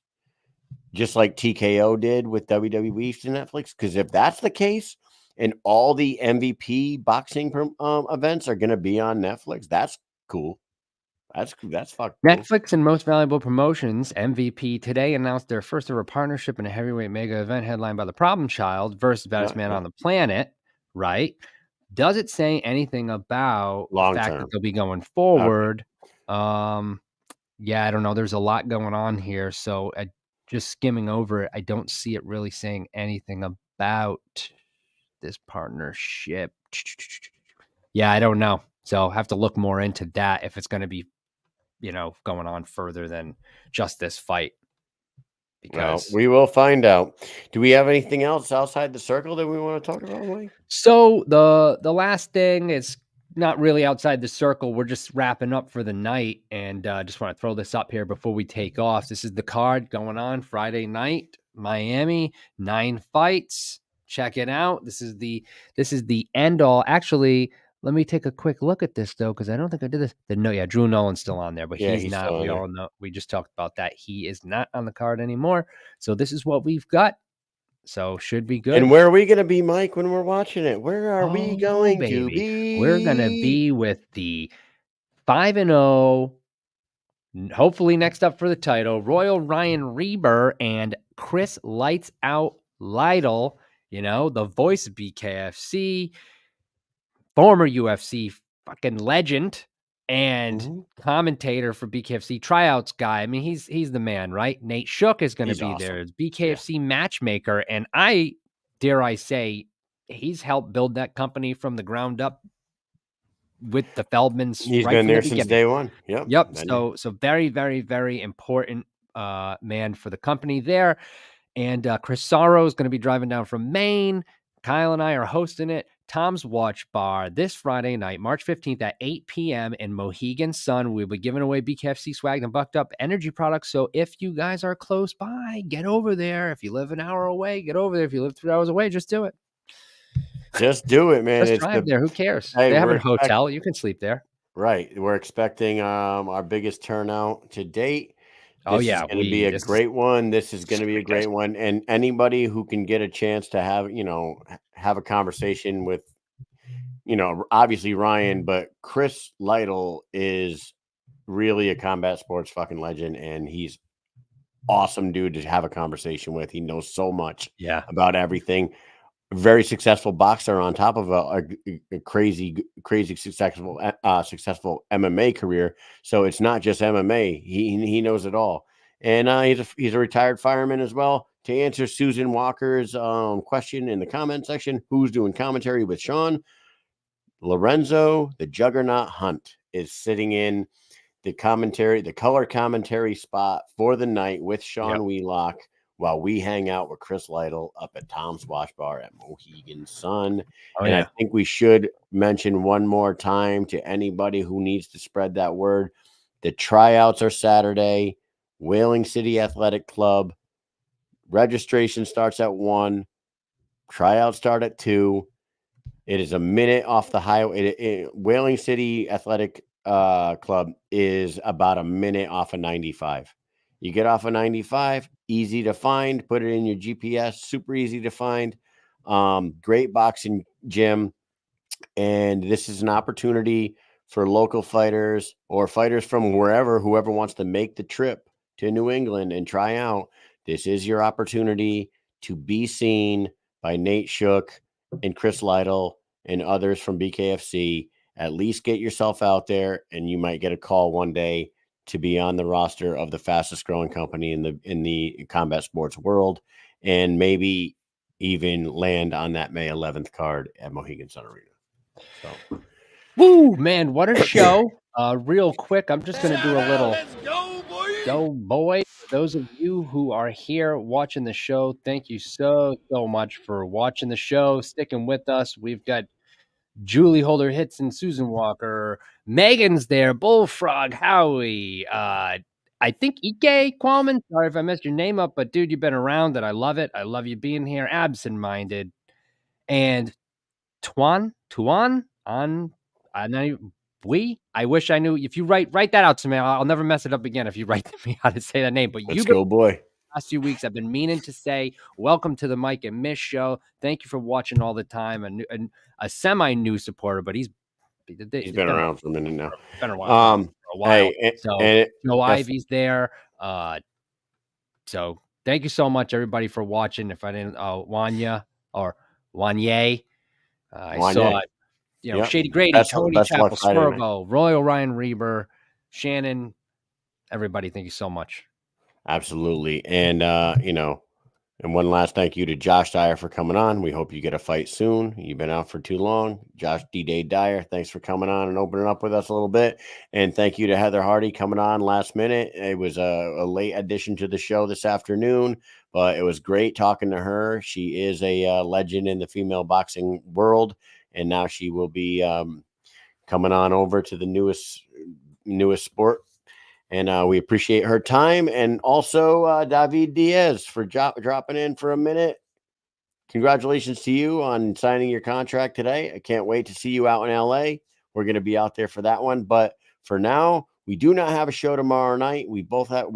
Just like TKO did with WWE to Netflix? Because if that's the case, and all the MVP boxing events are going to be on Netflix, that's cool. That's fucking Netflix and Most Valuable Promotions, MVP, today announced their first ever partnership in a heavyweight mega event headlined by the Problem Child versus Baddest Man on the Planet, right? Does it say anything about the fact that they'll be going forward? I don't know. There's a lot going on here. So just skimming over it, I don't see it really saying anything about this partnership. I don't know. So I'll have to look more into that if it's going to be, going on further than just this fight. Because we will find out. Do we have anything else outside the circle that we want to talk about, Mike? So the last thing is not really outside the circle. We're just wrapping up for the night, and just want to throw this up here before we take off. This is the card going on Friday night, Miami, 9 fights. Check it out. This is the end all. Actually, let me take a quick look at this though, because I don't think I did this. Drew Nolan's still on there, but he's not. We all know. We just talked about that. He is not on the card anymore. So this is what we've got. So should be good. And where are we going to be, Mike, when we're watching it? Where are we going to baby. be? We're going to be with the 5-0, hopefully next up for the title, Royal Ryan Reber and Chris Lights Out Lytle, the voice of BKFC, former UFC fucking legend and commentator for BKFC, tryouts guy. I mean, he's the man, right? Nate Shook is going to be awesome. there. It's BKFC matchmaker, and dare I say, he's helped build that company from the ground up with the Feldmans. He's right been from there the since beginning. day one. Yep. So very, very, very important man for the company there. And Chris Sorrow is going to be driving down from Maine. Kyle and I are hosting it. Tom's Watch Bar this Friday night, March 15th at 8 p.m. in Mohegan Sun. We'll be giving away BKFC swag and bucked up energy products. So if you guys are close by, get over there. If you live an hour away, get over there. If you live 3 hours away, just do it. Just do it, man. Just drive there. Who cares? Hey, they have a hotel. You can sleep there. Right. We're expecting our biggest turnout to date. This is going to be a great one. This is going to be a great one. And anybody who can get a chance to have a conversation with, obviously Ryan, but Chris Lytle is really a combat sports fucking legend. And he's awesome dude to have a conversation with. He knows so much about everything. Very successful boxer on top of a crazy successful MMA career. So it's not just MMA. He knows it all. And he's a retired fireman as well. To answer Susan Walker's question in the comment section, who's doing commentary with Sean? Lorenzo, the Juggernaut Hunt, is sitting in the color commentary spot for the night with Sean Wheelock, while we hang out with Chris Lytle up at Tom's Watch Bar at Mohegan Sun. I think we should mention one more time to anybody who needs to spread that word. The tryouts are Saturday, Whaling City Athletic Club. Registration starts at 1. Tryouts start at 2. It is a minute off the highway. Whaling City Athletic Club is about a minute off of 95. You get off of 95, easy to find. Put it in your GPS, super easy to find. Great boxing gym. And this is an opportunity for local fighters or fighters from whoever wants to make the trip to New England and try out. This is your opportunity to be seen by Nate Shook and Chris Lytle and others from BKFC. At least get yourself out there, and you might get a call one day to be on the roster of the fastest growing company in the combat sports world, and maybe even land on that May 11th card at Mohegan Sun Arena. So, woo, man, what a show. Real quick, I'm just going to do a little go boy. For those of you who are here watching the show, thank you so much for watching the show, sticking with us. We've got Julie Holder Hits and Susan Walker. Megan's there. Bullfrog Howie. I think Ike Qualman. Sorry if I messed your name up, but dude, you've been around and I love it. I love you being here. Absent minded. And Tuan on I wish I knew. If you write that out to me, I'll never mess it up again if you write to me how to say that name. But let's go, boy. Last few weeks, I've been meaning to say, welcome to the Mike and Mish show. Thank you for watching all the time. A semi-new supporter, but he's been around for a minute now. Been around for a while. Joe Ivy's there. So thank you so much, everybody, for watching. If I didn't, Wanya or Wanye, I saw it. Shady Grady, Tony Chapel, Swervo, Royal Ryan Reber, Shannon, everybody, thank you so much. Absolutely. And, and one last thank you to Josh Dyer for coming on. We hope you get a fight soon. You've been out for too long. Josh D-Day Dyer, thanks for coming on and opening up with us a little bit. And thank you to Heather Hardy coming on last minute. It was a late addition to the show this afternoon, but it was great talking to her. She is a legend in the female boxing world, and now she will be coming on over to the newest sport. And we appreciate her time. And also David Diaz for dropping in for a minute. Congratulations to you on signing your contract today. I can't wait to see you out in LA. We're going to be out there for that one. But for now, We do not have a show tomorrow night. We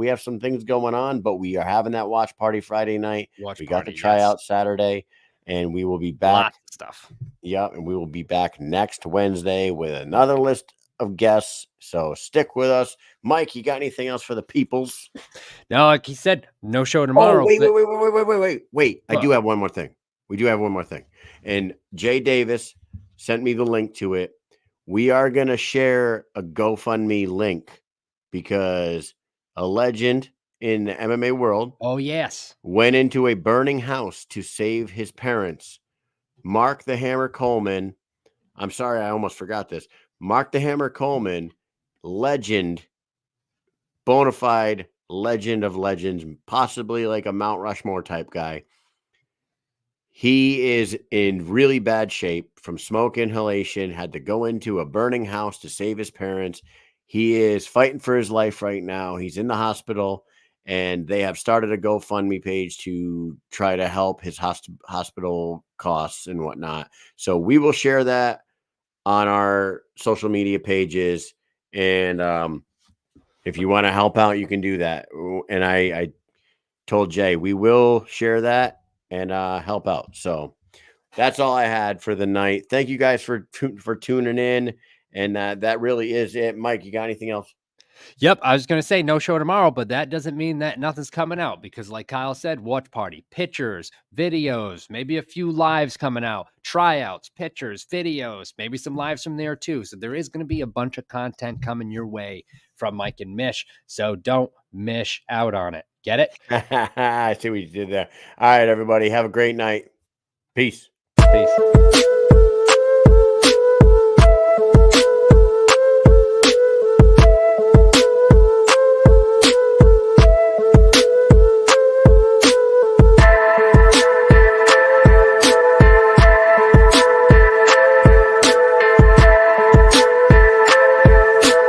have some things going on, but we are having that watch party Friday night. We got the tryout Saturday, and we will be back. Lots of stuff. Yep, and we will be back next Wednesday with another list of guests. So stick with us. Mike, you got anything else for the peoples? No, like he said, no show tomorrow. Oh, wait. I do have one more thing. We do have one more thing. And Jay Davis sent me the link to it. We are going to share a GoFundMe link because a legend in the MMA world went into a burning house to save his parents. Mark the Hammer Coleman. I'm sorry, I almost forgot this. Mark the Hammer Coleman, legend, bona fide legend of legends, possibly like a Mount Rushmore type guy. He is in really bad shape from smoke inhalation, had to go into a burning house to save his parents. He is fighting for his life right now. He's in the hospital, and they have started a GoFundMe page to try to help his hospital costs and whatnot. So we will share that on our social media pages. And if you want to help out, you can do that. And I told Jay, we will share that and help out. So that's all I had for the night. Thank you guys for tuning in. And that really is it. Mike, you got anything else? Yep, I was going to say no show tomorrow, but that doesn't mean that nothing's coming out because like Kyle said, watch party, pictures, videos, maybe a few lives coming out, tryouts, pictures, videos, maybe some lives from there too. So there is going to be a bunch of content coming your way from Mike and Mish. So don't miss out on it. Get it? I see what you did there. All right, everybody. Have a great night. Peace. Peace.